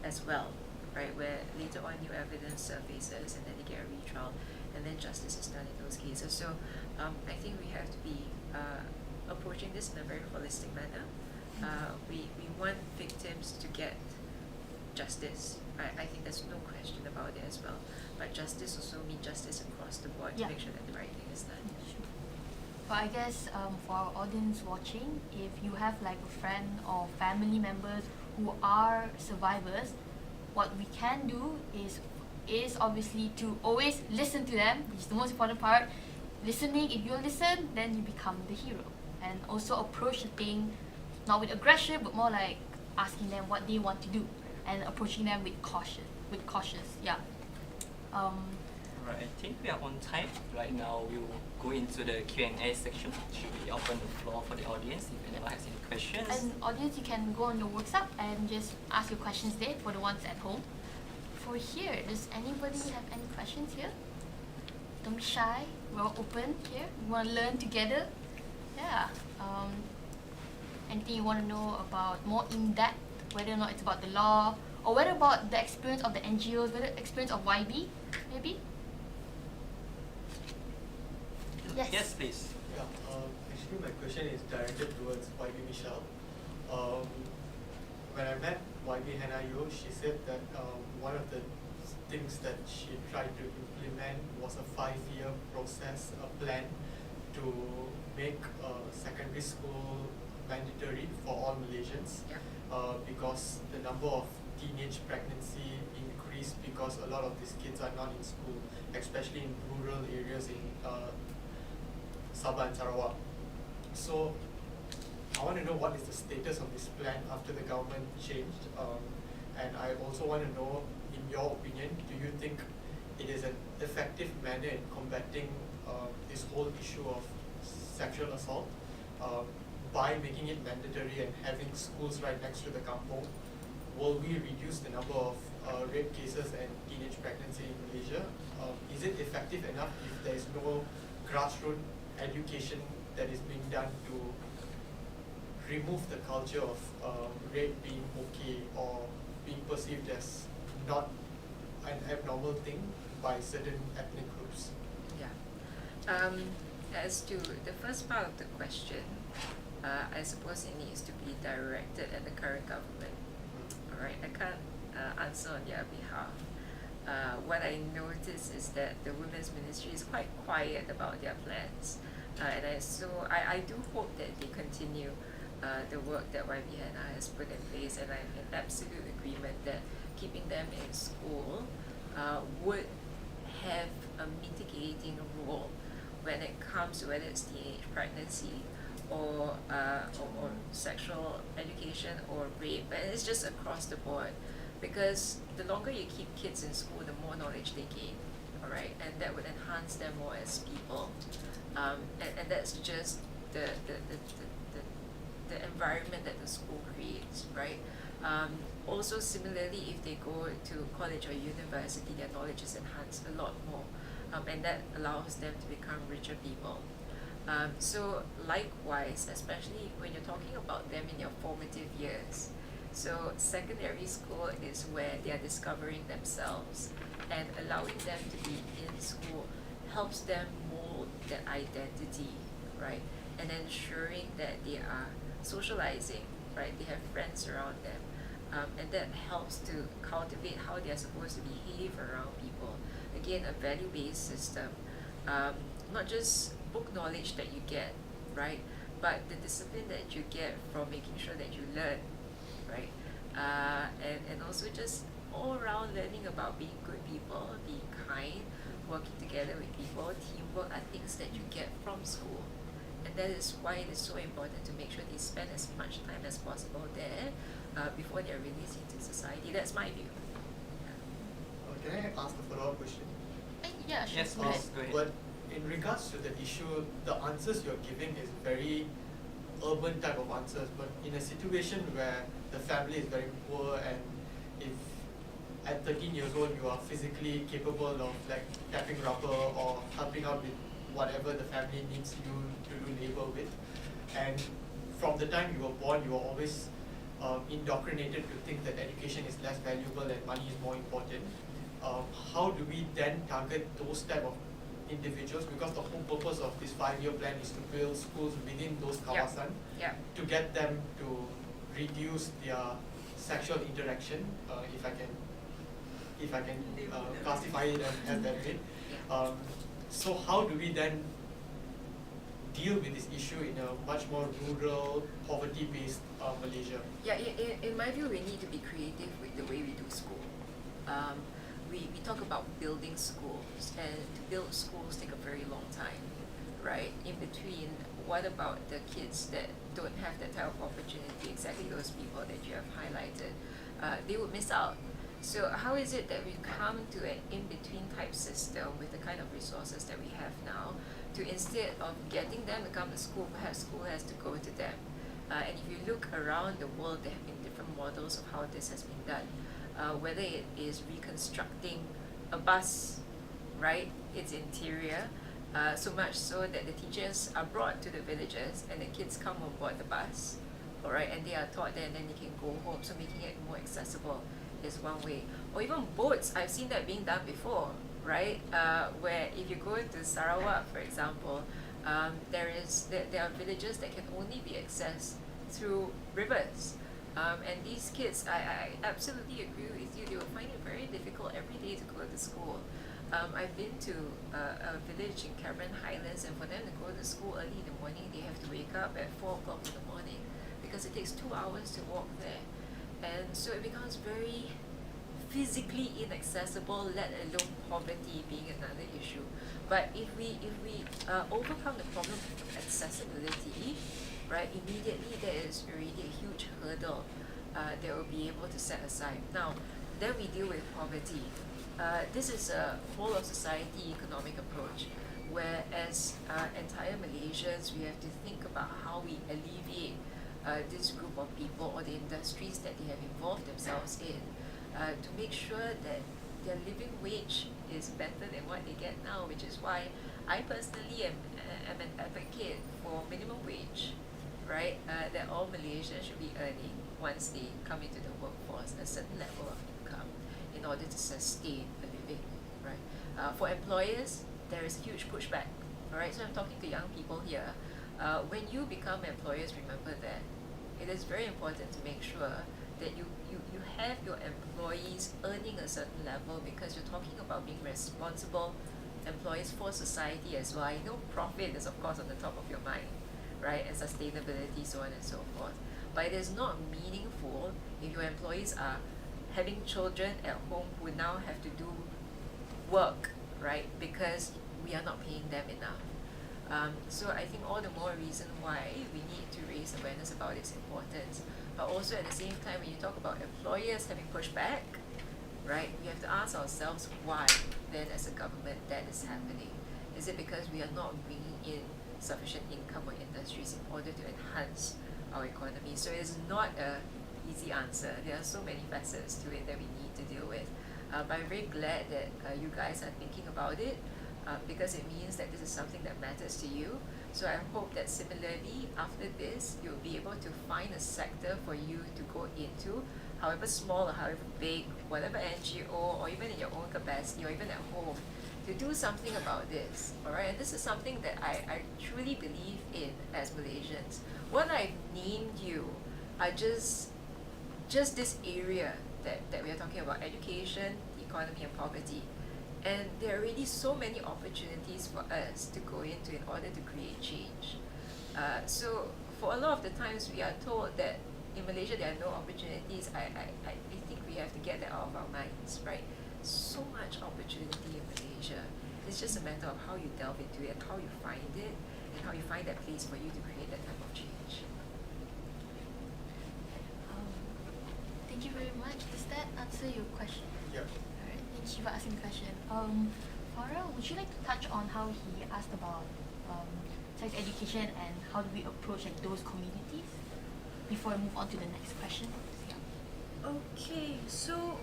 as well. Where later on new evidence surfaces and then they get a retrial, and then justice is done in those cases. So I think we have to be approaching this in a very holistic manner. We want victims to get justice. I think there's no question about it as well. But justice also means justice across the board to make sure that the right thing is done. But I guess for our audience watching, if you have like a friend or family members who are survivors, what we can do is obviously to always listen to them, which is the most important part. Listening, if you listen, then you become the hero. And also approach the thing not with aggression, but more like asking them what they want to do and approaching them with caution. Right, I think we are on time. Right now we will go into the Q&A section. Should we open the floor for the audience if anyone has any questions? And audience, you can go on your WhatsApp and just ask your questions there for the ones at home. For here, does anybody have any questions here? Don't be shy. We're all open here. We want to learn together. Yeah. Anything you want to know about more in depth, whether or not it's about the law, or whether about the experience of the NGOs, whether experience of YB, maybe? Yes. Yes, please. Yeah, actually my question is directed towards YB Michelle. When I met YB Hanayo, she said that one of the things that she tried to implement was a 5-year process, a plan to make secondary school mandatory for all Malaysians. Yeah. Because the number of teenage pregnancy increased because a lot of these kids are not in school, especially in rural areas in Sabah and Sarawak. So I want to know what is the status of this plan after the government changed, and I also want to know, in your opinion, do you think it is an effective manner in combating this whole issue of sexual assault by making it mandatory and having schools right next to the kampung? Will we reduce the number of rape cases and teenage pregnancy in Malaysia? Is it effective enough if there is no grassroots education that is being done to remove the culture of rape being okay or being perceived as not an abnormal thing by certain ethnic groups? Yeah. As to the first part of the question, I suppose it needs to be directed at the current government. Alright, I can't answer on their behalf. What I notice is that the Women's Ministry is quite quiet about their plans. And I do hope that they continue the work that YB Hannah has put in place, and I'm in absolute agreement that keeping them in school would have a mitigating role when it comes to whether it's teenage pregnancy or sexual education or rape, and it's just across the board. Because the longer you keep kids in school, the more knowledge they gain, alright, and that would enhance them more as people. And that's just the environment that the school creates, right? Also, similarly, if they go to college or university, their knowledge is enhanced a lot more, and that allows them to become richer people. So likewise, especially when you're talking about them in your formative years, so secondary school is where they are discovering themselves, and allowing them to be in school helps them mold their identity, right? And ensuring that they are socializing, right? They have friends around them, and that helps to cultivate how they are supposed to behave around people. Again, a value-based system, not just book knowledge that you get, right? But the discipline that you get from making sure that you learn, right? And also just all around learning about being good people, being kind, working together with people, teamwork are things that you get from school. And that is why it is so important to make sure they spend as much time as possible there before they're released into society. That's my view. Can I ask a follow-up question? Yeah, sure. Yes, please, go ahead. But in regards to the issue, the answers you're giving is very urban type of answers, but in a situation where the family is very poor, and if at 13 years old you are physically capable of like tapping rubber or helping out with whatever the family needs you to do labor with, and from the time you were born you were always indoctrinated to think that education is less valuable and money is more important, how do we then target those type of individuals? Because the whole purpose of this 5-year plan is to build schools within those kawasan to get them to reduce their sexual interaction, if I can classify it as that way. So how do we then deal with this issue in a much more rural, poverty-based Malaysia? Yeah, in my view, we need to be creative with the way we do school. We talk about building schools, and to build schools take a very long time, right? In between, what about the kids that don't have that type of opportunity, exactly those people that you have highlighted? They would miss out. So how is it that we come to an in-between type system with the kind of resources that we have now, to instead of getting them to come to school, perhaps school has to go to them? And if you look around the world, there have been different models of how this has been done. Whether it is reconstructing a bus, right, its interior, so much so that the teachers are brought to the villages and the kids come on board the bus, alright, and they are taught there and then they can go home, so making it more accessible is one way. Or even boats, I've seen that being done before, right? Where if you go to Sarawak, for example, there are villages that can only be accessed through rivers. And these kids, I absolutely agree with you, they will find it very difficult every day to go to school. I've been to a village in Cameron Highlands, and for them to go to school early in the morning, they have to wake up at 4 o'clock in the morning because it takes 2 hours to walk there. And so it becomes very physically inaccessible, let alone poverty being another issue. But if we overcome the problem of accessibility, right, immediately there is already a huge hurdle that we'll be able to set aside. Now, then we deal with poverty. This is a whole of society economic approach, where as entire Malaysians, we have to think about how we alleviate this group of people or the industries that they have involved themselves in to make sure that their living wage is better than what they get now, which is why I personally am an advocate for minimum wage, right? That all Malaysians should be earning once they come into the workforce a certain level of income in order to sustain a living, right? For employers, there is huge pushback, alright? So I'm talking to young people here. When you become employers, remember that it is very important to make sure that you have your employees earning a certain level, because you're talking about being responsible employees for society as well. I know profit is of course on the top of your mind, right? And sustainability, so on and so forth. But it is not meaningful if your employees are having children at home who now have to do work, right? Because we are not paying them enough. So I think all the more reason why we need to raise awareness about its importance. But also at the same time, when you talk about employers having pushback, right, we have to ask ourselves why then as a government that is happening. Is it because we are not bringing in sufficient income or industries in order to enhance our economy? So it's not a easy answer. There are so many facets to it that we need to deal with. But I'm very glad that you guys are thinking about it, because it means that this is something that matters to you. So I hope that similarly, after this, you'll be able to find a sector for you to go into, however small or however big, whatever NGO, or even in your own capacity, or even at home, to do something about this, alright? And this is something that I truly believe in as Malaysians. What I've named you are just this area that we are talking about: education, economy, and poverty. And there are already so many opportunities for us to go into in order to create change. So for a lot of the times we are told that in Malaysia there are no opportunities. I think we have to get that out of our minds, right? So much opportunity in Malaysia. It's just a matter of how you delve into it, how you find it, and how you find that place for you to create that type of change. Thank you very much. Does that answer your question? Yeah. Alright, thank you for asking the question. Farah, would you like to touch on how he asked about sex education and how do we approach like those communities before I move on to the next question? Yeah. Okay, so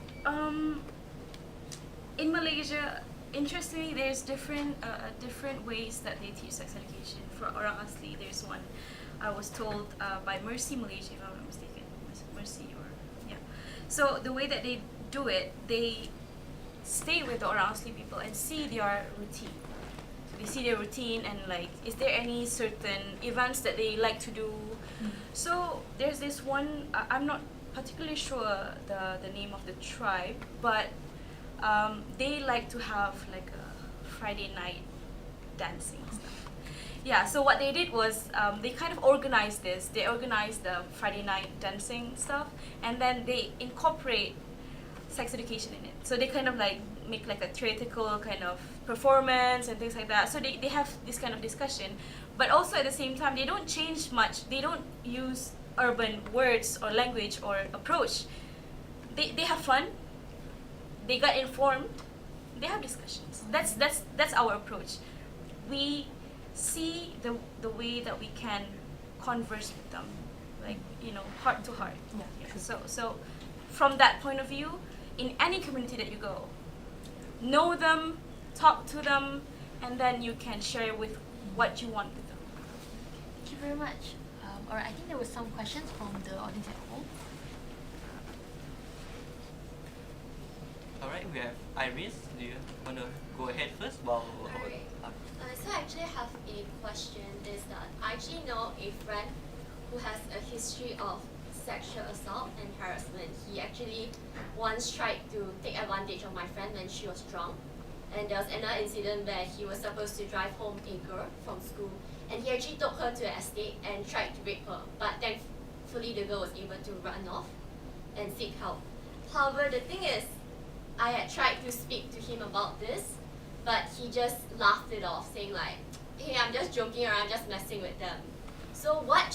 in Malaysia, interestingly, there's different ways that they teach sex education. For Orang Asli, there's one I was told by Mercy Malaysia, if I'm not mistaken. Mercy, or yeah. So the way that they do it, they stay with the Orang Asli people and see their routine. So they see their routine and like, is there any certain events that they like to do? So there's this one, I'm not particularly sure the name of the tribe, but they like to have like a Friday night dancing stuff. Yeah, so what they did was they kind of organized this. They organized the Friday night dancing stuff, and then they incorporate sex education in it. So they kind of like make like a theoretical kind of performance and things like that. So they have this kind of discussion, but also at the same time they don't change much. They don't use urban words or language or approach. They have fun. They got informed. They have discussions. That's our approach. We see the way that we can converse with them, like, you know, heart to heart. Yeah. So from that point of view, in any community that you go, know them, talk to them, and then you can share with what you want with them. Thank you very much. Alright, I think there were some questions from the audience at home. Alright, we have Iris. Do you want to go ahead first? While Alright. So I actually have a question is that I actually know a friend who has a history of sexual assault and harassment. He actually once tried to take advantage of my friend when she was drunk. And there was another incident where he was supposed to drive home a girl from school. And he actually took her to an estate and tried to rape her. But thankfully the girl was able to run off and seek help. However, the thing is, I had tried to speak to him about this, but he just laughed it off, saying like, hey, I'm just joking around, I'm just messing with them. So what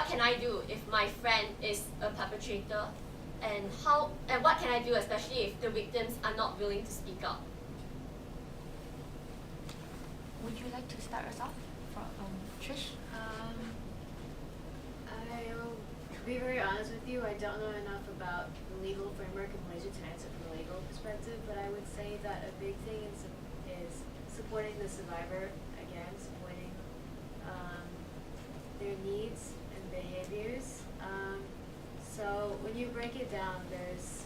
can I do if my friend is a perpetrator, and what can I do especially if the victims are not willing to speak up? Would you like to start us off, Trish? I'll be very honest with you, I don't know enough about the legal framework in Malaysia to answer from a legal perspective, but I would say that a big thing is supporting the survivor, again, supporting their needs and behaviors. So when you break it down, there's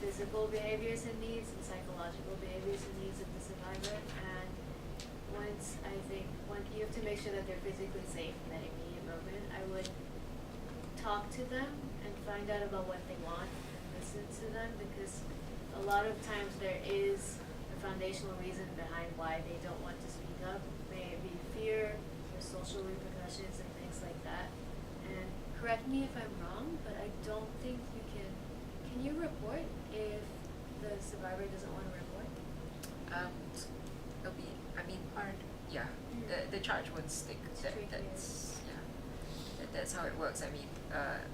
physical behaviors and needs and psychological behaviors and needs of the survivor, and you have to make sure that they're physically safe in that immediate moment. I would talk to them and find out about what they want and listen to them, because a lot of times there is a foundational reason behind why they don't want to speak up. May it be fear or social repercussions and things like that. And correct me if I'm wrong, but I don't think you can you report if the survivor doesn't want to report? It'll be, hard. Yeah, the charge won't stick. That's how it works.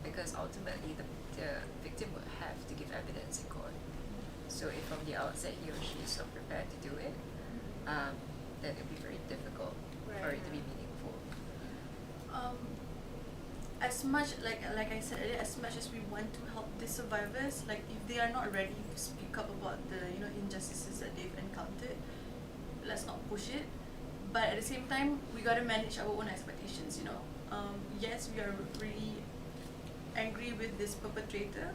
Because ultimately the victim will have to give evidence in court. So if from the outset he or she is not prepared to do it, then it'll be very difficult for it to be meaningful. As much like I said earlier, as much as we want to help the survivors, like if they are not ready to speak up about the injustices that they've encountered, let's not push it. But at the same time, we gotta manage our own expectations. Yes, we are really angry with this perpetrator.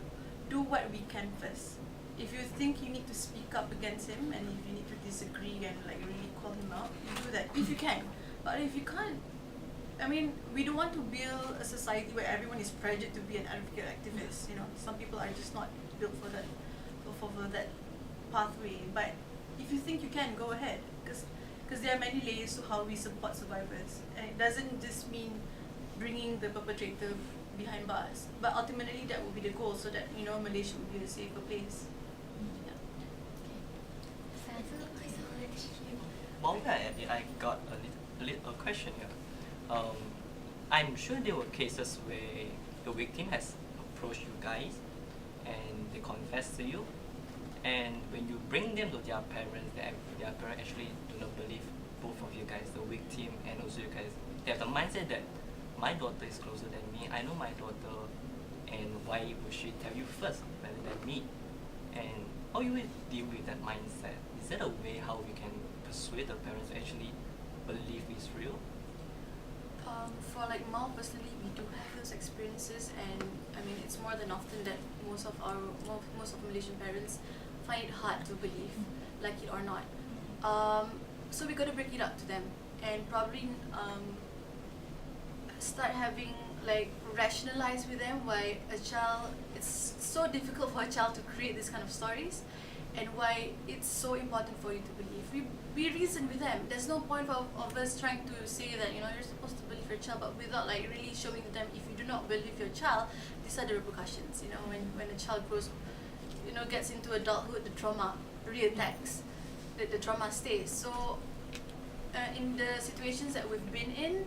Do what we can first. If you think you need to speak up against him, and if you need to disagree and really call him out, you do that if you can. But if you can't, we don't want to build a society where everyone is pressured to be an advocate activist. Some people are just not built for that pathway. But if you think you can, go ahead, because there are many layers to how we support survivors, and it doesn't just mean bringing the perpetrator behind bars, but ultimately that will be the goal, so that Malaysia will be a safer place. While we're at it, I got a little question here. I'm sure there were cases where the victim has approached you guys and they confess to you, and when you bring them to their parents, their parents actually do not believe both of you guys, the victim and also you guys. They have the mindset that my daughter is closer than me, I know my daughter, and why would she tell you first rather than me? And how you will deal with that mindset? Is there a way how we can persuade the parents to actually believe it's real? For Mal personally, we do have those experiences, and it's more than often that most of Malaysian parents find it hard to believe, like it or not. So we got to break it up to them, and probably start having rationalize with them why it's so difficult for a child to create this kind of stories, and why it's so important for you to believe. We reason with them. There's no point of us trying to say that you're supposed to believe your child, but without really showing them, if you do not believe your child, these are the repercussions. When a child grows, gets into adulthood, the trauma reattacks, the trauma stays. So in the situations that we've been in,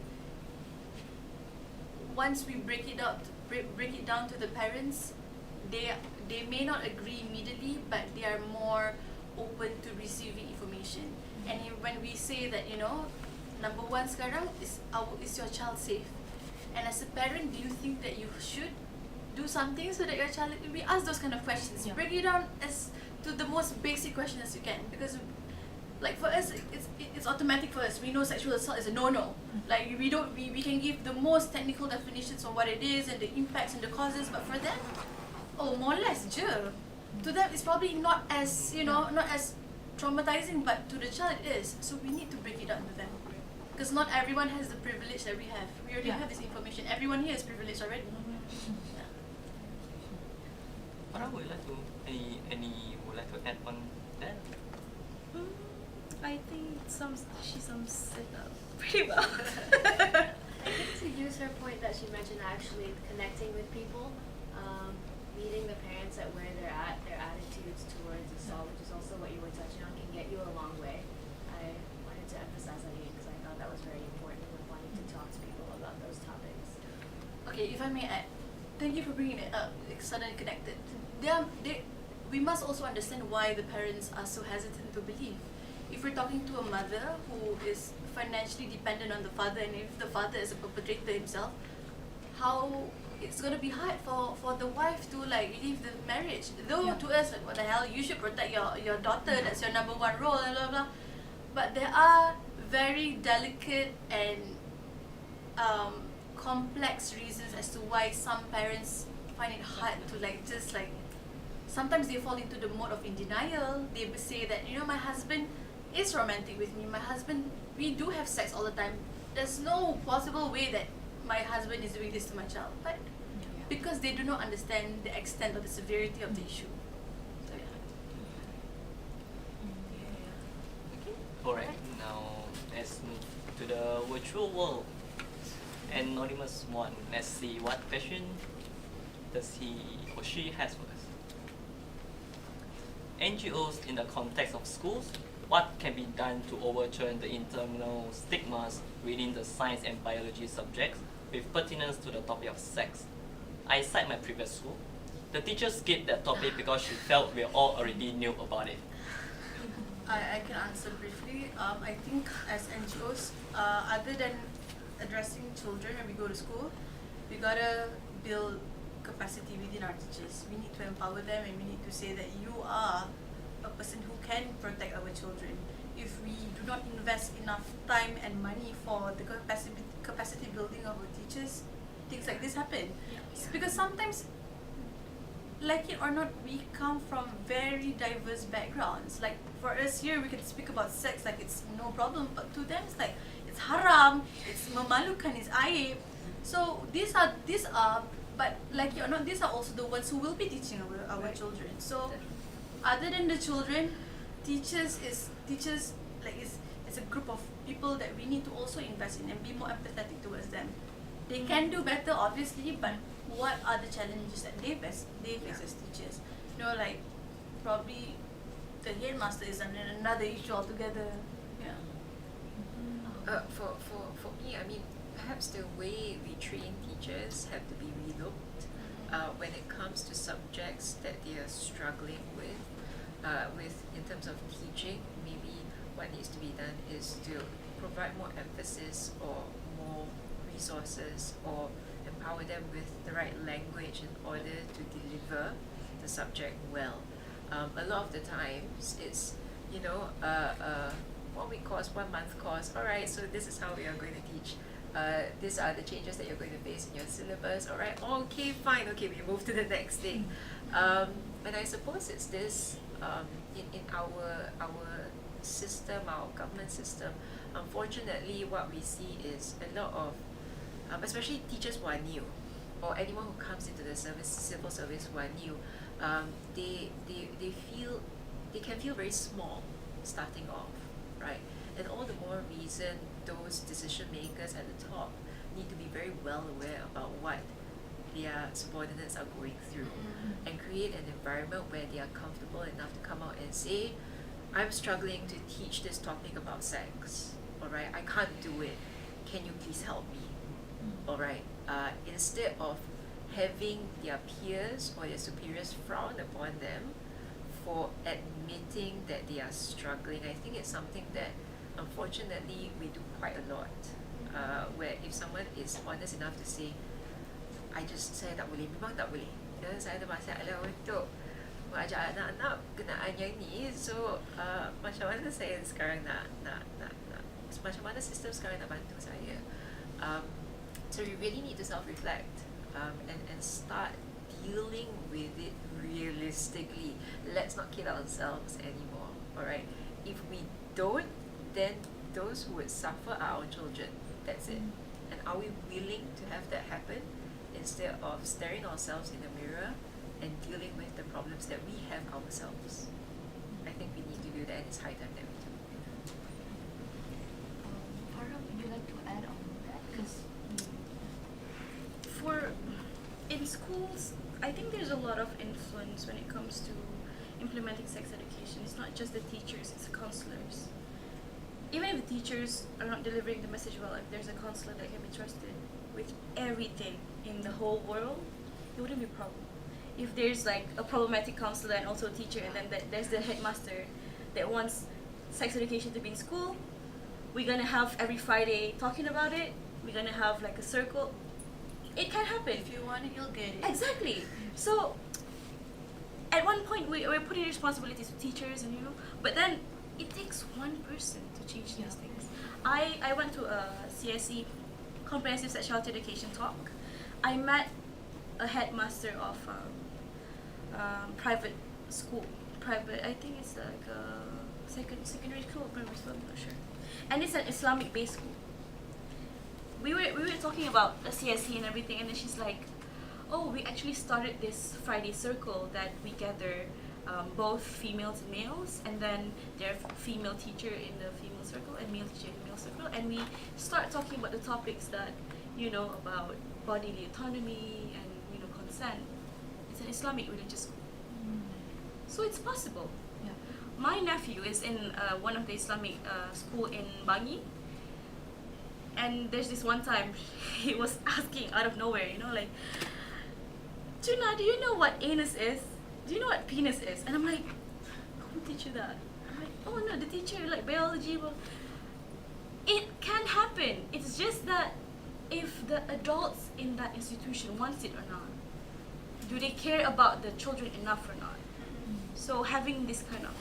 once we break it down to the parents, they may not agree immediately, but they are more open to receiving information. And when we say that, number one sekarang is your child safe? And as a parent, do you think that you should do something so that your child, we ask those kind of questions. Yeah. Break it down as to the most basic question as you can, because for us, it's automatic for us. We know sexual assault is a no-no. We can give the most technical definitions on what it is and the impacts and the causes, but for them, more or less je. to them it's probably not as, you know, not as traumatizing, but to the child it is. So we need to break it down to them. Because not everyone has the privilege that we have. We already have this information. Everyone here is privileged already. Yeah. Farah, would you like to would like to add on that? I think she sums it up pretty well. I think to use her point that she mentioned, actually connecting with people, meeting the parents at where they're at, their attitudes towards assault, which is also what you were touching on, can get you a long way. I wanted to emphasize that again because I thought that was very important when wanting to talk to people about those topics. Okay, if I may add, thank you for bringing it up. It's suddenly connected. We must also understand why the parents are so hesitant to believe. If we're talking to a mother who is financially dependent on the father, and if the father is a perpetrator himself, how it's gonna be hard for the wife to like leave the marriage. Though to us, like, what the hell, you should protect your daughter, that's your number one role, and blah blah. But there are very delicate and complex reasons as to why some parents find it hard to like just like, sometimes they fall into the mode of in denial. They will say that, you know, my husband is romantic with me, my husband, we do have sex all the time, there's no possible way that my husband is doing this to my child. But because they do not understand the extent or the severity of the issue. So yeah. Alright, now let's move to the virtual world. Anonymous one, let's see what question does he or she has for us. NGOs in the context of schools, what can be done to overturn the internal stigmas within the science and biology subjects with pertinence to the topic of sex? I cite my previous school. The teacher skipped that topic because she felt we all already knew about it. I can answer briefly. I think as NGOs, other than addressing children when we go to school, we gotta build capacity within our teachers. We need to empower them, and we need to say that you are a person who can protect our children. If we do not invest enough time and money for the capacity building of our teachers, things like this happen. Because sometimes, like it or not, we come from very diverse backgrounds. Like for us here, we can speak about sex like it's no problem, but to them it's like it's haram, it's memalukan, it's aib. So these are, but like it or not, these are also the ones who will be teaching our children. So other than the children, teachers like it's a group of people that we need to also invest in and be more empathetic towards them. They can do better, obviously, but what are the challenges that they face as teachers? You know, like probably the headmaster is another issue altogether. Yeah. For me, I mean, perhaps the way we train teachers have to be relooked when it comes to subjects that they are struggling with in terms of teaching. Maybe what needs to be done is to provide more emphasis or more resources or empower them with the right language in order to deliver the subject well. A lot of the times it's, you know, 1 week course, 1 month course, alright, so this is how we are going to teach. These are the changes that you're going to face in your syllabus, alright, okay, fine, okay, we move to the next thing. But I suppose it's this, in our system, our government system, unfortunately what we see is a lot of, especially teachers who are new, or anyone who comes into the civil service who are new, they can feel very small starting off, right? And all the more reason those decision makers at the top need to be very well aware about what their subordinates are going through, and create an environment where they are comfortable enough to come out and say, I'm struggling to teach this topic about sex, alright, I can't do it, can you please help me, alright? Instead of having their peers or their superiors frown upon them for admitting that they are struggling. I think it's something that unfortunately we do quite a lot, where if someone is honest enough to say, saya tak boleh, memang tak boleh, saya ada masalah untuk mengajar anak-anak kenaan yang ni, so macam mana saya sekarang nak macam mana sistem sekarang nak bantu saya. So we really need to self-reflect and start dealing with it realistically. Let's not kid ourselves anymore, alright? If we don't, then those who would suffer are our children. That's it. And are we willing to have that happen instead of staring ourselves in the mirror and dealing with the problems that we have ourselves? I think we need to do that, and it's high time that we do. Farah, would you like to add on that? Because in schools, I think there's a lot of influence when it comes to implementing sex education. It's not just the teachers, it's the counselors. Even if the teachers are not delivering the message well, if there's a counselor that can be trusted with everything in the whole world, it wouldn't be a problem. If there's like a problematic counselor and also a teacher, and then there's the headmaster that wants sex education to be in school, we're gonna have every Friday talking about it, we're gonna have like a circle. It can happen. If you want it, you'll get it. Exactly. So at one point we're putting responsibilities to teachers, and but then it takes one person to change these things. I went to a CSE, comprehensive sexuality education talk. I met a headmaster of private school, I think it's like a secondary school or primary school, I'm not sure, and it's an Islamic based school. We were talking about the CSE and everything, and then she's like, oh, we actually started this Friday circle that we gather both females and males, and then there's female teacher in the female circle and male teacher in the male circle, and we start talking about the topics that about bodily autonomy and consent. It's an Islamic religious school, so it's possible. yeah. My nephew is in one of the Islamic school in Bangi, and there's this one time he was asking out of nowhere, like, Tuna, do you know what anus is? Do you know what penis is? And I'm like, who teach you that? I'm like, oh no, the teacher, like biology. Well, it can happen. It's just that if the adults in that institution wants it or not, do they care about the children enough or not? So having this kind of,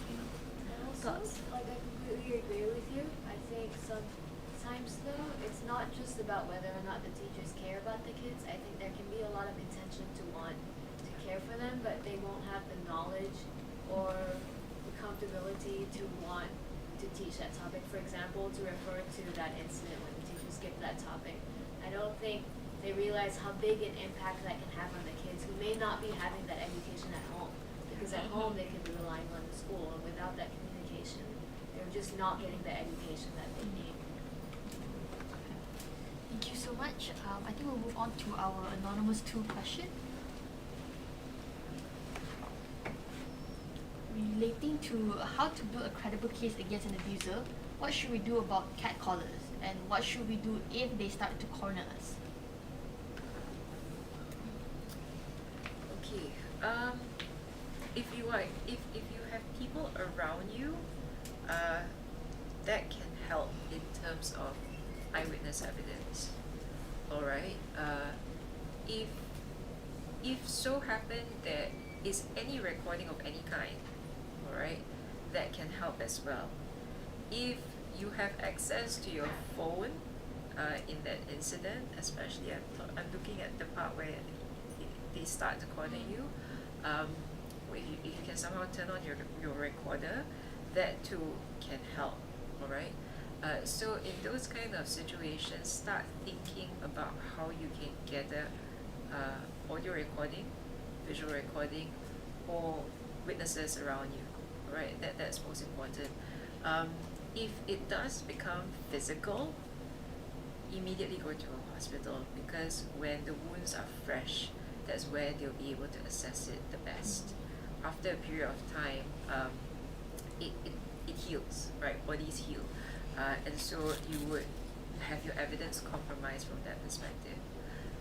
thoughts. Like, I completely agree with you. I think sometimes though, it's not just about whether or not the teachers care about the kids. I think there can be a lot of intention to want to care for them, but they won't have the knowledge or the comfortability to want to teach that topic. For example, to refer to that incident when the teacher skipped that topic. I don't think they realize how big an impact that can have on the kids who may not be having that education at home. Because at home they could be relying on the school, and without that communication, they're just not getting the education that they need. Thank you so much. I think we'll move on to our anonymous 2 question. Relating to how to build a credible case against an abuser, what should we do about catcallers, and what should we do if they start to corner us? Okay. If you have people around you, that can help in terms of eyewitness evidence. All right. If so happen there is any recording of any kind, all right, that can help as well. If you have access to your phone in that incident, especially I'm looking at the part where they start to corner you. If you can somehow turn on your recorder, that too can help. All right. So in those kind of situations, start thinking about how you can gather audio recording, visual recording, or witnesses around you. All right. That's most important. If it does become physical, immediately go to a hospital, because when the wounds are fresh, that's where they'll be able to assess it the best. After a period of time, it heals, right? Bodies heal. And so you would have your evidence compromised from that perspective.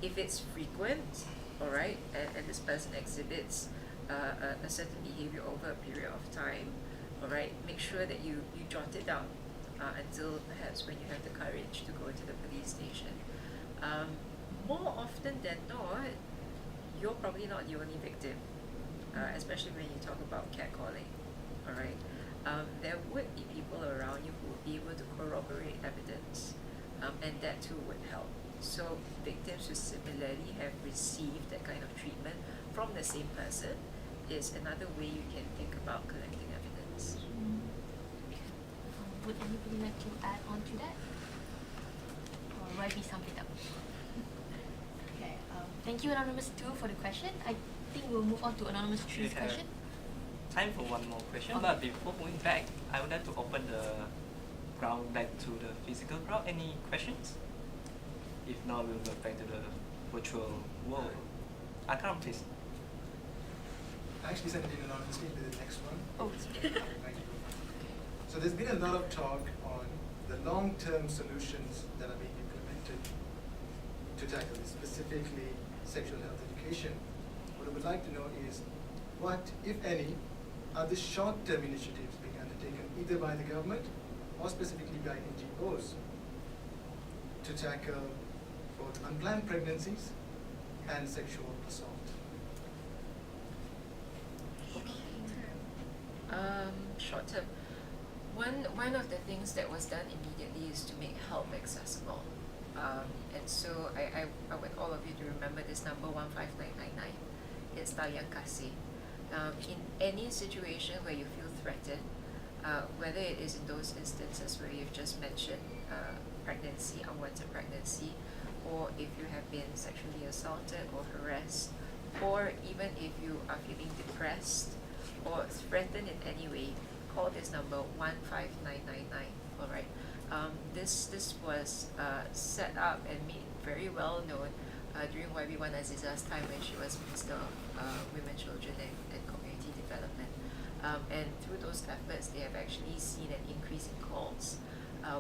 If it's frequent, all right, and this person exhibits a certain behavior over a period of time, all right, make sure that you jot it down until perhaps when you have the courage to go to the police station. More often than not, you're probably not the only victim, especially when you talk about catcalling, all right? There would be people around you who would be able to corroborate evidence, and that too would help. So victims who similarly have received that kind of treatment from the same person is another way you can think about collecting evidence. Would anybody like to add on to that? Or will I be sum it up? Okay. Thank you, Anonymous 2, for the question. I think we'll move on to Anonymous 3's question. Time for one more question, Okay. but before going back, I would like to open the ground back to the physical crowd. Any questions? If not, we'll go back to the virtual world. Akram, please. I actually sent it in anonymously to the next one. Oh, Thank you. So there's been a lot of talk on the long-term solutions that are being implemented to tackle this, specifically sexual health education. What I would like to know is what, if any, are the short-term initiatives being undertaken either by the government or specifically by NGOs to tackle both unplanned pregnancies and sexual assault? Short term. One of the things that was done immediately is to make help accessible. And so I want all of you to remember this number 15999. It's Talian Kasih. In any situation where you feel threatened, whether it is in those instances where you've just mentioned pregnancy, unwanted pregnancy, or if you have been sexually assaulted or harassed, or even if you are feeling depressed or threatened in any way, call this number 15999. Alright. This was set up and made very well known during YB1 Aziza's time when she was Minister of Women, Children and Community Development. And through those efforts, they have actually seen an increase in calls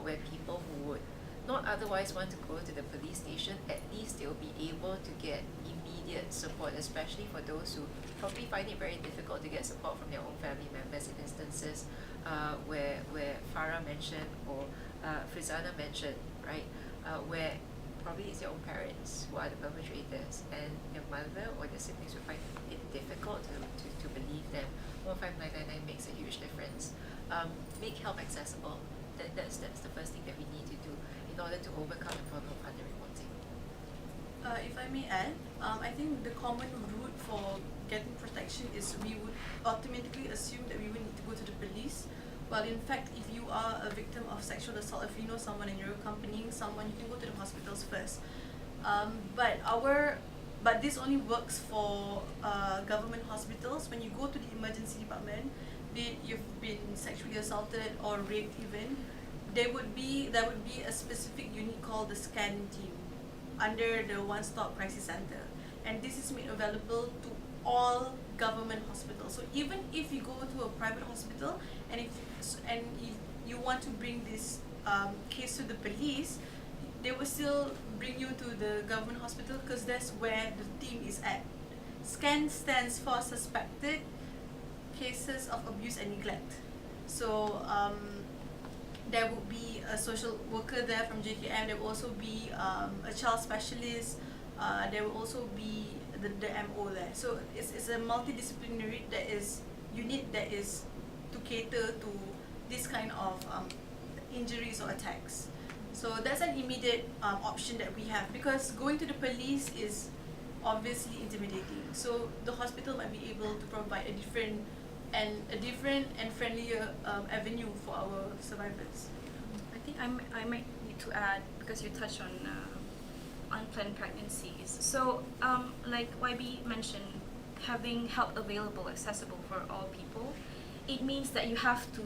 where people who would not otherwise want to go to the police station, at least they will be able to get immediate support, especially for those who probably find it very difficult to get support from their own family members in instances where Farah mentioned or Frizana mentioned, right, where probably it's your own parents who are the perpetrators and your mother or their siblings will find it difficult to believe them. 15999 makes a huge difference. Make help accessible. That's the first thing that we need to do in order to overcome the problem of underreporting. If I may add, I think the common route for getting protection is we would automatically assume that we would need to go to the police. Well, in fact, if you are a victim of sexual assault, if you know someone and you're accompanying someone, you can go to the hospitals first. But this only works for government hospitals. When you go to the emergency department, be it you've been sexually assaulted or raped even, there would be a specific unit called the SCAN team under the One Stop Crisis Center, and this is made available to all government hospitals. So even if you go to a private hospital and if you want to bring this case to the police, they will still bring you to the government hospital because that's where the team is at. SCAN stands for Suspected Cases of Abuse and Neglect. So there will be a social worker there from JKM, there will also be a child specialist, there will also be the MO there. So it's a multidisciplinary unit that is to cater to this kind of injuries or attacks. So that's an immediate option that we have, because going to the police is obviously intimidating. So the hospital might be able to provide a different and friendlier avenue for our survivors. I think I might need to add, because you touched on unplanned pregnancies. So like YB mentioned, having help available, accessible for all people, it means that you have to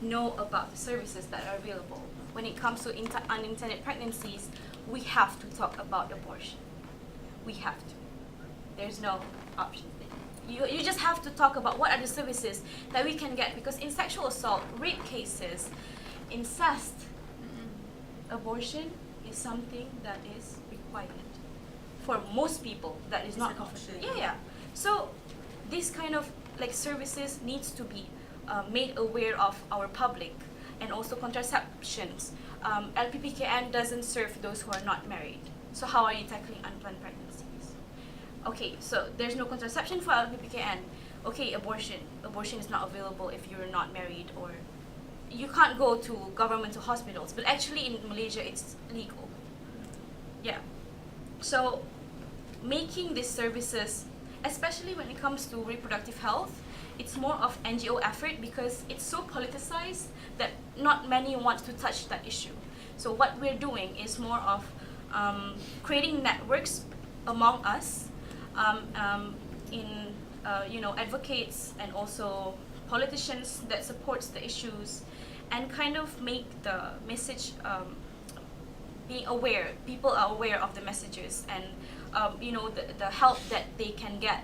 know about the services that are available. When it comes to unintended pregnancies, we have to talk about abortion. We have to. There's no option there. You just have to talk about what are the services that we can get, because in sexual assault, rape cases, incest, abortion is something that is required for most people. That is not comfortable. Yeah. So this kind of like services needs to be made aware of our public, and also contraceptions. LPPKN doesn't serve those who are not married. So how are you tackling unplanned pregnancies? Okay, so there's no contraception for LPPKN. Okay, abortion. Abortion is not available if you're not married, or you can't go to governmental hospitals. But actually in Malaysia, it's legal. Yeah. So making these services, especially when it comes to reproductive health, it's more of NGO effort because it's so politicized that not many want to touch that issue. So what we're doing is more of creating networks among us in advocates and also politicians that supports the issues, and kind of make the message being aware. People are aware of the messages and the help that they can get.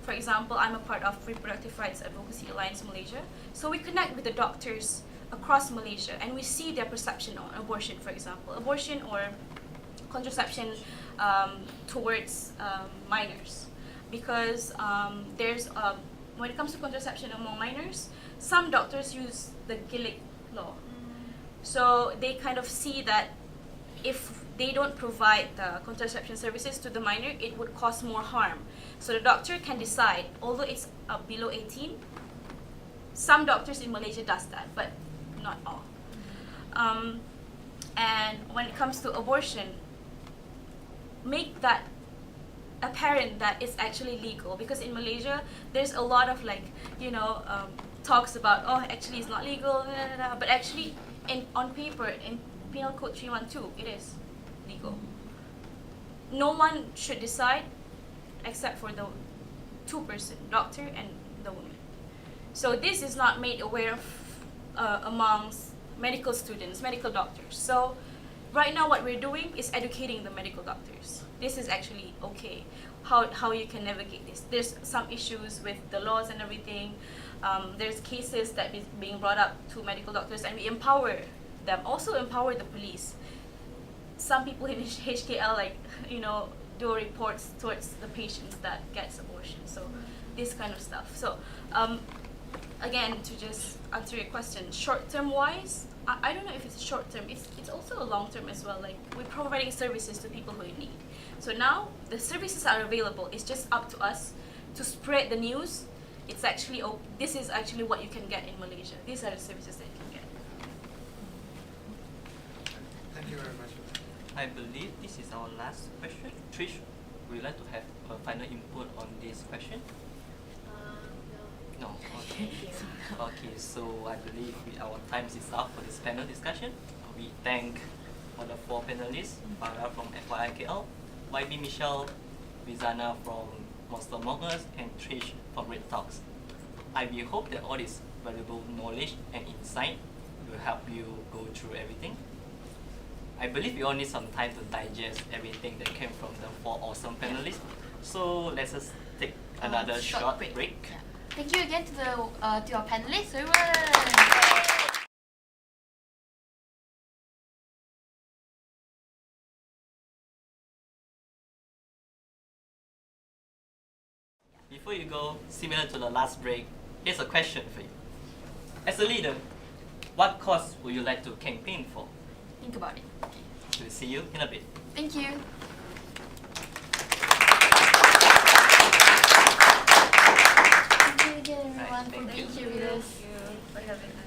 For example, I'm a part of Reproductive Rights Advocacy Alliance Malaysia, so we connect with the doctors across Malaysia and we see their perception on abortion, for example, abortion or contraception towards minors, because there's when it comes to contraception among minors, some doctors use the Gillick law. So they kind of see that if they don't provide the contraception services to the minor, it would cause more harm. So the doctor can decide, although it's below 18, some doctors in Malaysia does that, but not all. And when it comes to abortion, make that apparent that it's actually legal, because in Malaysia there's a lot of talks about, oh, actually it's not legal, but actually on paper in Penal Code 312 it is legal. No one should decide except for the two-person, doctor and the woman. So this is not made aware of amongst medical students, medical doctors. So right now what we're doing is educating the medical doctors. This is actually okay, how you can navigate this. There's some issues with the laws and everything. There's cases that is being brought up to medical doctors, and we empower them. Also empower the police. Some people in HKL do reports towards the patients that gets abortion. So this kind of stuff. So again, to just answer your question, short-term wise, I don't know if it's short-term. It's also a long-term as well. Like, we're providing services to people who in need. So now the services are available. It's just up to us to spread the news. It's actually this is actually what you can get in Malaysia. These are the services that you can get. Thank you very much. I believe this is our last question. Trish, would you like to have a final input on this question? No. Okay. Okay, so I believe our time is up for this panel discussion. We thank all the four panelists, Farah from FYIKL, YB Michelle, Rizana from Monster Among Us, and Trish from Red Talks. I will hope that all this valuable knowledge and insight will help you go through everything. I believe we all need some time to digest everything that came from the four awesome panelists. So let's just take another short break. Yeah. Thank you again to our panelists. Everyone. Before you go, similar to the last break, here's a question for you. As a leader, what cause would you like to campaign for? Think about it. We'll see you in a bit. Thank you. Thank you again, everyone, for being here with us. Thank you for having us.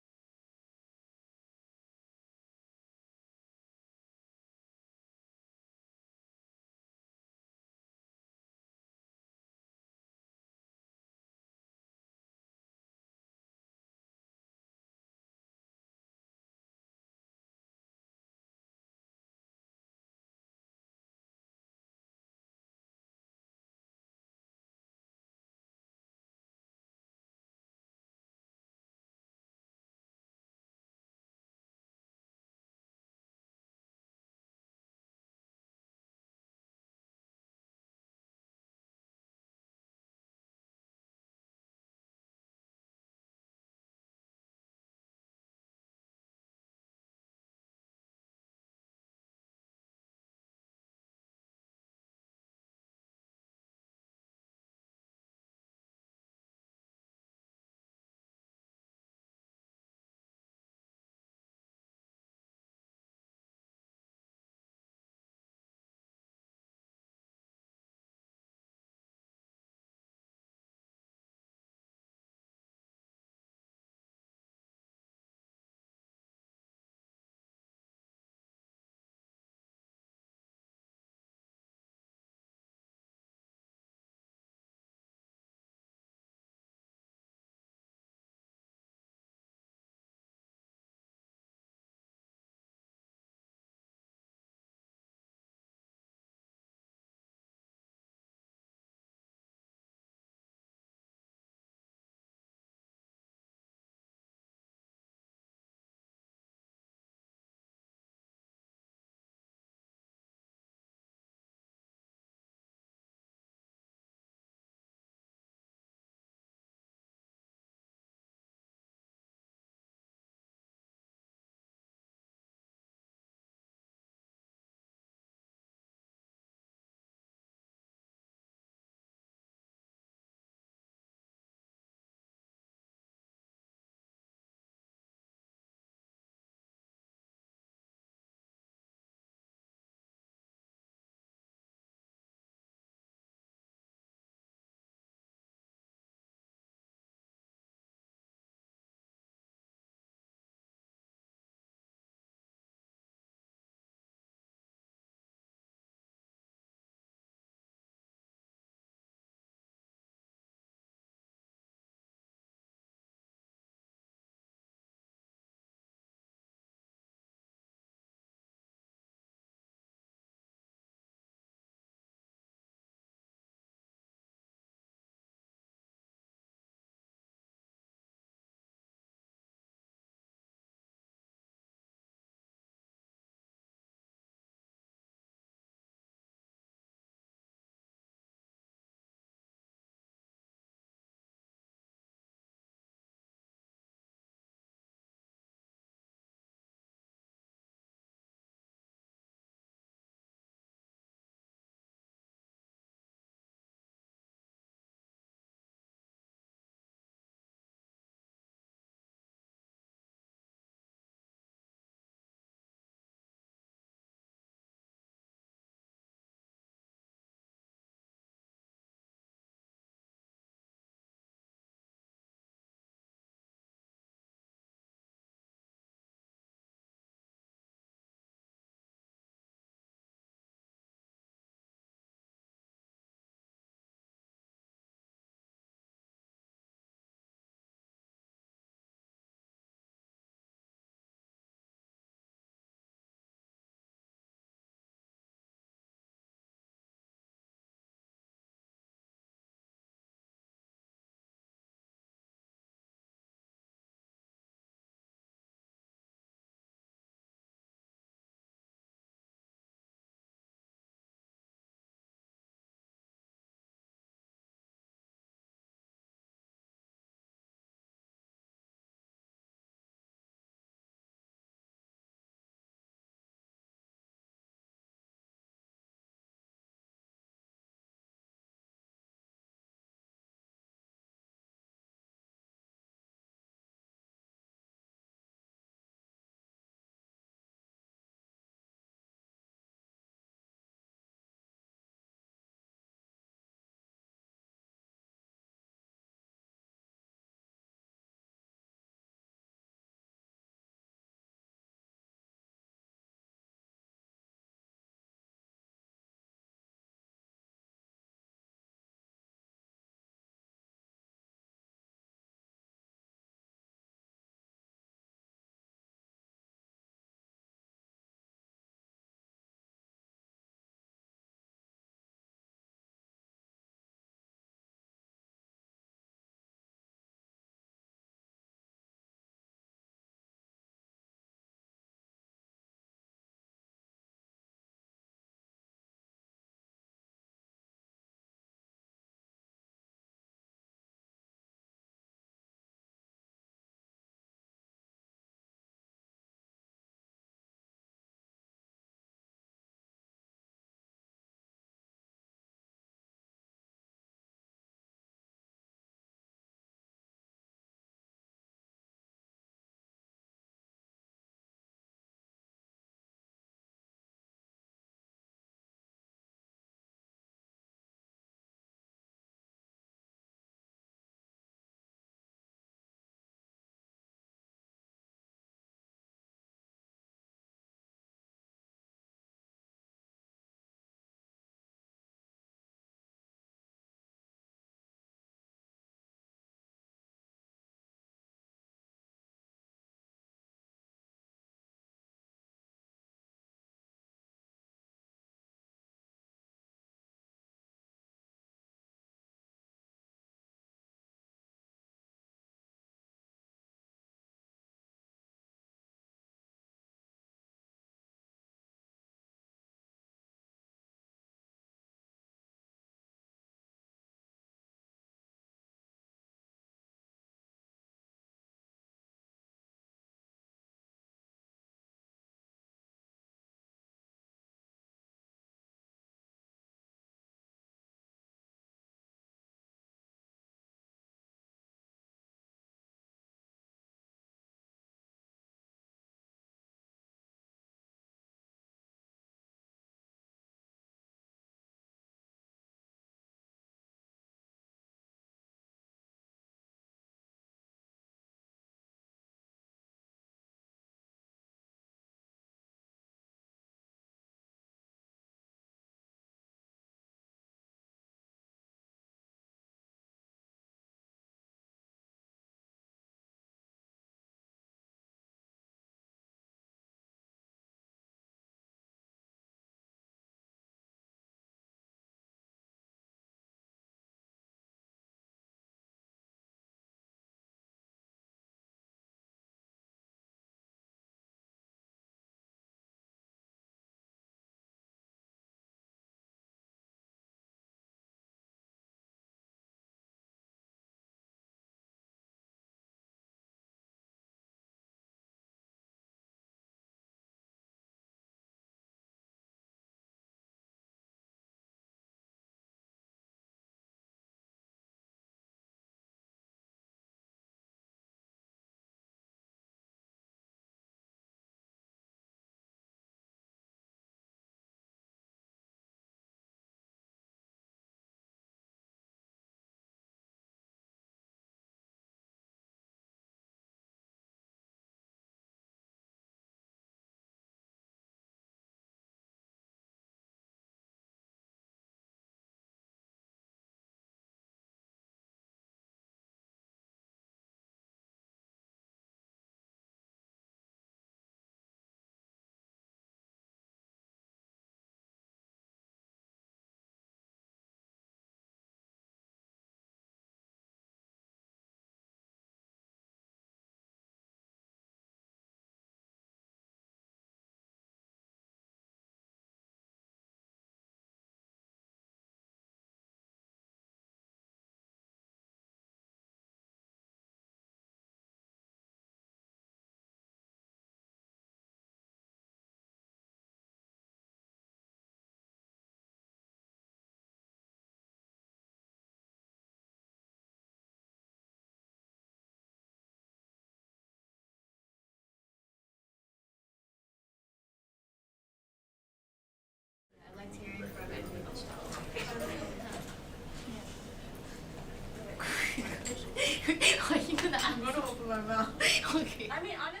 my mouth. Okay. I mean, honestly.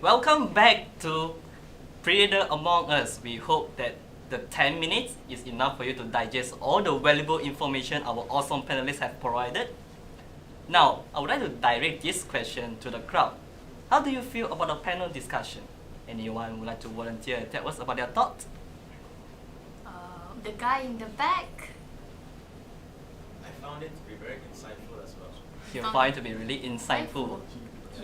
Welcome back to Predator Among Us. We hope that the 10 minutes is enough for you to digest all the valuable information our awesome panelists have provided. Now, I would like to direct this question to the crowd. How do you feel about the panel discussion? Anyone would like to volunteer and tell us about their thoughts? The guy in the back. I found it to be very insightful as well. You find it to be really insightful.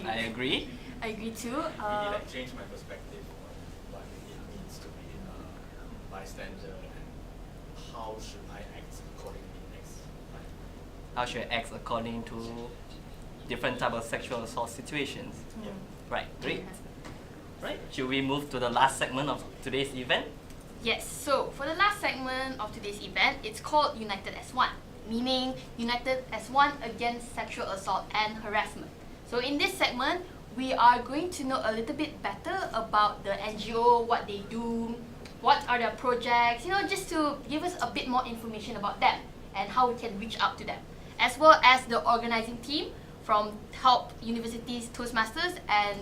I agree. I agree too. Really changed my perspective on what it means to be a bystander and how should I act accordingly next time. How should I act according to different type of sexual assault situations? Yeah. Right, great. Right, should we move to the last segment of today's event? Yes, so for the last segment of today's event, it's called United as One, meaning united as one against sexual assault and harassment. So in this segment, we are going to know a little bit better about the NGO, what they do, what are their projects, just to give us a bit more information about them and how we can reach out to them, as well as the organizing team from Help University's Toastmasters and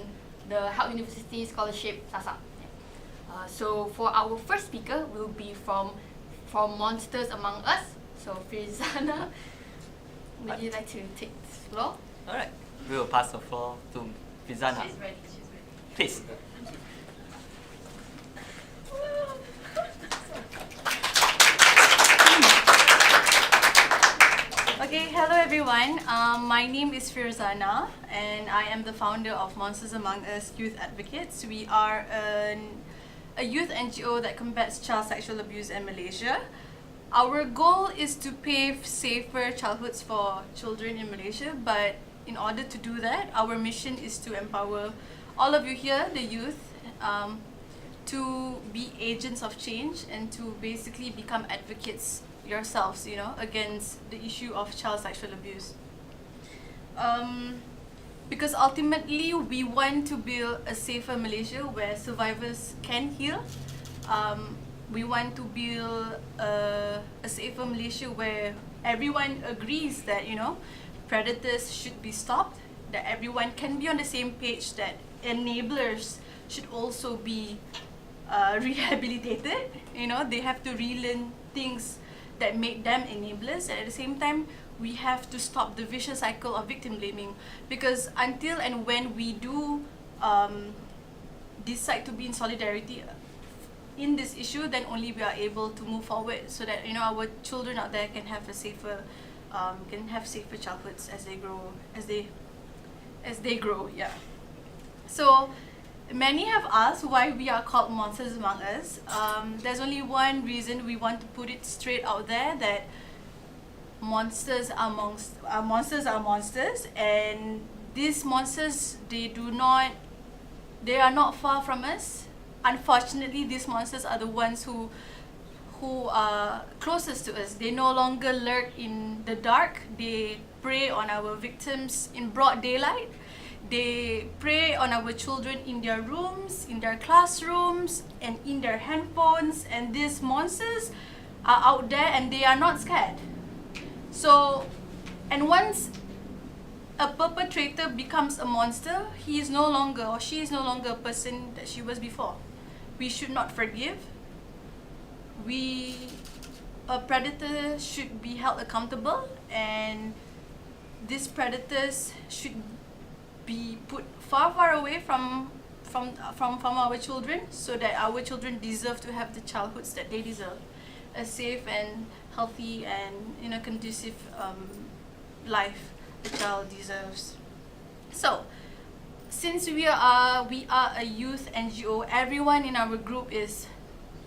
the Help University Scholarship SASA. So for our first speaker will be from Monsters Among Us. So Firzana, would you like to take the floor? Alright, we will pass the floor to Firzana. She's ready. Please. Okay, hello everyone. My name is Firzana and I am the founder of Monsters Among Us Youth Advocates. We are a youth NGO that combats child sexual abuse in Malaysia. Our goal is to pave safer childhoods for children in Malaysia, but in order to do that, our mission is to empower all of you here, the youth, to be agents of change and to basically become advocates yourselves, against the issue of child sexual abuse. Because ultimately, we want to build a safer Malaysia where survivors can heal. We want to build a safer Malaysia where everyone agrees that, predators should be stopped, that everyone can be on the same page, that enablers should also be rehabilitated. They have to relearn things that make them enablers, and at the same time, we have to stop the vicious cycle of victim blaming, because until and when we do decide to be in solidarity in this issue, then only we are able to move forward so that our children out there can have a safer childhoods as they grow. Yeah. So many have asked why we are called Monsters Among Us. There's only one reason. We want to put it straight out there that monsters are monsters, and these monsters, they are not far from us. Unfortunately, these monsters are the ones who are closest to us. They no longer lurk in the dark. They prey on our victims in broad daylight. They prey on our children in their rooms, in their classrooms, and in their handphones. And these monsters are out there and they are not scared. So, and once a perpetrator becomes a monster, he is no longer, or she is no longer a person that she was before. We should not forgive. A predator should be held accountable, and these predators should be put far, far away from our children, so that our children deserve to have the childhoods that they deserve, a safe and healthy and conducive life the child deserves. So, since we are a youth NGO, everyone in our group is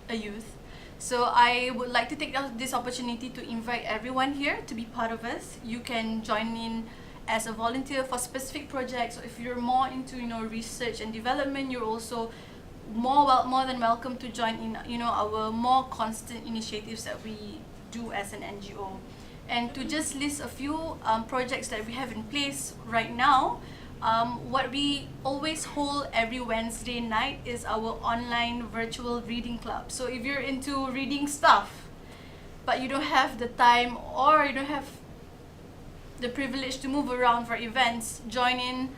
a youth. So I would like to take this opportunity to invite everyone here to be part of us. You can join in as a volunteer for specific projects. So if you're more into research and development, you're also more than welcome to join in our more constant initiatives that we do as an NGO. And to just list a few projects that we have in place right now, what we always hold every Wednesday night is our online virtual reading club. So if you're into reading stuff, but you don't have the time or you don't have the privilege to move around for events, join in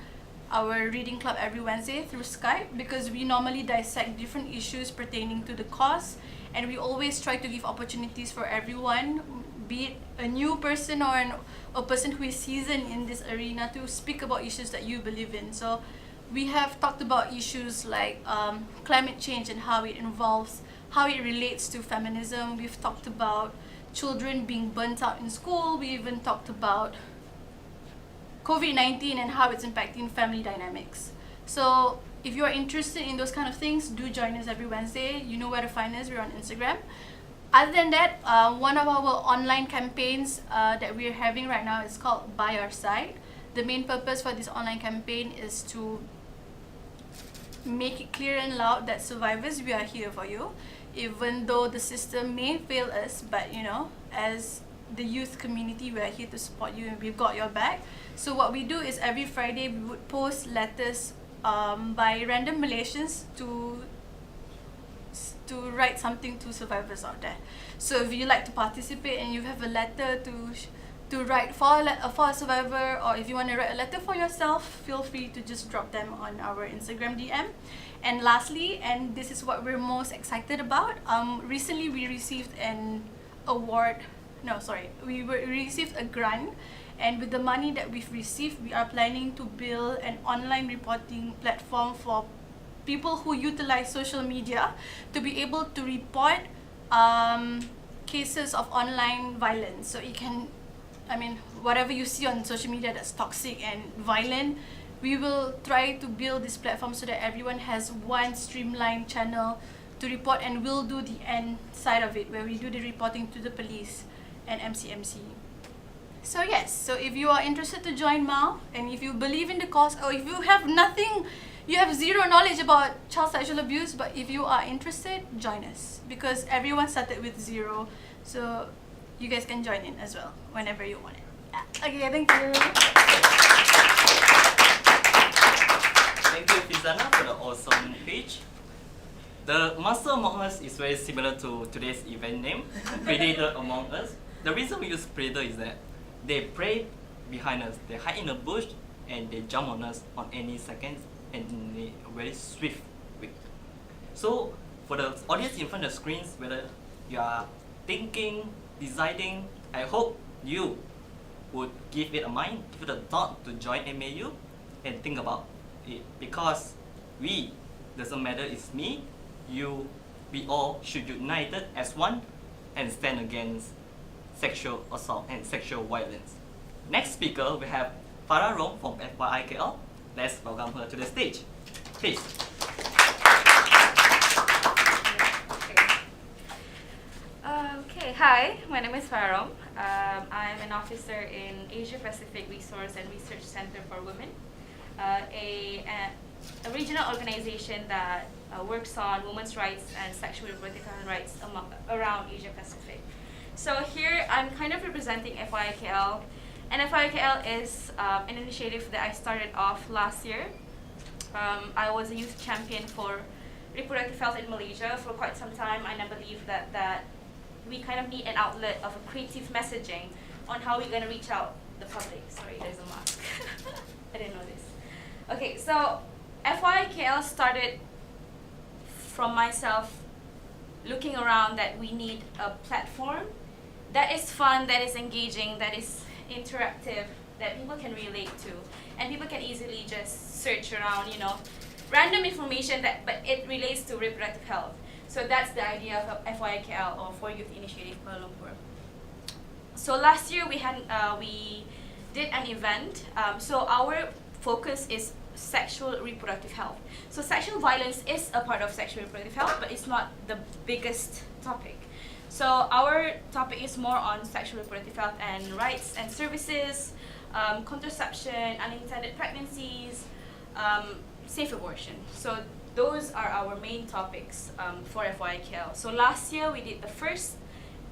our reading club every Wednesday through Skype, because we normally dissect different issues pertaining to the cause, and we always try to give opportunities for everyone, be it a new person or a person who is seasoned in this arena, to speak about issues that you believe in. So we have talked about issues like climate change and how it relates to feminism. We've talked about children being burnt out in school. We even talked about COVID-19 and how it's impacting family dynamics. So if you're interested in those kind of things, do join us every Wednesday. You know where to find us. We're on Instagram. Other than that, one of our online campaigns that we're having right now is called By Our Side. The main purpose for this online campaign is to make it clear and loud that survivors, we are here for you. Even though the system may fail us, but as the youth community, we are here to support you and we've got your back. So what we do is every Friday we would post letters by random Malaysians to write something to survivors out there. So if you like to participate and you have a letter to write for a survivor, or if you want to write a letter for yourself, feel free to just drop them on our Instagram DM. And lastly, and this is what we're most excited about, recently we received we received a grant, and with the money that we've received, we are planning to build an online reporting platform for people who utilize social media to be able to report cases of online violence. So it can, whatever you see on social media that's toxic and violent, we will try to build this platform so that everyone has one streamlined channel to report, and we'll do the end side of it where we do the reporting to the police and MCMC. So yes, so if you are interested to join MAU, and if you believe in the cause, or if you have zero knowledge about child sexual abuse, but if you are interested, join us, because everyone started with zero, so you guys can join in as well whenever you want it. Okay, thank you. Thank you, Fizana, for the awesome pitch. The Master Among Us is very similar to today's event name, Predator Among Us. The reason we use Predator is that they prey behind us, they hide in a bush, and they jump on us on any second, and they are very swift with. So for the audience in front of the screens, whether you are thinking, deciding, I hope you would give it a mind, give it a thought to join MAU and think about it, because we, doesn't matter it's me, you, we all should unite as one and stand against sexual assault and sexual violence. Next speaker, we have Farah Rom from FYIKL. Let's welcome her to the stage. Please. Okay, hi, my name is Farah Rom. I'm an officer in Asia Pacific Resource and Research Center for Women, a regional organization that works on women's rights and sexual reproductive rights around Asia Pacific. So here I'm kind of representing FYIKL, and FYIKL is an initiative that I started off last year. I was a youth champion for reproductive health in Malaysia for quite some time, and I believe that we kind of need an outlet of a creative messaging on how we're going to reach out the public. Sorry, there's a mask. I didn't know this. Okay, so FYIKL started from myself looking around that we need a platform that is fun, that is engaging, that is interactive, that people can relate to, and people can easily just search around, random information but it relates to reproductive health. So that's the idea of FYIKL, or For Youth Initiative Kuala Lumpur. So last year we did an event. So our focus is sexual reproductive health. So sexual violence is a part of sexual reproductive health, but it's not the biggest topic. So our topic is more on sexual reproductive health and rights and services, contraception, unintended pregnancies, safe abortion. So those are our main topics for FYKL. So last year we did the first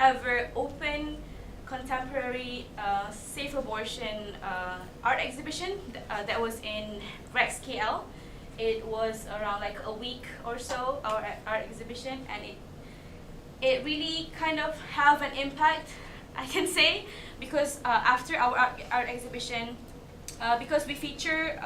ever open contemporary safe abortion art exhibition that was in Rex KL. It was around like a week or so, our art exhibition, and it really kind of have an impact, I can say, because after our art exhibition, because we feature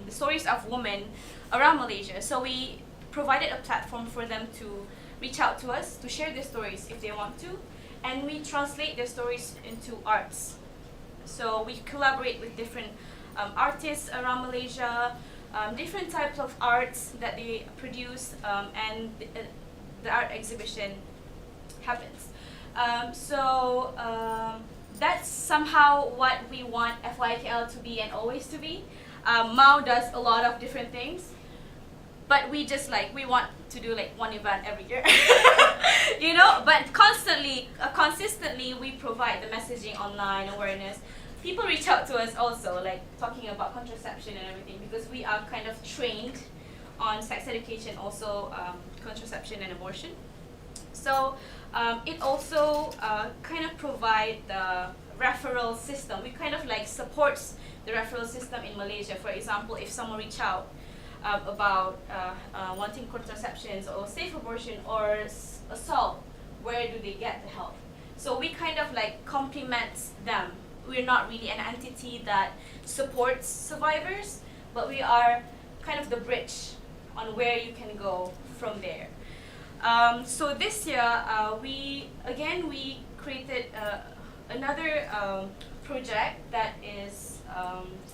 the stories of women around Malaysia, so we provided a platform for them to reach out to us to share their stories if they want to, and we translate their stories into arts. So we collaborate with different artists around Malaysia, different types of arts that they produce, and the art exhibition happens. That's somehow what we want FYKL to be and always to be. Mao does a lot of different things, but we want to do like one event every year, you know. But consistently, we provide the messaging online awareness. People reach out to us also, like talking about contraception and everything, because we are kind of trained on sex education, also contraception and abortion. So it also kind of provide the referral system. We kind of like supports the referral system in Malaysia. For example, if someone reach out about wanting contraceptions or safe abortion or assault, where do they get the help? So we kind of like complement them. We're not really an entity that supports survivors, but we are kind of the bridge on where you can go from there. So this year, we created another project that is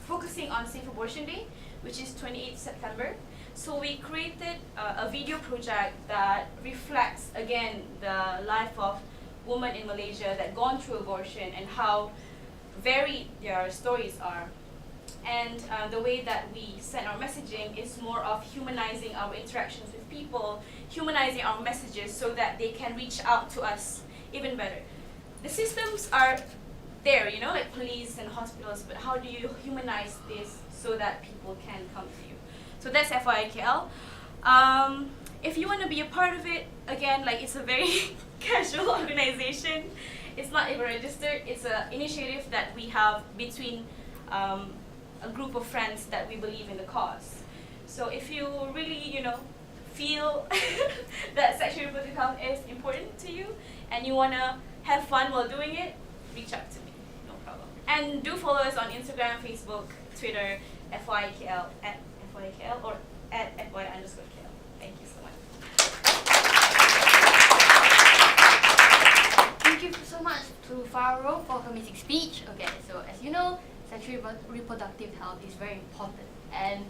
focusing on Safe Abortion Day, which is 28th September. So we created a video project that reflects again the life of women in Malaysia that gone through abortion and how varied their stories are. And the way that we send our messaging is more of humanizing our interactions with people, humanizing our messages so that they can reach out to us even better. The systems are there, you know, like police and hospitals, but how do you humanize this so that people can come to you? So that's FYKL. If you want to be a part of it, again, like it's a very casual organization. It's not even registered. It's an initiative that we have between a group of friends that we believe in the cause. So if you really, you know, feel that sexual reproductive health is important to you and you want to have fun while doing it, reach out to me, no problem. And do follow us on Instagram, Facebook, Twitter, FYKL, at FYKL, or at FY_KL. Thank you so much. Thank you so much to Faro for her amazing speech. Okay, so as you know, sexual reproductive health is very important. And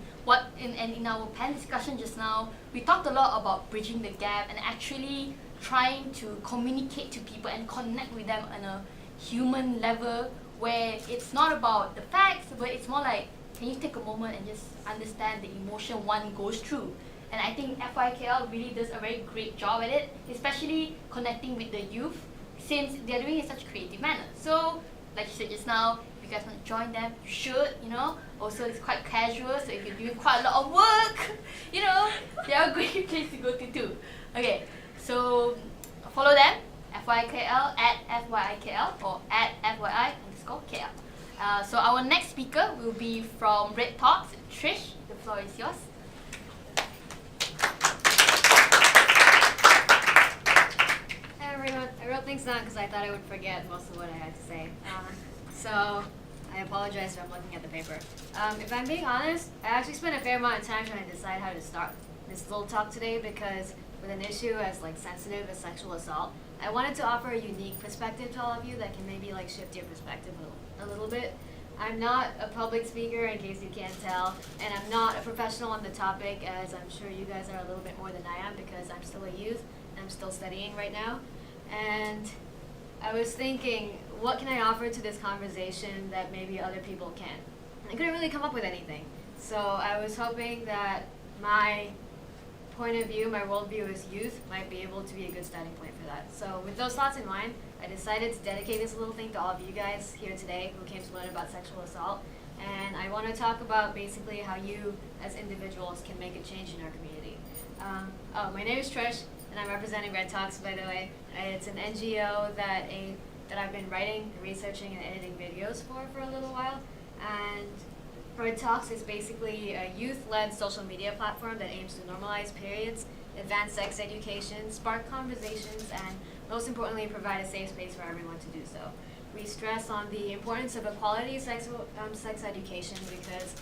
in our panel discussion just now, we talked a lot about bridging the gap and actually trying to communicate to people and connect with them on a human level, where it's not about the facts, but it's more like, can you take a moment and just understand the emotion one goes through? And I think FYKL really does a very great job at it, especially connecting with the youth, since they're doing it in such a creative manner. So, like you said just now, if you guys want to join them, you should, you know. Also, it's quite casual, so if you're doing quite a lot of work, you know, they're a great place to go to too. Okay, so follow them, FYKL, at FYIKL, or at FYI_KL. So our next speaker will be from Red Talks. Trish, the floor is yours. Hi everyone. I wrote things down because I thought I would forget most of what I had to say. So I apologize if I'm looking at the paper. If I'm being honest, I actually spent a fair amount of time trying to decide how to start this little talk today, because with an issue as like sensitive as sexual assault, I wanted to offer a unique perspective to all of you that can maybe like shift your perspective a little bit. I'm not a public speaker, in case you can't tell, and I'm not a professional on the topic, as I'm sure you guys are a little bit more than I am, because I'm still a youth and I'm still studying right now. And I was thinking, what can I offer to this conversation that maybe other people can't? And I couldn't really come up with anything. So I was hoping that my point of view, my worldview as youth might be able to be a good starting point for that. So with those thoughts in mind, I decided to dedicate this little thing to all of you guys here today who came to learn about sexual assault. And I want to talk about basically how you as individuals can make a change in our community. My name is Trish, and I'm representing Red Talks, by the way. It's an NGO that I've been writing, researching, and editing videos for a little while. And Red Talks is basically a youth-led social media platform that aims to normalize periods, advance sex education, spark conversations, and most importantly, provide a safe space for everyone to do so. We stress on the importance of a quality sex education because,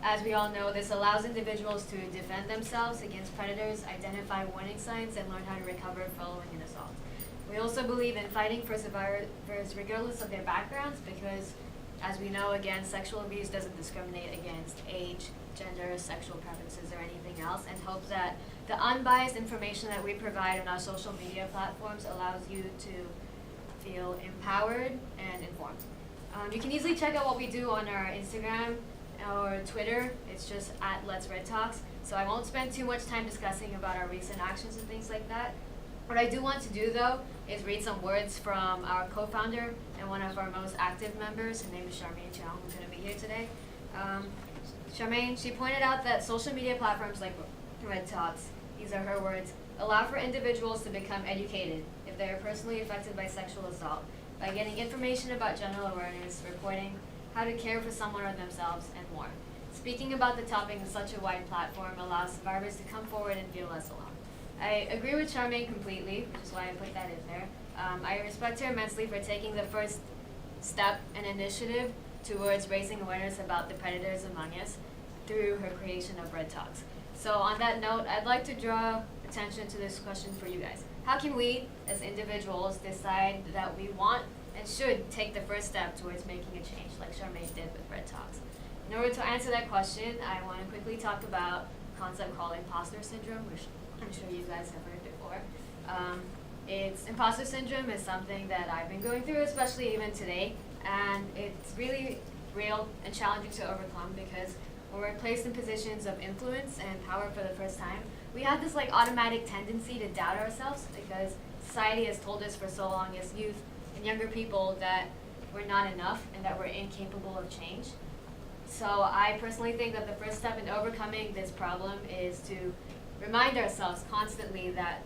as we all know, this allows individuals to defend themselves against predators, identify warning signs, and learn how to recover following an assault. We also believe in fighting for survivors regardless of their backgrounds because, as we know, again, sexual abuse doesn't discriminate against age, gender, sexual preferences, or anything else, and hope that the unbiased information that we provide on our social media platforms allows you to feel empowered and informed. You can easily check out what we do on our Instagram or Twitter. It's just @Let'sRedTalks. So I won't spend too much time discussing about our recent actions and things like that. What I do want to do, though, is read some words from our co-founder and one of our most active members. Her name is Charmaine Chow, who's going to be here today. Charmaine, she pointed out that social media platforms like Red Talks, these are her words, allow for individuals to become educated if they are personally affected by sexual assault by getting information about general awareness, reporting, how to care for someone or themselves, and more. Speaking about the topic in such a wide platform allows survivors to come forward and feel less alone. I agree with Charmaine completely, which is why I put that in there. I respect her immensely for taking the first step and initiative towards raising awareness about the predators among us through her creation of Red Talks. So on that note, I'd like to draw attention to this question for you guys. How can we, as individuals, decide that we want and should take the first step towards making a change, like Charmaine did with Red Talks? In order to answer that question, I want to quickly talk about a concept called imposter syndrome, which I'm sure you guys have heard before. Imposter syndrome is something that I've been going through, especially even today, and it's really real and challenging to overcome because when we're placed in positions of influence and power for the first time, we have this automatic tendency to doubt ourselves because society has told us for so long as youth and younger people that we're not enough and that we're incapable of change. So I personally think that the first step in overcoming this problem is to remind ourselves constantly that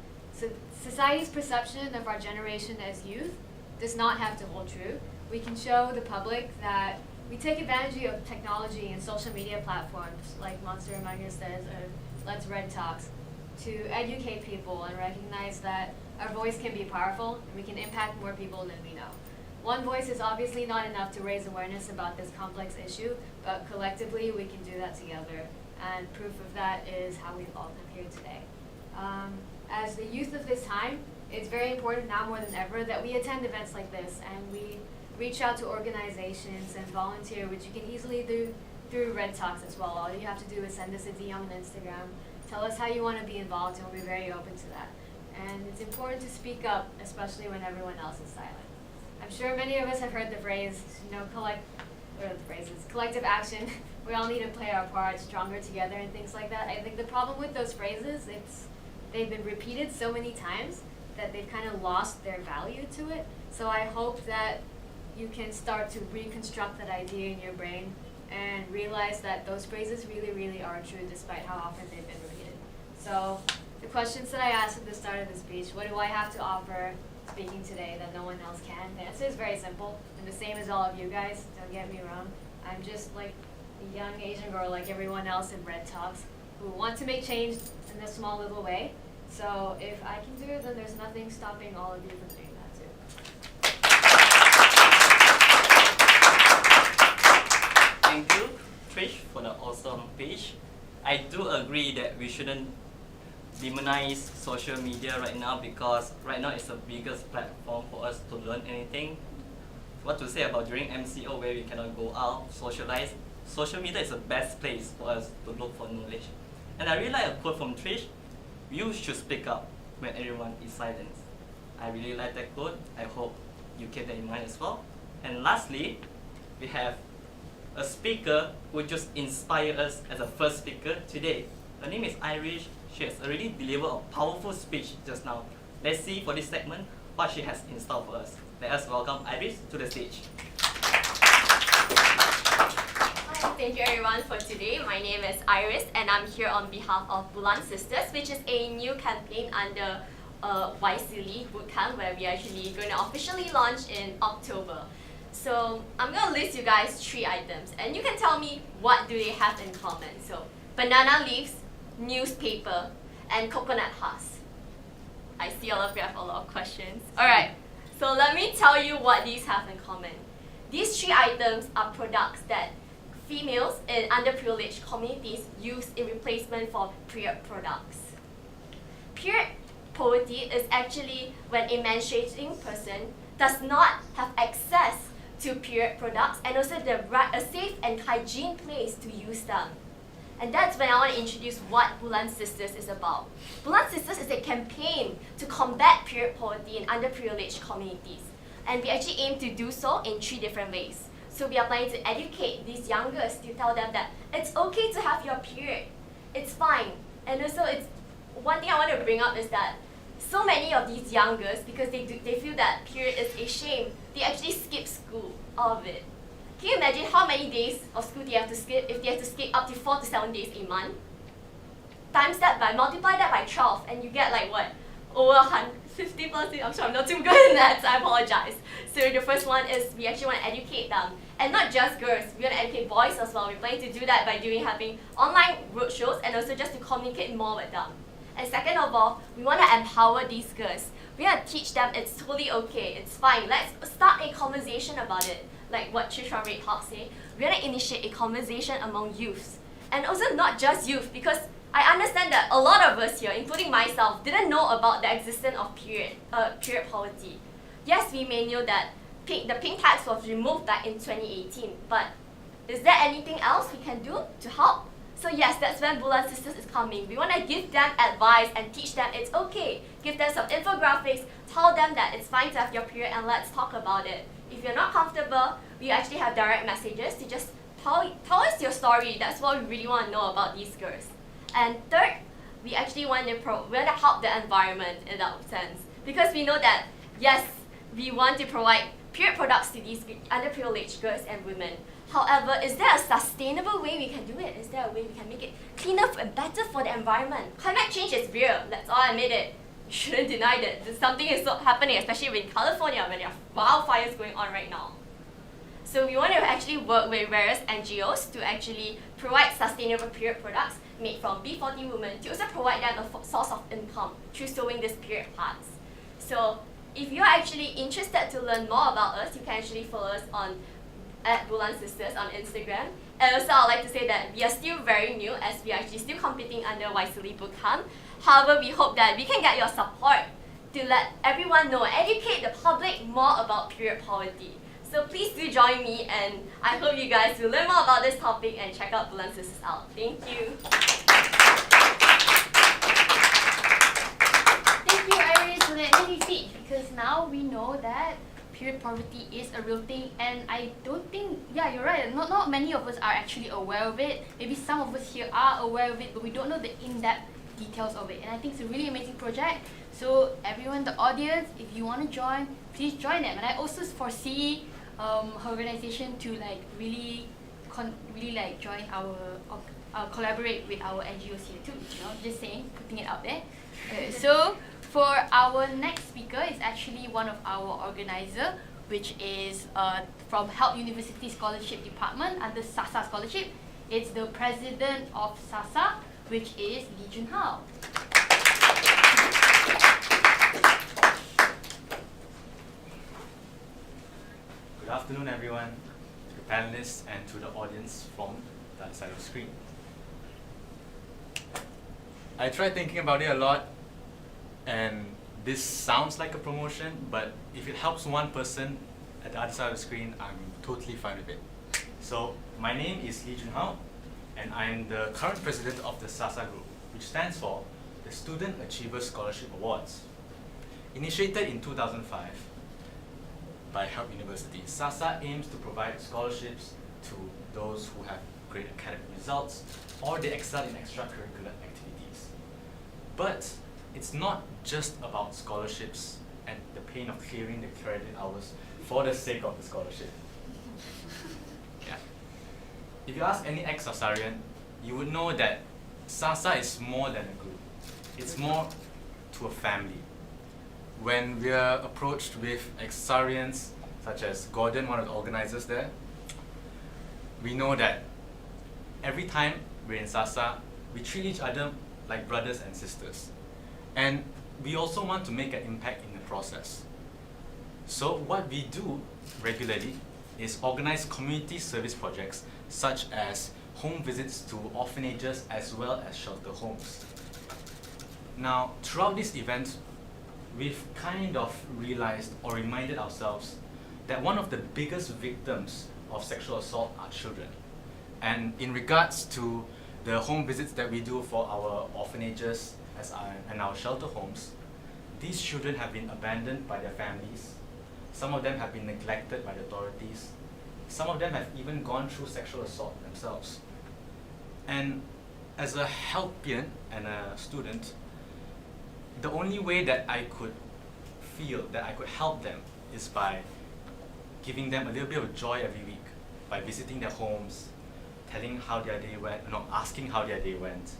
society's perception of our generation as youth does not have to hold true. We can show the public that we take advantage of technology and social media platforms like Monster Among Us does or Let's Red Talks to educate people and recognize that our voice can be powerful and we can impact more people than we know. One voice is obviously not enough to raise awareness about this complex issue, but collectively we can do that together. And proof of that is how we've all come here today. As the youth of this time, it's very important now more than ever that we attend events like this and we reach out to organizations and volunteer, which you can easily do through Red Talks as well. All you have to do is send us a DM on Instagram, tell us how you want to be involved, and we'll be very open to that. And it's important to speak up, especially when everyone else is silent. I'm sure many of us have heard the phrase, collective action. We all need to play our part, stronger together, and things like that. I think the problem with those phrases, they've been repeated so many times that they've kind of lost their value to it. So I hope that you can start to reconstruct that idea in your brain and realize that those phrases really, really are true despite how often they've been repeated. So the questions that I asked at the start of the speech, what do I have to offer speaking today that no one else can? The answer is very simple, and the same as all of you guys, don't get me wrong. I'm just like a young Asian girl like everyone else in Red Talks who want to make change in this small little way. So if I can do it, then there's nothing stopping all of you from doing that too. Thank you, Trish, for the awesome speech. I do agree that we shouldn't demonize social media right now because right now it's the biggest platform for us to learn anything. What to say about during MCO where we cannot go out, socialize? Social media is the best place for us to look for knowledge. And I really like a quote from Trish, you should speak up when everyone is silent. I really like that quote. I hope you keep that in mind as well. And lastly, we have a speaker who just inspired us as a first speaker today. Her name is Irish. She has already delivered a powerful speech just now. Let's see for this segment what she has in store for us. Let us welcome Iris to the stage. Hi, thank you everyone for today. My name is Iris and I'm here on behalf of Bulan Sisters, which is a new campaign under Waisili Bootcamp where we're actually going to officially launch in October. So I'm going to list you guys 3 items and you can tell me what do they have in common. So banana leaves, newspaper, and coconut husk. I see all of you have a lot of questions. Alright, so let me tell you what these have in common. These 3 items are products that females in underprivileged communities use in replacement for period products. Period poverty is actually when a menstruating person does not have access to period products and also a safe and hygiene place to use them. And that's when I want to introduce what Bulan Sisters is about. Bulan Sisters is a campaign to combat period poverty in underprivileged communities. And we actually aim to do so in 3 different ways. So we are planning to educate these young girls to tell them that it's okay to have your period. It's fine. And also one thing I want to bring up is that so many of these young girls, because they feel that period is a shame, they actually skip school, all of it. Can you imagine how many days of school they have to skip if they have to skip up to 4 to 7 days a month? Multiply that by 12 and you get like what? Over 150 plus, I'm sure I'm not too good in that, so I apologize. So the first one is we actually want to educate them. And not just girls, we want to educate boys as well. We're planning to do that by having online roadshows and also just to communicate more with them. And second of all, we want to empower these girls. We want to teach them it's totally okay, it's fine. Let's start a conversation about it. Like what Trisha Ray Talk say, we want to initiate a conversation among youths. And also not just youth, because I understand that a lot of us here, including myself, didn't know about the existence of period poverty. Yes, we may know that the pink tax was removed back in 2018, but is there anything else we can do to help? So yes, that's when Bulan Sisters is coming. We want to give them advice and teach them it's okay. Give them some infographics, tell them that it's fine to have your period and let's talk about it. If you're not comfortable, we actually have direct messages to just tell us your story. That's what we really want to know about these girls. And third, we actually want to help the environment in that sense. Because we know that, yes, we want to provide period products to these underprivileged girls and women. However, is there a sustainable way we can do it? Is there a way we can make it cleaner and better for the environment? Climate change is real, let's all admit it. You shouldn't deny that. Something is happening, especially in California where there are wildfires going on right now. So we want to actually work with various NGOs to actually provide sustainable period products made from B40 women to also provide them a source of income through sewing these period pads. So if you're actually interested to learn more about us, you can actually follow us at Bulan Sisters on Instagram. And also I'd like to say that we are still very new as we are actually still competing under Waisili Bootcamp. However, we hope that we can get your support to let everyone know, educate the public more about period poverty. So please do join me and I hope you guys will learn more about this topic and check out Bulan Sisters out. Thank you. Thank you, Iris, for that amazing speech, because now we know that period poverty is a real thing, and I don't think, yeah, you're right, not many of us are actually aware of it. Maybe some of us here are aware of it, but we don't know the in-depth details of it. And I think it's a really amazing project. So everyone, the audience, if you want to join, please join them. And I also foresee her organization to like really like join collaborate with our NGOs here too. You know, just saying, putting it out there. So for our next speaker is actually one of our organizer, which is from Help University Scholarship Department under SASA Scholarship. It's the president of SASA, which is Lee Jun Hao. Good afternoon, everyone, to the panelists and to the audience from the other side of the screen. I tried thinking about it a lot, and this sounds like a promotion, but if it helps one person at the other side of the screen, I'm totally fine with it. So, my name is Lee Jun Hao, and I'm the current president of the SASA group, which stands for the Student Achievers Scholarship Awards. Initiated in 2005 by Help University, SASA aims to provide scholarships to those who have great academic results or they excel in extracurricular activities. But it's not just about scholarships and the pain of clearing the credit hours for the sake of the scholarship. Yeah. If you ask any ex-SASArian, you would know that SASA is more than a group. It's more to a family. When we are approached with ex-SASArians, such as Gordon, one of the organizers there, we know that every time we're in SASA, we treat each other like brothers and sisters. And we also want to make an impact in the process. So what we do regularly is organize community service projects such as home visits to orphanages as well as shelter homes. Now, throughout this event, we've kind of realized or reminded ourselves that one of the biggest victims of sexual assault are children. And in regards to the home visits that we do for our orphanages and our shelter homes, these children have been abandoned by their families. Some of them have been neglected by the authorities. Some of them have even gone through sexual assault themselves. And as a helpian and a student, the only way that I could feel that I could help them is by giving them a little bit of joy every week, by visiting their homes, telling how their day went, asking how their day went,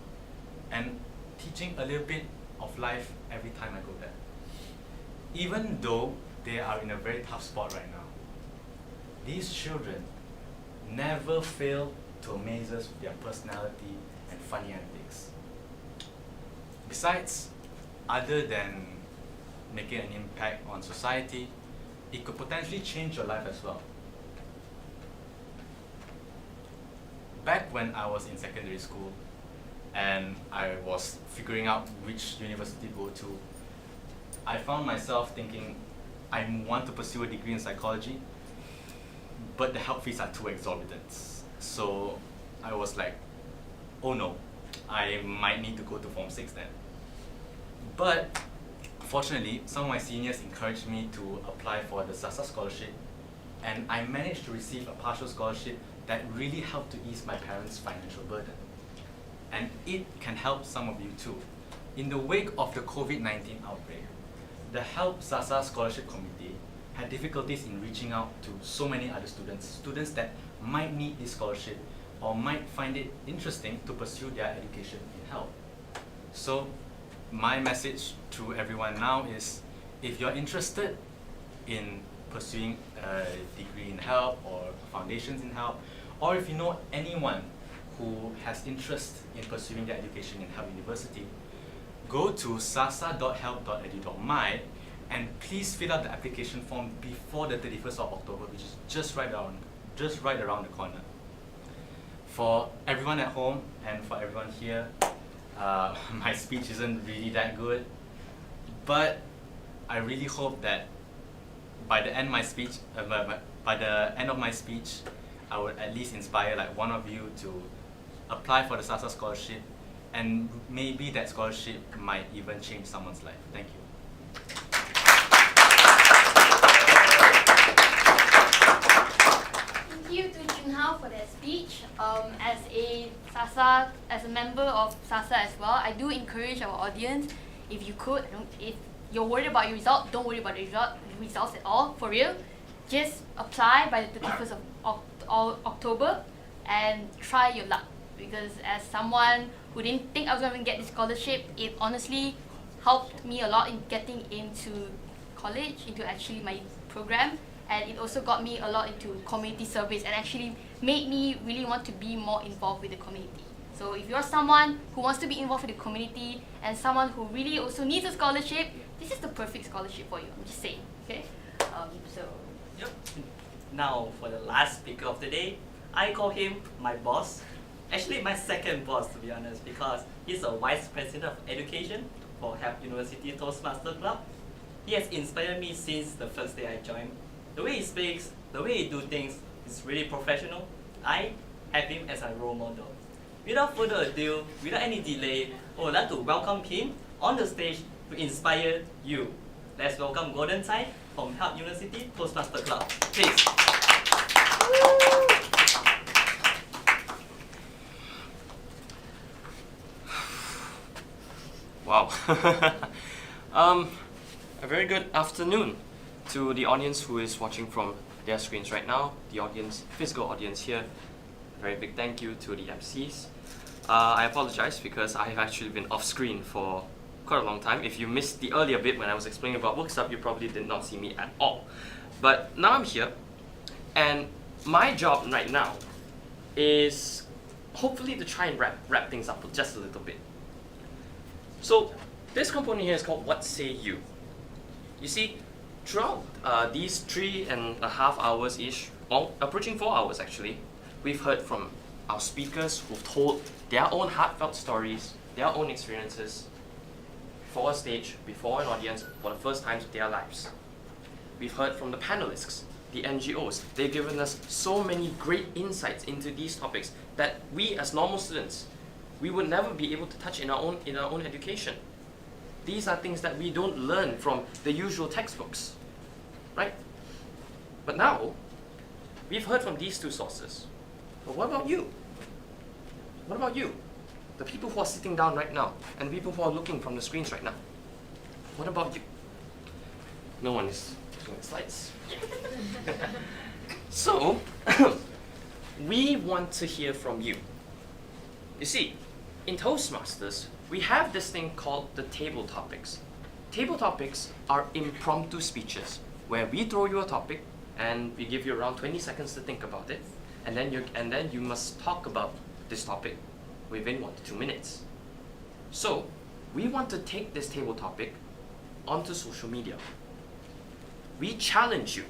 and teaching a little bit of life every time I go there. Even though they are in a very tough spot right now, these children never fail to amaze us with their personality and funny antics. Besides, other than making an impact on society, it could potentially change your life as well. Back when I was in secondary school and I was figuring out which university to go to, I found myself thinking I want to pursue a degree in psychology, but the help fees are too exorbitant. So I was like, oh no, I might need to go to Form 6 then. But fortunately, some of my seniors encouraged me to apply for the SASA scholarship, and I managed to receive a partial scholarship that really helped to ease my parents' financial burden. And it can help some of you too. In the wake of the COVID-19 outbreak, the Help SASA Scholarship Committee had difficulties in reaching out to so many other students that might need this scholarship or might find it interesting to pursue their education in help. So my message to everyone now is, if you're interested in pursuing a degree in help or foundations in help, or if you know anyone who has interest in pursuing their education in Help University, go to sasa.help.edu.my and please fill out the application form before the 31st of October, which is just right around the corner. For everyone at home and for everyone here, my speech isn't really that good, but I really hope that by the end of my speech, I would at least inspire like one of you to apply for the SASA scholarship, and maybe that scholarship might even change someone's life. Thank you. Thank you to Junhao for that speech. As a member of SASA as well, I do encourage our audience, if you could, if you're worried about your result, don't worry about the results at all, for real. Just apply by the 31st of October and try your luck. Because as someone who didn't think I was going to get this scholarship, it honestly helped me a lot in getting into college, into actually my program, and it also got me a lot into community service and actually made me really want to be more involved with the community. So if you're someone who wants to be involved with the community and someone who really also needs a scholarship, this is the perfect scholarship for you, I'm just saying, okay? Yep. Now for the last speaker of the day, I call him my boss. Actually my second boss, to be honest, because he's a Vice President of Education for Help University Toastmasters Club. He has inspired me since the first day I joined. The way he speaks, the way he do things is really professional. I have him as a role model. Without further ado, without any delay, I would like to welcome him on the stage to inspire you. Let's welcome Gordon Tsai from Help University Toastmasters Club. Please. Wow. A very good afternoon to the audience who is watching from their screens right now, the audience, physical audience here. A very big thank you to the MCs. I apologize because I have actually been off screen for quite a long time. If you missed the earlier bit when I was explaining about Worksup, you probably did not see me at all. But now I'm here, and my job right now is hopefully to try and wrap things up just a little bit. So this component here is called What Say You. You see, throughout these 3.5 hours-ish, approaching 4 hours actually, we've heard from our speakers who've told their own heartfelt stories, their own experiences for a stage, before an audience, for the first times of their lives. We've heard from the panelists, the NGOs. They've given us so many great insights into these topics that we as normal students, we would never be able to touch in our own education. These are things that we don't learn from the usual textbooks, right? But now, we've heard from these two sources. But what about you? What about you? The people who are sitting down right now, and people who are looking from the screens right now. What about you? No one is doing slides. So, we want to hear from you. You see, in Toastmasters, we have this thing called the table topics. Table topics are impromptu speeches where we throw you a topic and we give you around 20 seconds to think about it, and then you must talk about this topic within 1 to 2 minutes. So, we want to take this table topic onto social media. We challenge you.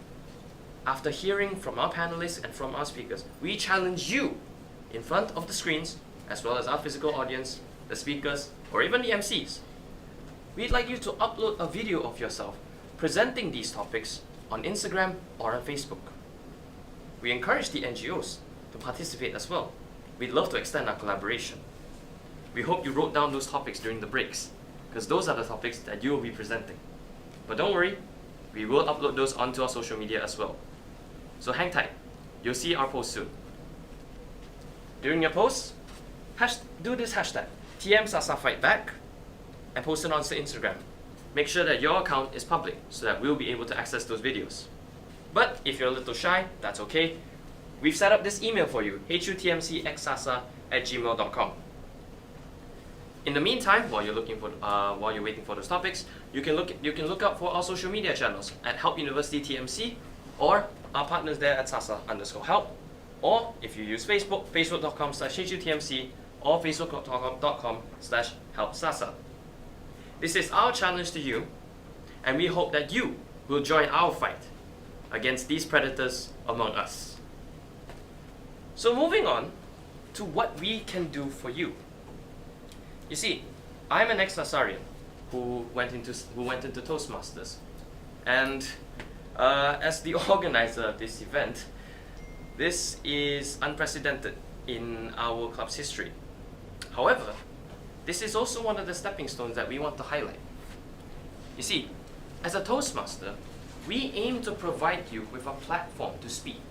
After hearing from our panelists and from our speakers, we challenge you in front of the screens, as well as our physical audience, the speakers, or even the MCs. We'd like you to upload a video of yourself presenting these topics on Instagram or on Facebook. We encourage the NGOs to participate as well. We'd love to extend our collaboration. We hope you wrote down those topics during the breaks, because those are the topics that you will be presenting. But don't worry, we will upload those onto our social media as well. So hang tight, you'll see our post soon. During your posts, do this hashtag, TMSASA Fight Back, and post it onto Instagram. Make sure that your account is public so that we'll be able to access those videos. But if you're a little shy, that's okay. We've set up this email for you, HUTMCxSASA@gmail.com. In the meantime, while you're waiting for those topics, you can look up for our social media channels at Help University TMC, or our partners there at SASA_help. Or if you use Facebook, facebook.com/HUTMC or facebook.com/helpsasa. This is our challenge to you, and we hope that you will join our fight against these predators among us. So moving on to what we can do for you. You see, I'm an ex-SASarian who went into Toastmasters, and as the organizer of this event, this is unprecedented in our club's history. However, this is also one of the stepping stones that we want to highlight. You see, as a Toastmaster, we aim to provide you with a platform to speak.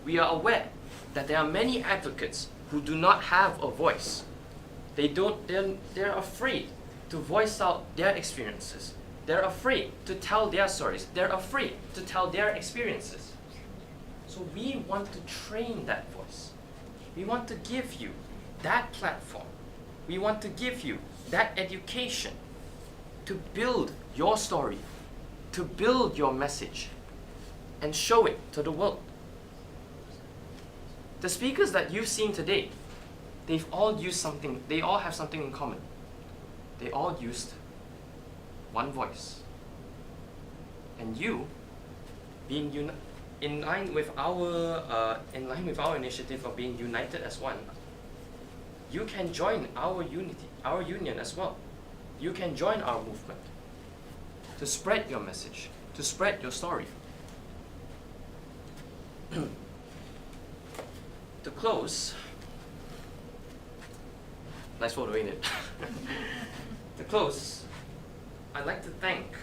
We are aware that there are many advocates who do not have a voice. They're afraid to voice out their experiences. They're afraid to tell their stories. They're afraid to tell their experiences. So we want to train that voice. We want to give you that platform. We want to give you that education to build your story, to build your message, and show it to the world. The speakers that you've seen today, they all have something in common. They all used one voice. And you, being in line with our initiative of being united as one, you can join our union as well. You can join our movement to spread your message, to spread your story. To close, nice photo, ain't it? To close, I'd like to thank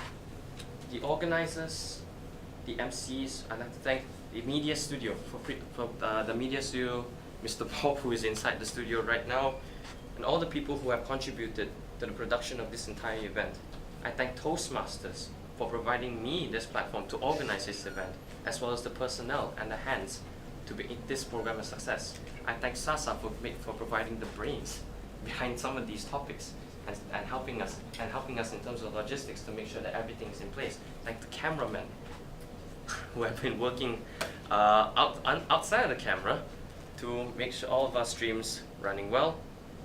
the organizers, the MCs. I'd like to thank the media studio the media studio, Mr. Bob, who is inside the studio right now, and all the people who have contributed to the production of this entire event. I thank Toastmasters for providing me this platform to organize this event, as well as the personnel and the hands to make this program a success. I thank SASA for providing the brains behind some of these topics and helping us in terms of logistics to make sure that everything is in place. Thank the cameramen who have been working outside of the camera to make sure all of our streams running well.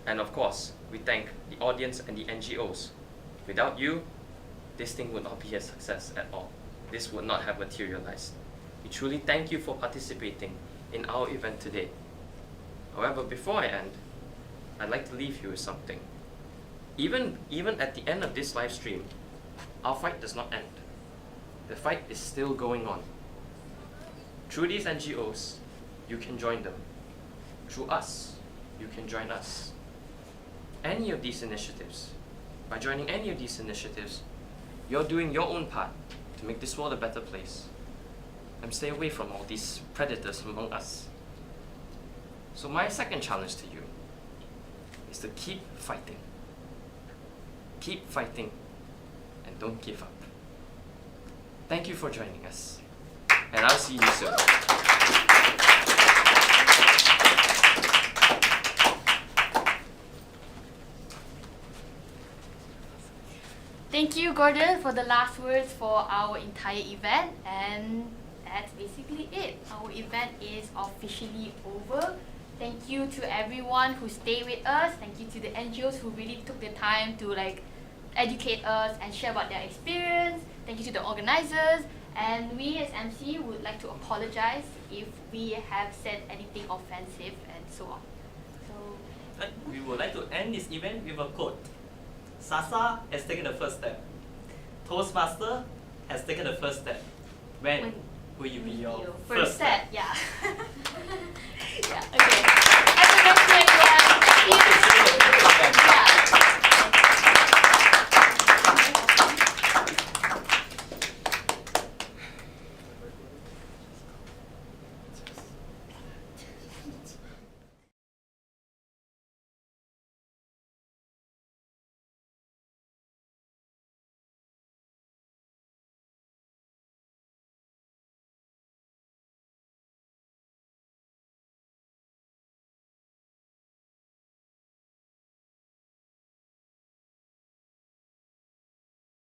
And of course, we thank the audience and the NGOs. Without you, this thing would not be a success at all. This would not have materialized. We truly thank you for participating in our event today. However, before I end, I'd like to leave you with something. Even at the end of this live stream, our fight does not end. The fight is still going on. Through these NGOs, you can join them. Through us, you can join us. Any of these initiatives, by joining any of these initiatives, you're doing your own part to make this world a better place. And stay away from all these predators among us. So my second challenge to you is to keep fighting. Keep fighting and don't give up. Thank you for joining us, and I'll see you soon. Thank you, Gordon, for the last words for our entire event, and that's basically it. Our event is officially over. Thank you to everyone who stayed with us. Thank you to the NGOs who really took the time to educate us and share about their experience. Thank you to the organizers, and we as MC would like to apologize if we have said anything offensive and so on. So We would like to end this event with a quote. SASA has taken the first step. Toastmaster has taken the first step. When will you be your first step? Yeah.